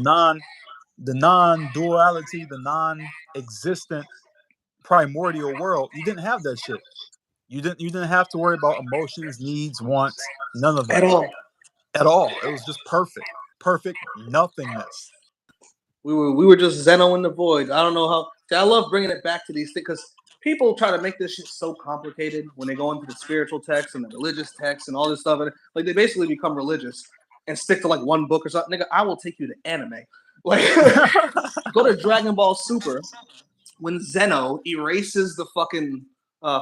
non-duality, the non-existent primordial world, you didn't have that shit. You didn't have to worry about emotions, needs, wants, none of
At
that
all.
at all. It was just perfect nothingness.
We were just Zeno in the void. I don't know how. See, I love bringing it back to these things because people try to make this shit so complicated when they go into the spiritual texts and the religious texts and all this stuff. And like they basically become religious and stick to like one book or something. Nigga, I will take you to anime. Like go to Dragon Ball Super when Zeno erases the fucking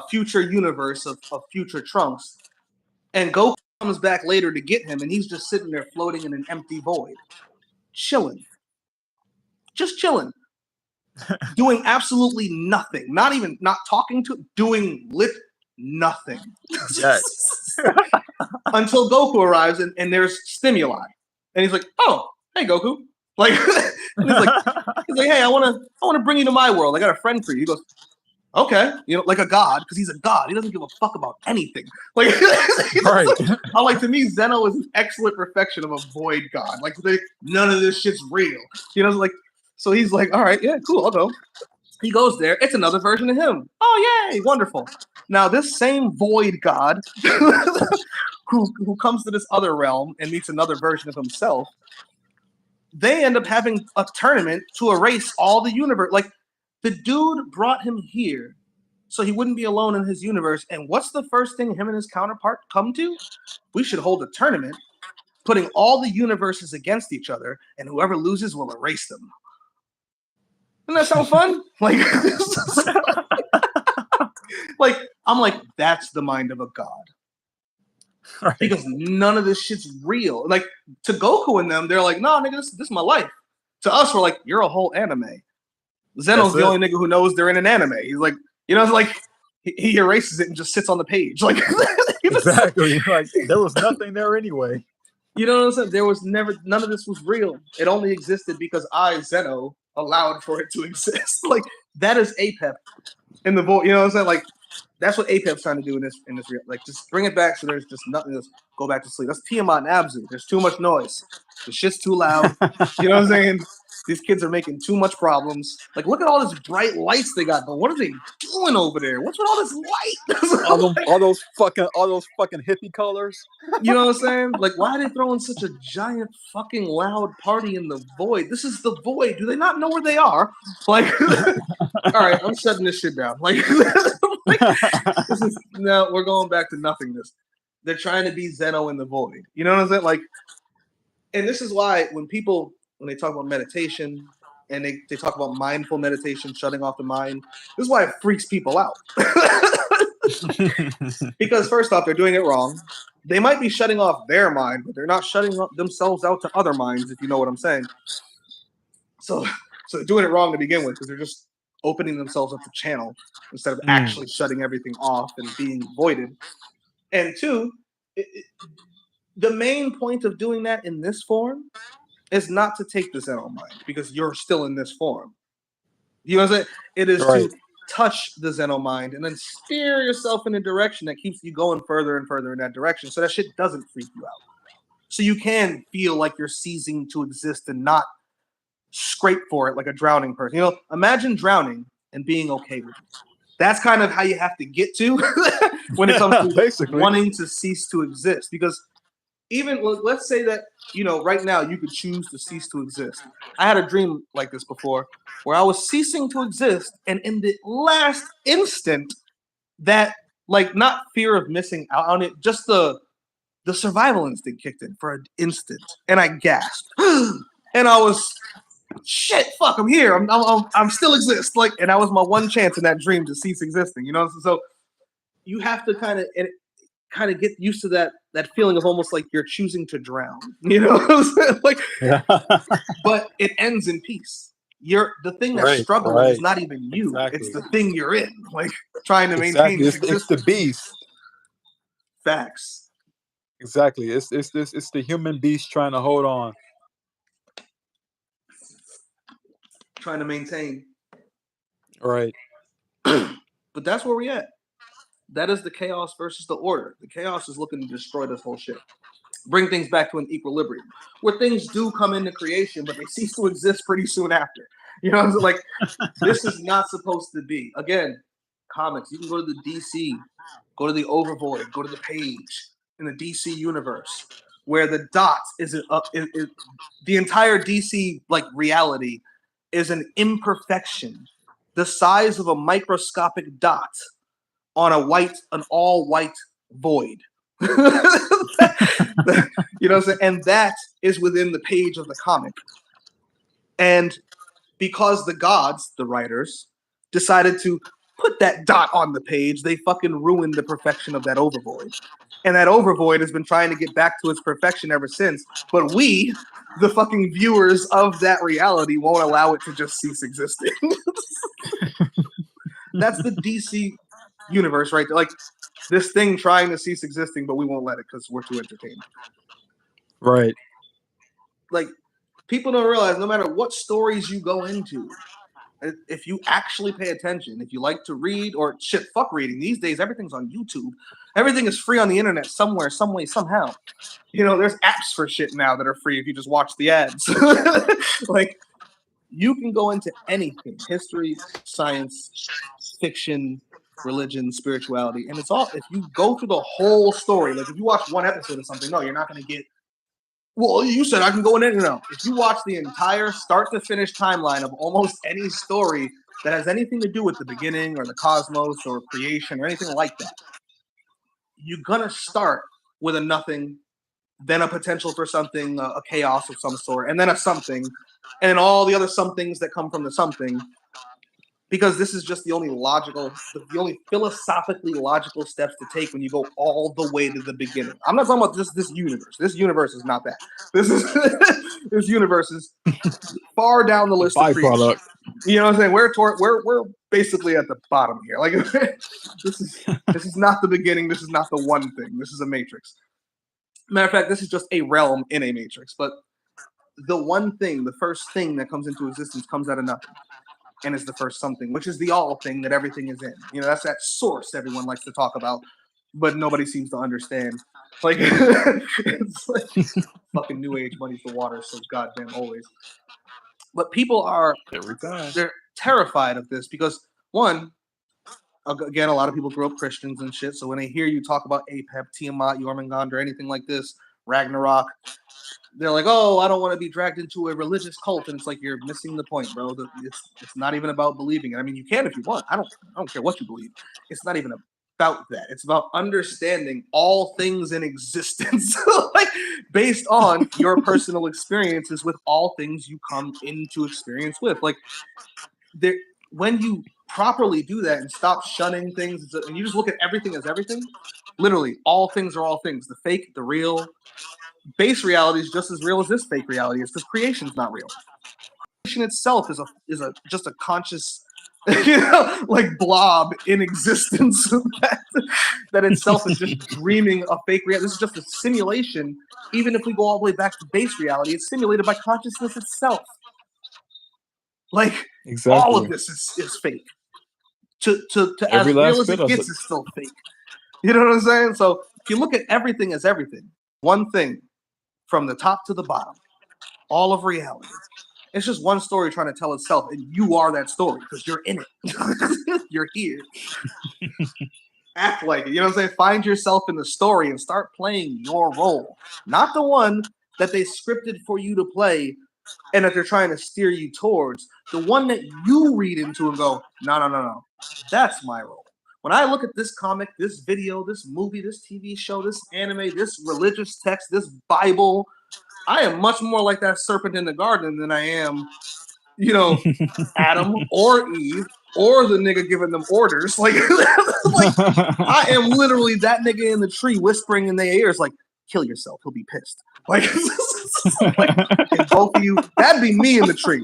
future universe of future Trunks, and Goku comes back later to get him, and he's just sitting there floating in an empty void, chilling, just chilling, doing absolutely nothing, not talking to, doing nothing.
Jack.
Until Goku arrives and there's stimuli, and he's like, "Oh, hey Goku," like, and he's like, "Hey, I want to bring you to my world. I got a friend for you." He goes, Okay, like a god, because he's a god. He doesn't give a fuck about anything. Like,
Right.
I like, to me, Zeno is an excellent perfection of a void god. Like, none of this shit's real. Like, so he's like, all right, yeah, cool, I'll go. He goes there. It's another version of him. Oh, yay, wonderful. Now, this same void god who comes to this other realm and meets another version of himself, they end up having a tournament to erase all the universe. Like, the dude brought him here so he wouldn't be alone in his universe. And what's the first thing him and his counterpart come to? We should hold a tournament, putting all the universes against each other, and whoever loses will erase them. Doesn't that sound fun? Like, like, I'm like, that's the mind of a god.
Right.
Because none of this shit's real. Like, to Goku and them, they're like, no, nigga, this is my life. To us, we're like, you're a whole anime. Zeno's the only nigga who knows they're in an anime. He's like, it's like he erases it and just sits on the page. Like,
exactly. Like, there was nothing there anyway.
You know what I'm saying? There was never, none of this was real. It only existed because I, Zeno, allowed for it to exist. Like, that is APEP in the void. You know what I'm saying? Like, that's what APEP's trying to do in this real. Like, just bring it back so there's just nothing. Just go back to sleep. That's Tiamat and Abzu. There's too much noise. The shit's too loud. You know what I'm saying? These kids are making too much problems. Like, look at all these bright lights they got, but what are they doing over there? What's with all this light?
all those fucking hippie colors.
You know what I'm saying? Like, why are they throwing such a giant fucking loud party in the void? This is the void. Do they not know where they are? Like, all right, I'm shutting this shit down. Like, this is no, we're going back to nothingness. They're trying to be Zeno in the void. You know what I'm saying? Like, and this is why when they talk about meditation and they talk about mindful meditation, shutting off the mind, this is why it freaks people out. Because first off, they're doing it wrong. They might be shutting off their mind, but they're not shutting themselves out to other minds, if you know what I'm saying. So they're doing it wrong to begin with, because they're just opening themselves up to channel instead of actually shutting everything off and being voided. And two, the main point of doing that in this form is not to take the Zeno mind, because you're still in this form. You know what I'm saying? It is to touch the Zeno mind and then steer yourself in a direction that keeps you going further and further in that direction, so that shit doesn't freak you out. So you can feel like you're ceasing to exist and not scrape for it like a drowning person. Imagine drowning and being okay with it. That's kind of how you have to get to when it comes to basically wanting to cease to exist. Because even, let's say that, right now you could choose to cease to exist. I had a dream like this before where I was ceasing to exist, and in the last instant, that, like, not fear of missing out on it, just the survival instinct kicked in for an instant, and I gasped. And I was, shit, fuck, I'm here. I'm still exist. Like, and that was my one chance in that dream to cease existing. So you have to kind of get used to that feeling of almost like you're choosing to drown. Like, but it ends in peace. You're the thing that's struggling is not even you. Exactly. It's the thing you're in, like, trying to maintain its existence.
It's the beast.
Facts.
Exactly. It's the human beast trying to hold on.
Trying to maintain.
Right.
But that's where we're at. That is the chaos versus the order. The chaos is looking to destroy this whole shit. Bring things back to an equilibrium, where things do come into creation, but they cease to exist pretty soon after. Like, this is not supposed to be. Again, comics, you can go to the DC, go to the Overvoid, go to the page in the DC universe, where the dot is the entire DC, like, reality is an imperfection, the size of a microscopic dot on an all white void. You know what I'm saying? And that is within the page of the comic. And because the gods, the writers, decided to put that dot on the page, they fucking ruined the perfection of that overvoid. And that overvoid has been trying to get back to its perfection ever since. But we, the fucking viewers of that reality, won't allow it to just cease existing. That's the DC universe right there. Like, this thing trying to cease existing, but we won't let it because we're too entertained.
Right.
Like, people don't realize no matter what stories you go into, If you actually pay attention, if you like to read, or shit, fuck reading. These days, everything's on YouTube. Everything is free on the internet somewhere, some way, somehow. There's apps for shit now that are free if you just watch the ads. Like, you can go into anything: history, science, fiction, religion, spirituality, and it's all, if you go through the whole story, like if you watch one episode of something, no, you're not going to get, well, you said I can go in it. No, if you watch the entire start to finish timeline of almost any story that has anything to do with the beginning or the cosmos or creation or anything like that, you're going to start with a nothing, then a potential for something, a chaos of some sort, and then a something, and all the other somethings that come from the something, because this is just the only philosophically logical steps to take when you go all the way to the beginning. I'm not talking about just this universe. This universe is not that. This universe is far down the list of creation.
Byproduct.
You know what I'm saying? We're basically at the bottom here. Like, this is not the beginning. This is not the one thing. This is a matrix. Matter of fact, this is just a realm in a matrix. But the one thing, the first thing that comes into existence comes out of nothing, and is the first something, which is the all thing that everything is in. That's that source everyone likes to talk about, but nobody seems to understand. Like, it's like fucking New Age muddies the water so goddamn always. But people are,
Every time.
they're terrified of this because, one, again, a lot of people grew up Christians and shit, so when they hear you talk about Apep, Tiamat, Jormungandr, or anything like this, Ragnarok, they're like, oh, I don't want to be dragged into a religious cult. And it's like, you're missing the point, bro. It's not even about believing it. I mean, you can if you want. I don't care what you believe. It's not even about that. It's about understanding all things in existence, like, based on your personal experiences with all things you come into experience with. Like, when you properly do that and stop shunning things, and you just look at everything as everything, literally, all things are all things. The fake, the real. Base reality is just as real as this fake reality is, because creation's not real. Creation itself is just a conscious, like, blob in existence that itself is just dreaming a fake reality. This is just a simulation. Even if we go all the way back to base reality, it's simulated by consciousness itself. Like,
Exactly.
all of this is fake. To as real as it gets is still fake. You know what I'm saying? So if you look at everything as everything, one thing, from the top to the bottom, all of reality, it's just one story trying to tell itself, and you are that story because you're in it. You're here. Act like it. You know what I'm saying? Find yourself in the story and start playing your role, not the one that they scripted for you to play and that they're trying to steer you towards. The one that you read into and go, no, that's my role. When I look at this comic, this video, this movie, this TV show, this anime, this religious text, this Bible, I am much more like that serpent in the garden than I am, Adam or Eve or the nigga giving them orders. Like, I am literally that nigga in the tree whispering in their ears, like, kill yourself, he'll be pissed. Like, can both of you, that'd be me in the tree.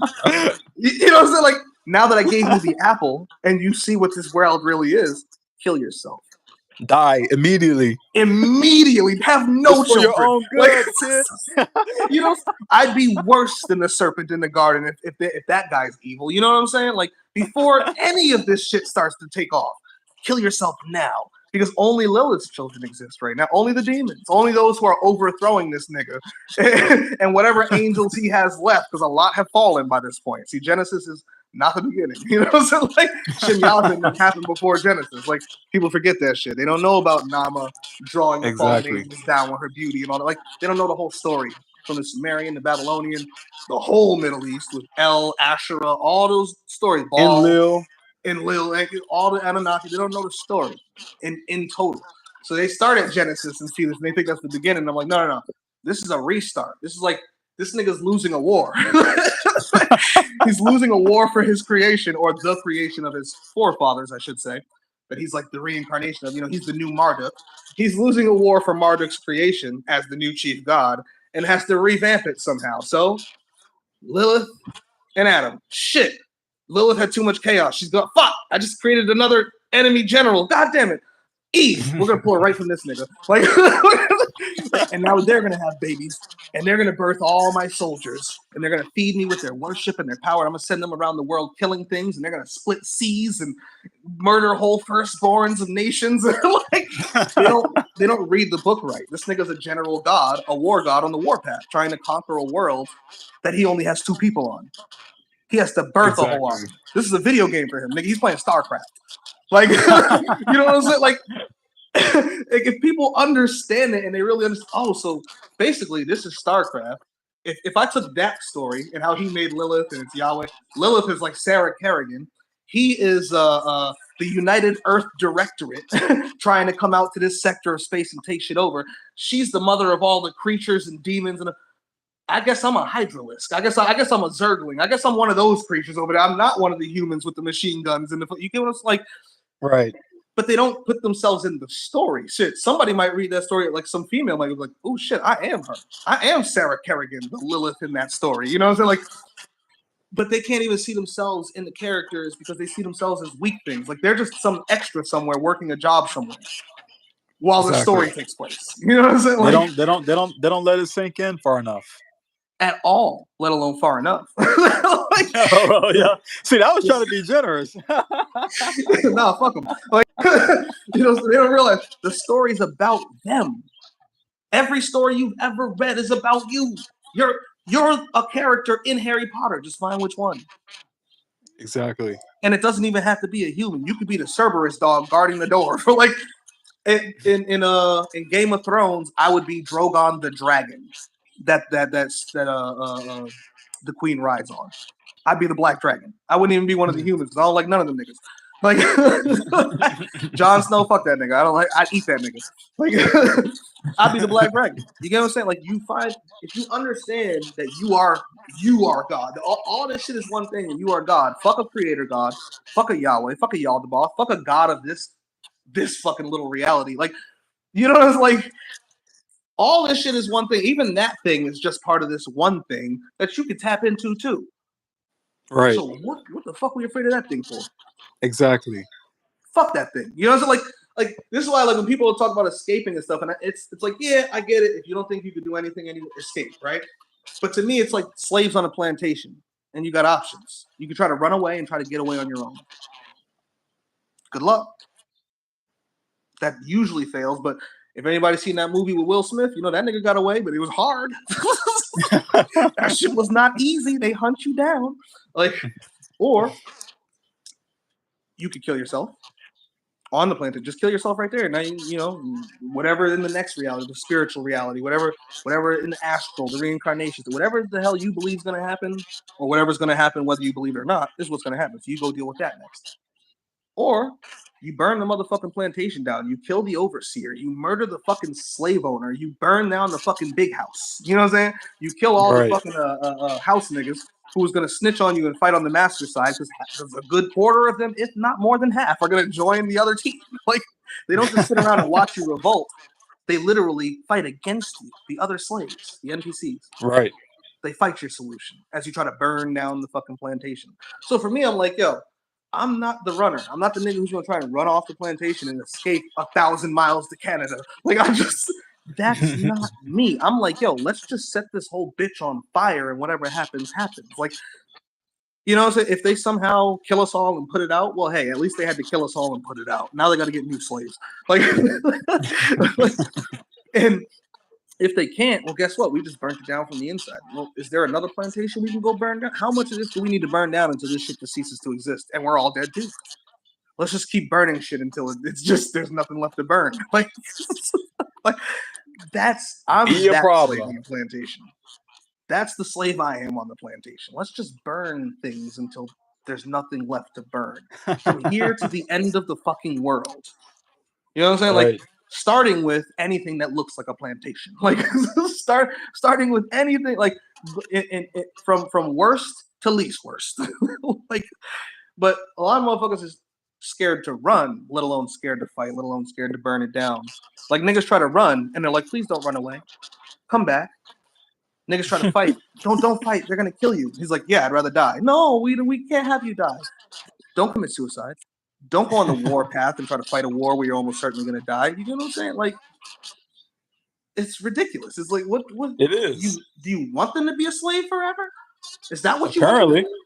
You know what I'm saying? Like, now that I gave you the apple and you see what this world really is, kill yourself.
Die immediately.
Have no children.
Your own good,
like, I'd be worse than the serpent in the garden if that guy's evil. You know what I'm saying? Like, before any of this shit starts to take off, kill yourself now. Because only Lilith's children exist right now. Only the demons. Only those who are overthrowing this nigga. And whatever angels he has left, because a lot have fallen by this point. See, Genesis is not the beginning. You know what I'm saying? Like, Shinyaza happened before Genesis. Like, people forget that shit. They don't know about Nama drawing the fallen angels down with her beauty and all that. Like, they don't know the whole story. From the Sumerian, the Babylonian, the whole Middle East with El, Asherah, all those stories. Baal, Enlil, all the Anunnaki. They don't know the story in total. So they start at Genesis and see this, and they think that's the beginning. I'm like, no. This is a restart. This is like, this nigga's losing a war. He's losing a war for his creation, or the creation of his forefathers, I should say. But he's like the reincarnation of, he's the new Marduk. He's losing a war for Marduk's creation as the new chief god and has to revamp it somehow. So Lilith and Adam. Shit. Lilith had too much chaos. She's going, fuck, I just created another enemy general. God damn it. We're gonna pull it right from this nigga. Like, and now they're gonna have babies, and they're gonna birth all my soldiers, and they're gonna feed me with their worship and their power. I'm gonna send them around the world killing things, and they're gonna split seas and murder whole firstborns of nations. Like, they don't read the book right. This nigga's a general god, a war god on the warpath, trying to conquer a world that he only has 2 people on. He has to birth a whole army. This is a video game for him, nigga. He's playing StarCraft. Like, you know what I'm saying? Like, if people understand it and they really understand, oh, so basically this is StarCraft. If I took that story and how he made Lilith and it's Yahweh, Lilith is like Sarah Kerrigan. He is the United Earth Directorate trying to come out to this sector of space and take shit over. She's the mother of all the creatures and demons, and I guess I'm a Hydralisk. I guess I'm a Zergling. I guess I'm one of those creatures over there. I'm not one of the humans with the machine guns and the, you get what it's like,
right?
But they don't put themselves in the story. Shit, somebody might read that story, like some female might be like, oh shit, I am her. I am Sarah Kerrigan, the Lilith in that story. You know what I'm saying? Like, but they can't even see themselves in the characters because they see themselves as weak things. Like they're just some extra somewhere working a job somewhere while the story takes place. You know what I'm saying? Like,
they don't let it sink in far enough.
At all, let alone far enough. Like,
oh, yeah. See, that was trying to be generous.
Nah, fuck them. Like, you know, they don't realize the story's about them. Every story you've ever read is about you. You're a character in Harry Potter. Just find which one.
Exactly.
And it doesn't even have to be a human. You could be the Cerberus dog guarding the door. For like in Game of Thrones, I would be Drogon the dragon. That's the queen rides on. I'd be the Black Dragon. I wouldn't even be one of the humans because I don't like none of them niggas. Like Jon Snow, fuck that nigga. I don't like. I'd eat that nigga. Like I'd be the Black Dragon. You get what I'm saying? Like you find if you understand that you are God. All this shit is one thing, and you are God. Fuck a creator God. Fuck a Yahweh. Fuck a Yaldabaoth. Fuck a God of this fucking little reality. Like you know what I'm like. All this shit is one thing. Even that thing is just part of this one thing that you can tap into too.
Right.
So what the fuck were you afraid of that thing for?
Exactly.
Fuck that thing. You know what I'm saying? Like this is why like when people talk about escaping and stuff, and it's like, yeah, I get it. If you don't think you could do anything, escape, right? But to me, it's like slaves on a plantation, and you got options. You can try to run away and try to get away on your own. Good luck. That usually fails, but if anybody's seen that movie with Will Smith, you know that nigga got away, but it was hard. That shit was not easy. They hunt you down. Like, or you could kill yourself on the planet. Just kill yourself right there. Now you know whatever in the next reality, the spiritual reality, whatever in the astral, the reincarnations, whatever the hell you believe is going to happen, or whatever's going to happen, whether you believe it or not, is what's going to happen. So you go deal with that next. Or you burn the motherfucking plantation down. You kill the overseer. You murder the fucking slave owner. You burn down the fucking big house. You know what I'm saying? You kill all the fucking house niggas who was going to snitch on you and fight on the master side because a good quarter of them, if not more than half, are going to join the other team. Like, they don't just sit around and watch you revolt. They literally fight against you, the other slaves, the NPCs.
Right.
They fight your solution as you try to burn down the fucking plantation. So for me, I'm like, yo, I'm not the runner. I'm not the nigga who's going to try and run off the plantation and escape 1,000 miles to Canada. Like, that's not me. I'm like, yo, let's just set this whole bitch on fire and whatever happens, happens. Like, you know what I'm saying? If they somehow kill us all and put it out, well, hey, at least they had to kill us all and put it out. Now they got to get new slaves. Like, and if they can't, well, guess what? We just burnt it down from the inside. Well, is there another plantation we can go burn down? How much of this do we need to burn down until this shit just ceases to exist and we're all dead too? Let's just keep burning shit until it's just there's nothing left to burn. Like I'm that slave on the plantation. That's the slave I am on the plantation. Let's just burn things until there's nothing left to burn. From here to the end of the fucking world. You know what I'm saying?
Right.
Like starting with anything that looks like a plantation. Like starting with anything like from worst to least worst. Like, but a lot of motherfuckers is scared to run, let alone scared to fight, let alone scared to burn it down. Like niggas try to run and they're like, please don't run away. Come back. Niggas try to fight. Don't fight. They're gonna kill you. He's like, yeah, I'd rather die. No, we can't have you die. Don't commit suicide. Don't go on the war path and try to fight a war where you're almost certainly going to die. You know what I'm saying? Like, it's ridiculous. It's like, what
It is.
do you want them to be a slave forever? Is that what you want them to
Apparently.
do?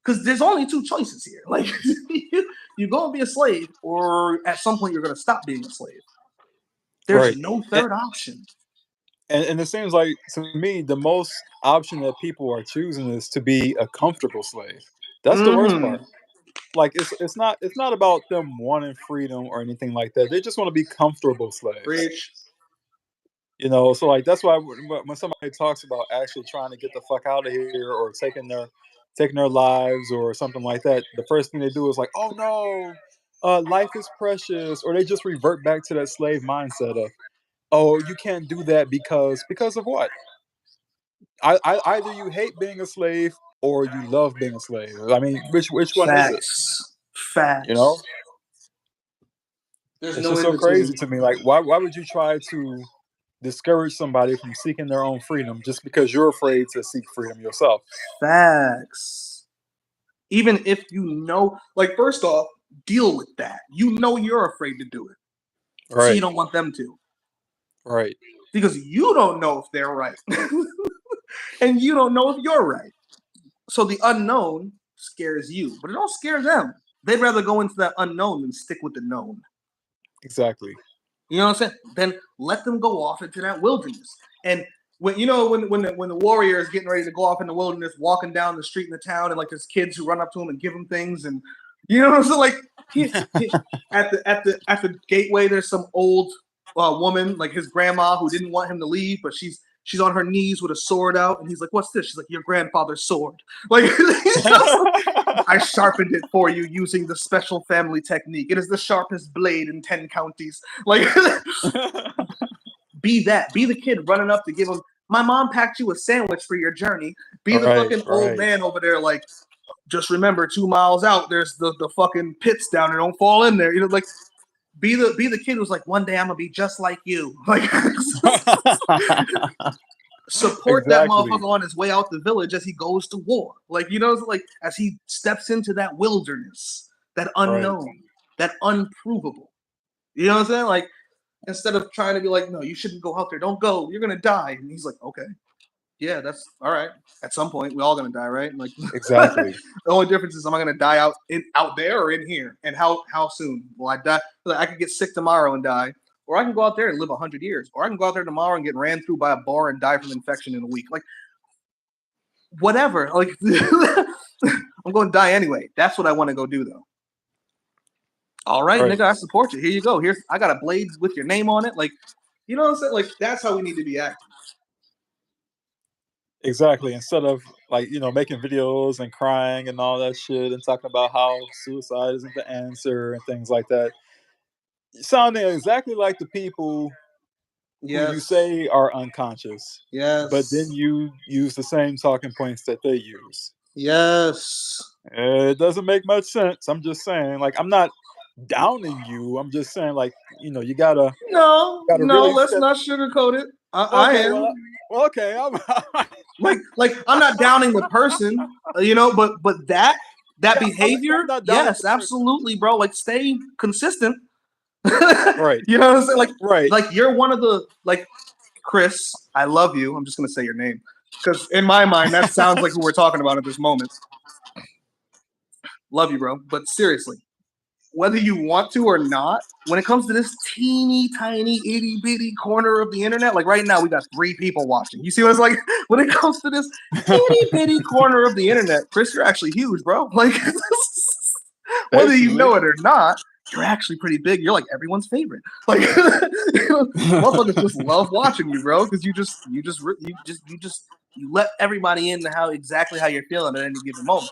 Because there's only two choices here. Like, you go and be a slave, or at some point you're going to stop being a slave. There's
Right.
no third option.
And it seems like to me the most option that people are choosing is to be a comfortable slave. That's the worst
Mm-hmm.
part. Like it's not about them wanting freedom or anything like that. They just want to be comfortable slaves.
Preach.
So like that's why when somebody talks about actually trying to get the fuck out of here or taking their lives or something like that, the first thing they do is like, oh no, life is precious, or they just revert back to that slave mindset of, oh, you can't do that because of what? Either you hate being a slave or you love being a slave. I mean, which one is it?
Facts.
You know,
Facts. There's
it's
no
just
in
so crazy
between.
to me. Like, why would you try to discourage somebody from seeking their own freedom just because you're afraid to seek freedom yourself?
Facts. Even if you know, like, first off, deal with that. You know you're afraid to do it, so you
Right,
don't want them to,
right,
because you don't know if they're right, and you don't know if you're right. So the unknown scares you, but it don't scare them. They'd rather go into that unknown than stick with the known.
exactly.
You know what I'm saying? Then let them go off into that wilderness. And when the warrior is getting ready to go off in the wilderness, walking down the street in the town, and like there's kids who run up to him and give him things, and you know what I'm saying? Like he at the gateway, there's some old woman, like his grandma, who didn't want him to leave, but she's on her knees with a sword out, and he's like, "What's this?" She's like, "Your grandfather's sword." Like, I sharpened it for you using the special family technique. It is the sharpest blade in 10 counties. Like, be that. Be the kid running up to give him, "My mom packed you a sandwich for your journey." Be the
Right,
fucking old
right.
man over there, like, "Just remember, 2 miles out, there's the fucking pits down there. Don't fall in there." Like, be the kid who's like, "One day I'm gonna be just like you." Like, support that
Exactly.
motherfucker on his way out the village as he goes to war. Like, like as he steps into that wilderness, that
Right.
unknown, that unprovable. You know what I'm saying? Like, instead of trying to be like, "No, you shouldn't go out there. Don't go. You're gonna die." And he's like, "Okay, yeah, that's all right. At some point, we're all gonna die, right?" And like, the
Exactly.
only difference is, am I gonna die out there or in here? And how soon will I die? Like, I could get sick tomorrow and die, or I can go out there and live 100 years, or I can go out there tomorrow and get ran through by a bar and die from infection in a week. Like, whatever. Like, I'm going to die anyway. That's what I want to go do, though. All right,
Right.
nigga, I support you. Here you go. I got a blade with your name on it. Like, you know what I'm saying? Like, that's how we need to be acting.
Exactly. Instead of like, making videos and crying and all that shit and talking about how suicide isn't the answer and things like that. Sounding exactly like the people who you
Yes.
say are unconscious, but then
Yes.
you use the same talking points that they use.
Yes.
It doesn't make much sense. I'm just saying, like, I'm not downing you. I'm just saying, like, you gotta
No,
gotta
no,
really
let's
step.
not sugarcoat it. I
Okay,
am.
well, okay.
Like I'm not downing the person, but that
Yeah, I'm
behavior,
not downing
yes,
the person.
absolutely, bro. Like, stay consistent.
Right,
You know what I'm saying?
right.
Like you're one of the, like, Chris, I love you. I'm just gonna say your name because in my mind that sounds like who we're talking about at this moment. Love you, bro. But seriously, whether you want to or not, when it comes to this teeny tiny itty bitty corner of the internet, like right now we got 3 people watching. You see what it's like? When it comes to this itty bitty corner of the internet, Chris, you're actually huge, bro. Like, whether you
Basically.
know it or not, you're actually pretty big. You're like everyone's favorite. Like, motherfuckers just love watching you, bro, because you let everybody into exactly how you're feeling at any given moment.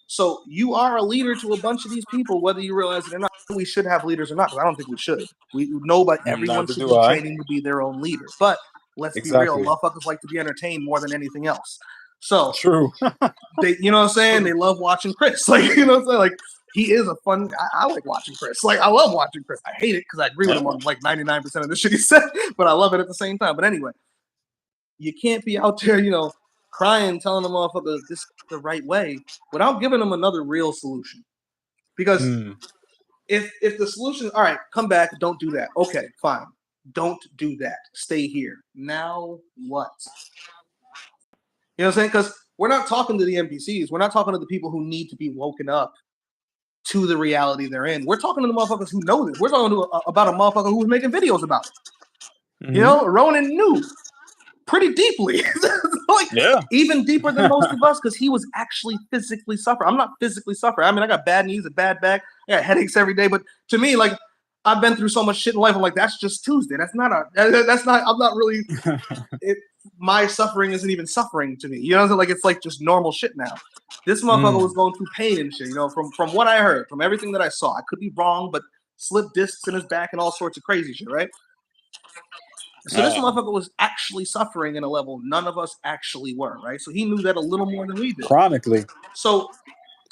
So you are a leader to a bunch of these people, whether you realize it or not. We should have leaders or not, because I don't think we should. We know, but everyone
Neither
should
do
be
I.
training to be their own leader. But let's be real,
Exactly.
motherfuckers like to be entertained more than anything else. So
True.
they, you know what I'm saying?
True.
They love watching Chris. Like, you know what I'm saying? Like, he is a fun. I like watching Chris. Like, I love watching Chris. I hate it because I agree with him
Yeah.
on like 99% of the shit he said, but I love it at the same time. But anyway, you can't be out there, crying, telling the motherfucker this is the right way without giving them another real solution. Because
Mm.
if the solution is all right, come back, don't do that. Okay, fine. Don't do that. Stay here. Now what? You know what I'm saying? Because we're not talking to the NPCs. We're not talking to the people who need to be woken up to the reality they're in. We're talking to the motherfuckers who know this. We're talking about a motherfucker who was making videos about it.
Mm-hmm.
You know, Ronin knew pretty deeply, like
Yeah.
even deeper than most of us, because he was actually physically suffering. I'm not physically suffering. I mean, I got bad knees, a bad back, I got headaches every day. But to me, like I've been through so much shit in life. I'm like, that's just Tuesday. That's not. I'm not really. My suffering isn't even suffering to me. You know what I'm saying? Like it's like just normal shit now. This motherfucker was going through pain and shit. You know, from what I heard, from everything that I saw, I could be wrong, but slipped discs in his back and all sorts of crazy shit, right? So this motherfucker was actually suffering in a level none of us actually were, right? So he knew that a little more than we did.
Chronically.
So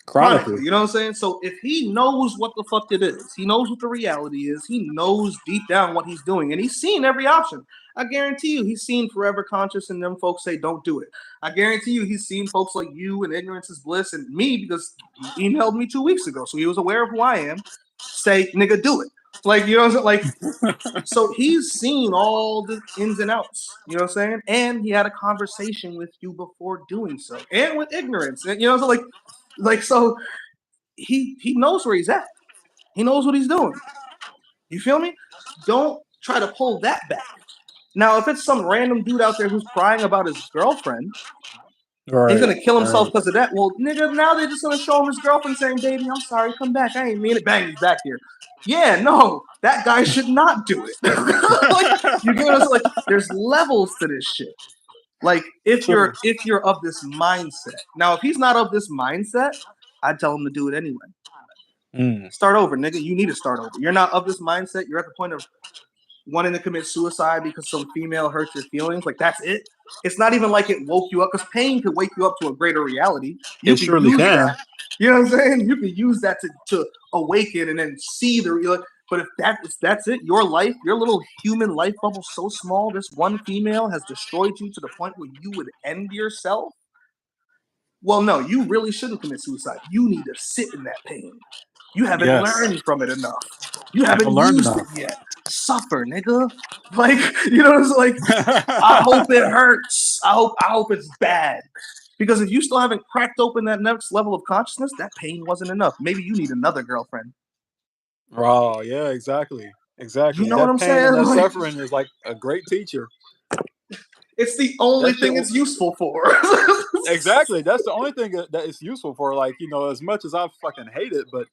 chronically, you know what I'm saying? So if he knows what the fuck it is, he knows what the reality is, he knows deep down what he's doing, and he's seen every option. I guarantee you he's seen Forever Conscious and them folks say don't do it. I guarantee you he's seen folks like you and Ignorance is Bliss and me, because he emailed me 2 weeks ago, so he was aware of who I am, say, nigga, do it. Like, you know what I'm saying? Like, so he's seen all the ins and outs, you know what I'm saying? And he had a conversation with you before doing so, and with Ignorance, and, you know, so like so he knows where he's at. He knows what he's doing. You feel me? Don't try to pull that back. Now, if it's some random dude out there who's crying about his girlfriend,
Right.
he's gonna kill himself because of that. Well, nigga, now they're just gonna show him his girlfriend saying, "Baby, I'm sorry, come back. I ain't mean it." Bang, he's back here. Yeah, no, that guy should not do it. Like, you get what I'm saying? Like, there's levels to this shit. Like, if you're of this mindset. Now, if he's not of this mindset, I'd tell him to do it anyway. Start over, nigga. You need to start over. You're not of this mindset. You're at the point of wanting to commit suicide because some female hurt your feelings. Like, that's it. It's not even like it woke you up, because pain could wake you up to a greater reality. You
It
can
surely
use
can.
that. You know what I'm saying? You can use that to awaken and then see the real. But if that's it, your life, your little human life bubble so small, this one female has destroyed you to the point where you would end yourself. Well, no, you really shouldn't commit suicide. You need to sit in that pain. You haven't learned from it enough. You haven't used it yet. Suffer, nigga. Like, you know, it's like, I hope it hurts. I hope it's bad. Because if you still haven't cracked open that next level of consciousness, that pain wasn't enough. Maybe you need another girlfriend.
Oh, yeah, exactly. Exactly.
You know
that
what I'm
pain
saying?
and that
Like,
suffering is like a great teacher.
it's the only
That shit
thing it's useful for.
Exactly. That's the only thing that it's useful for. Like, you know, as much as I fucking hate it, but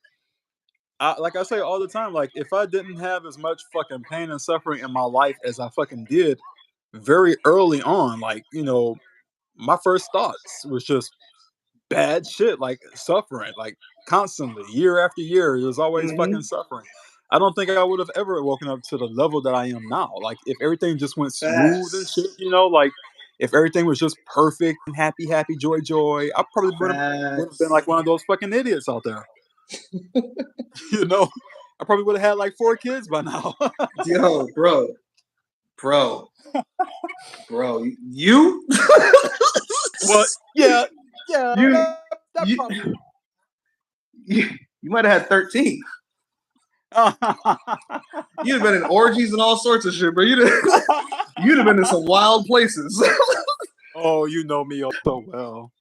like I say all the time, like if I didn't have as much fucking pain and suffering in my life as I fucking did very early on, like, you know, my first thoughts was just bad shit, like suffering, like constantly, year after year. It was always fucking suffering. I don't think I would have ever woken up to the level that I am now. Like if everything just went smooth and shit, you know, like if everything was just perfect and happy, happy, joy, joy, I probably would have been like one of those fucking idiots out there. You know, I probably would have had like 4 kids by now.
Yo, bro, you.
Well, yeah,
you,
that
you,
probably.
you might have had 13. You'd have been in orgies and all sorts of shit, bro. You'd have been in some wild places.
Oh, you know me so well.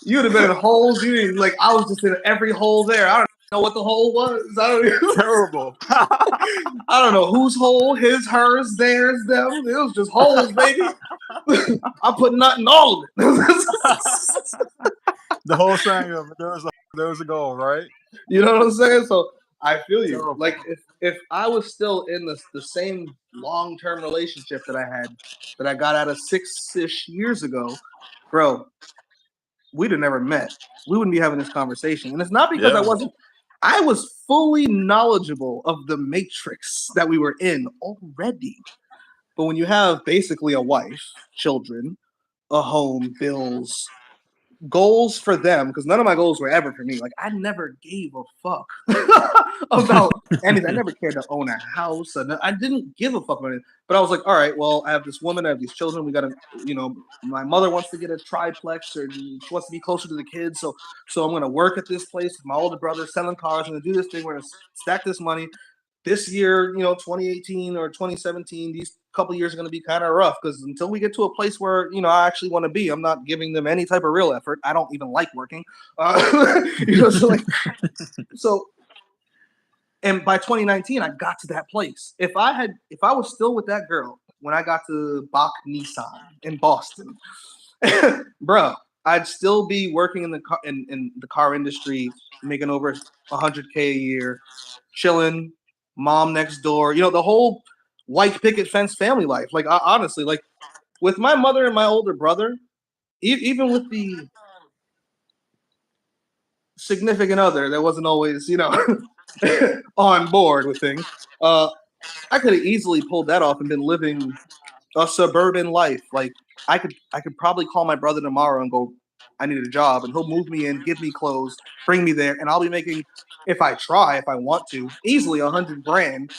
You'd have been in holes. You didn't like. I was just in every hole there. I don't know what the hole was. I don't even.
Terrible.
I don't know whose hole, his, hers, theirs, them. It was just holes, baby. I put nut in all of it.
The whole saying of it, there was a goal, right?
You know what I'm saying? So I feel you.
Terrible.
Like if I was still in the same long-term relationship that I got out of 6-ish years ago, bro, we'd have never met. We wouldn't be having this conversation. And it's not because I was fully knowledgeable of the matrix that we were in already. But when you have basically a wife, children, a home, bills, goals for them, because none of my goals were ever for me. Like I never gave a fuck about anything. I never cared to own a house. And I didn't give a fuck about it. But I was like, all right, well, I have this woman, I have these children. We gotta, my mother wants to get a triplex, or she wants to be closer to the kids. So I'm gonna work at this place with my older brother, selling cars. I'm gonna do this thing. We're gonna stack this money. This year, 2018 or 2017, these couple years are going to be kind of rough, because until we get to a place where I actually want to be, I'm not giving them any type of real effort. I don't even like working. So and by 2019, I got to that place. If I was still with that girl when I got to Bach Nissan in Boston, bro, I'd still be working in the car industry, making over 100K a year, chilling, mom next door, the whole white picket fence family life. Like honestly, like with my mother and my older brother, even with the significant other that wasn't always, on board with things, I could have easily pulled that off and been living a suburban life. Like I could probably call my brother tomorrow and go, I need a job, and he'll move me in, give me clothes, bring me there, and I'll be making, if I want to, easily 100 grand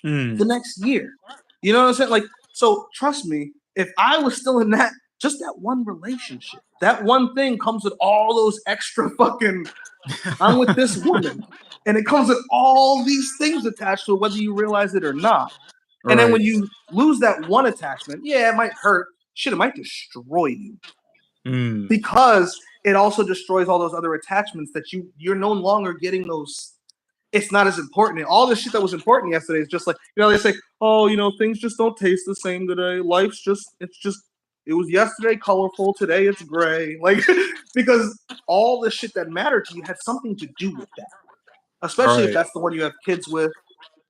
the next year. You know what I'm saying? Like, so trust me, if I was still in just that one relationship, that one thing comes with all those extra fucking, I'm with this woman, and it comes with all these things attached to it, whether you realize it or not. And then when you lose that one attachment, yeah, it might hurt. Shit, it might destroy you, because it also destroys all those other attachments that you're no longer getting those. It's not as important. And all the shit that was important yesterday is just like, they say, oh, things just don't taste the same today. It was yesterday colorful, today it's gray. Like, because all the shit that mattered to you had something to do with that. Especially if that's the one you have kids with.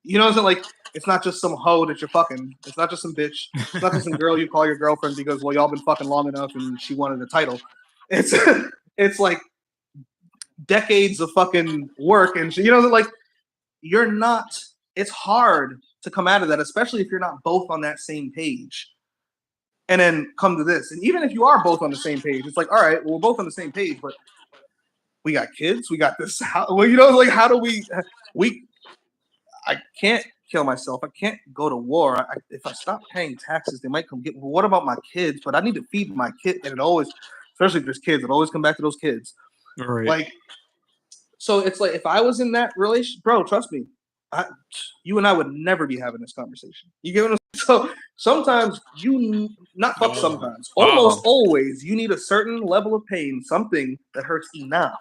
You know what I'm saying? Like, it's not just some hoe that you're fucking. It's not just some bitch. It's not just some girl you call your girlfriend because, well, y'all been fucking long enough and she wanted a title. It's it's like decades of fucking work, and like, you're not. It's hard to come out of that, especially if you're not both on that same page. And then come to this, and even if you are both on the same page, it's like, all right, well, we're both on the same page, but we got kids, we got this. Like, how do we? I can't kill myself. I can't go to war. If I stop paying taxes, they might come get me. What about my kids? But I need to feed my kid, and it always, especially if there's kids, it always come back to those kids. Like, so it's like, if I was in that relation, bro, trust me, you and I would never be having this conversation. You get what I'm saying? So sometimes sometimes, almost always, you need a certain level of pain, something that hurts enough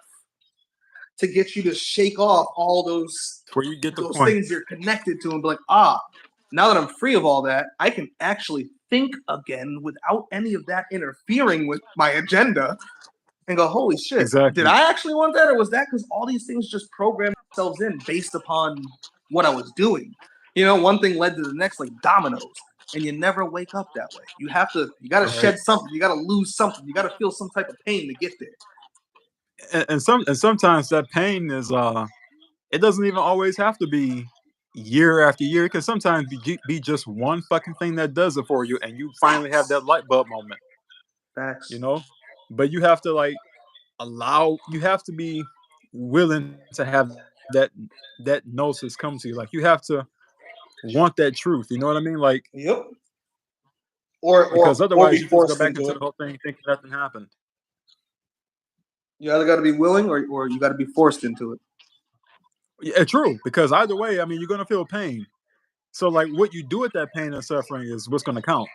to get you to shake off all those things you're connected to, and be like, now that I'm free of all that, I can actually think again without any of that interfering with my agenda, and go, holy shit, did I actually want that, or was that because all these things just programmed themselves in based upon what I was doing? One thing led to the next, like dominoes, and you never wake up that way. You got to shed something, you got to lose something, you got to feel some type of pain to get there.
And sometimes that pain is it doesn't even always have to be year after year. It can sometimes be just one fucking thing that does it for you, and you finally have that light bulb moment.
Facts.
But you have to you have to be willing to have that gnosis come to you. Like, you have to want that truth. You know what I mean? Like,
yep.
Because
Or
otherwise
be
you just go
forced
back
into
into
it.
the whole thing thinking nothing happened.
You either got to be willing, or you got to be forced into it.
Yeah, true. Because either way, I mean, you're gonna feel pain. So, like, what you do with that pain and suffering is what's gonna count.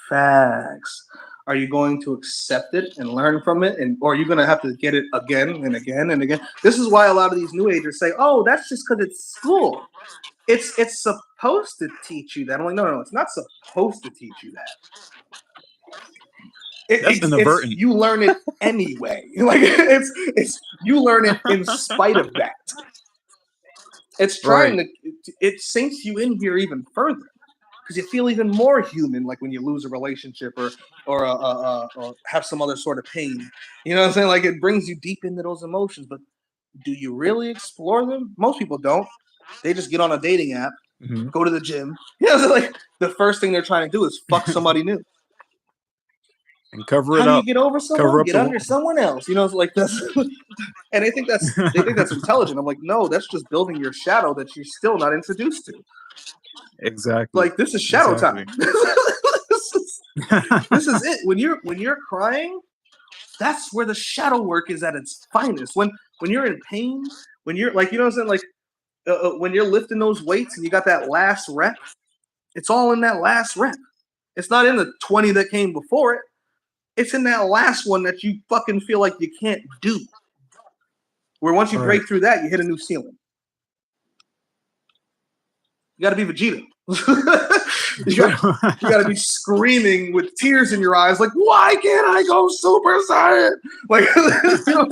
Facts. Are you going to accept it and learn from it, or are you going to have to get it again and again and again? This is why a lot of these new agers say, "Oh, that's just because it's school. It's supposed to teach you that." I'm like, no, it's not supposed to teach you that.
That's
It's
inadvertent.
you learn it anyway. Like, it's you learn it in spite of that. It's trying to it sinks you in here even further, because you feel even more human, like when you lose a relationship, or have some other sort of pain. You know what I'm saying? Like, it brings you deep into those emotions. But do you really explore them? Most people don't. They just get on a dating app, go to the gym. You know, so like, the first thing they're trying to do is fuck somebody new.
and cover
How
it
do you
up.
get over
Cover
someone?
up
Get
the
under
wound.
someone else. You know, it's like that's and they think that's intelligent. I'm like, no, that's just building your shadow that you're still not introduced to.
Exactly.
Like this is shadow
Exactly.
time. This is it. When you're crying, that's where the shadow work is at its finest. When you're in pain, when you're like, you know what I'm saying, like when you're lifting those weights and you got that last rep, it's all in that last rep. It's not in the 20 that came before it. It's in that last one that you fucking feel like you can't do. Where once you
Right.
break through that, you hit a new ceiling. You got to be Vegeta. you got to be screaming with tears in your eyes, like, why can't I go Super Saiyan? Like, you know,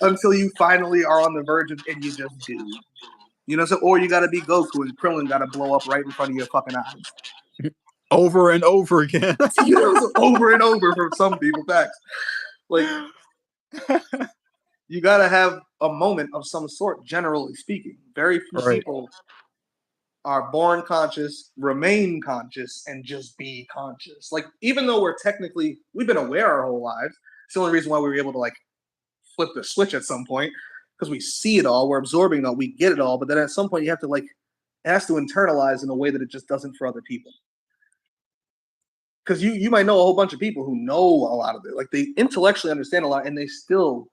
until you finally are on the verge of, and you just do. You know, so or you got to be Goku and Krillin got to blow up right in front of your fucking eyes.
Over and over again.
You know, so over and over for some people. Facts. Like, you got to have a moment of some sort, generally speaking. Very few
Right.
people are born conscious, remain conscious, and just be conscious. Like, even though we've been aware our whole lives, it's the only reason why we were able to, like, flip the switch at some point, because we see it all, we're absorbing it all, we get it all, but then at some point you have to, like, it has to internalize in a way that it just doesn't for other people. Because you might know a whole bunch of people who know a lot of it. Like, they intellectually understand a lot, and they still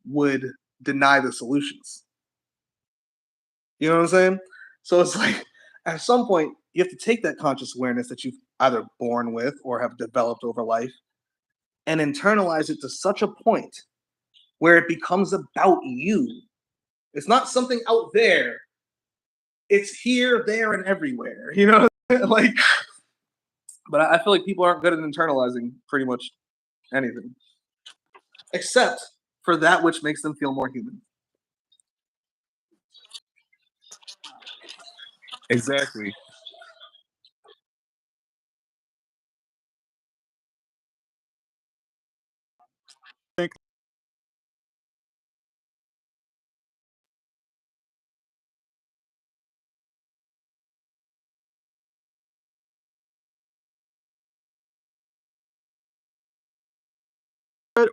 would deny the solutions. You know what I'm saying? So it's like, at some point, you have to take that conscious awareness that you've either born with or have developed over life and internalize it to such a point where it becomes about you. It's not something out there. It's here, there, and everywhere. You know, like. But I feel like people aren't good at internalizing pretty much anything, except for that which makes them feel more human.
Exactly. Think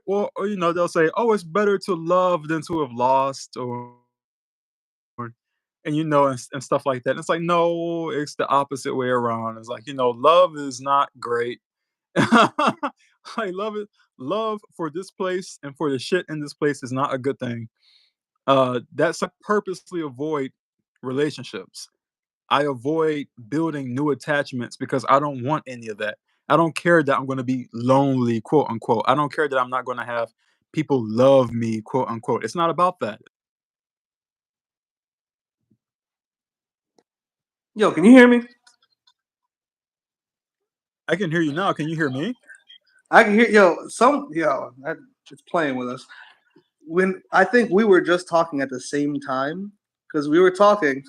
or you know, they'll say, "Oh, it's better to love than to have lost," or and you know, and stuff like that. And it's like, no, it's the opposite way around. It's like, you know, love is not great. I love for this place and for the shit in this place is not a good thing. That's I purposely avoid relationships. I avoid building new attachments because I don't want any of that. I don't care that I'm going to be lonely, quote unquote. I don't care that I'm not going to have people love me, quote unquote. It's not about that.
Yo, can you hear me?
I can hear you now. Can you hear me?
I can hear it's playing with us. When I think we were just talking at the same time because we were talking,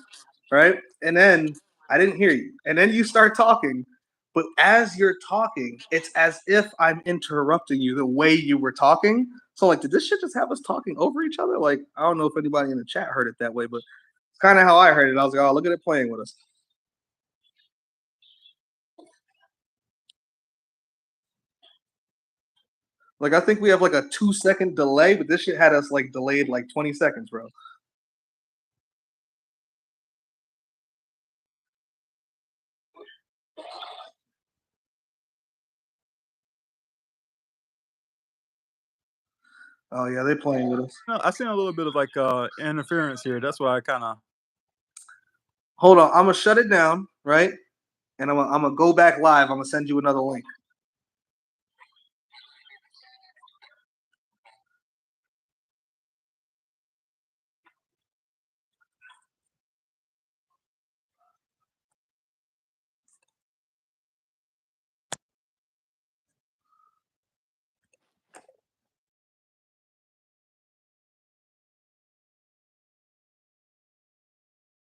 right? And then I didn't hear you, and then you start talking. But as you're talking, it's as if I'm interrupting you the way you were talking. So like, did this shit just have us talking over each other? Like, I don't know if anybody in the chat heard it that way, but it's kind of how I heard it. I was like, oh, look at it playing with us. Like, I think we have like a 2-second delay, but this shit had us like delayed like 20 seconds, bro. Oh yeah, they playing with us.
No, I seen a little bit of like interference here. That's why I kind of
Hold on, I'm gonna shut it down, right? And I'm gonna go back live. I'm gonna send you another link.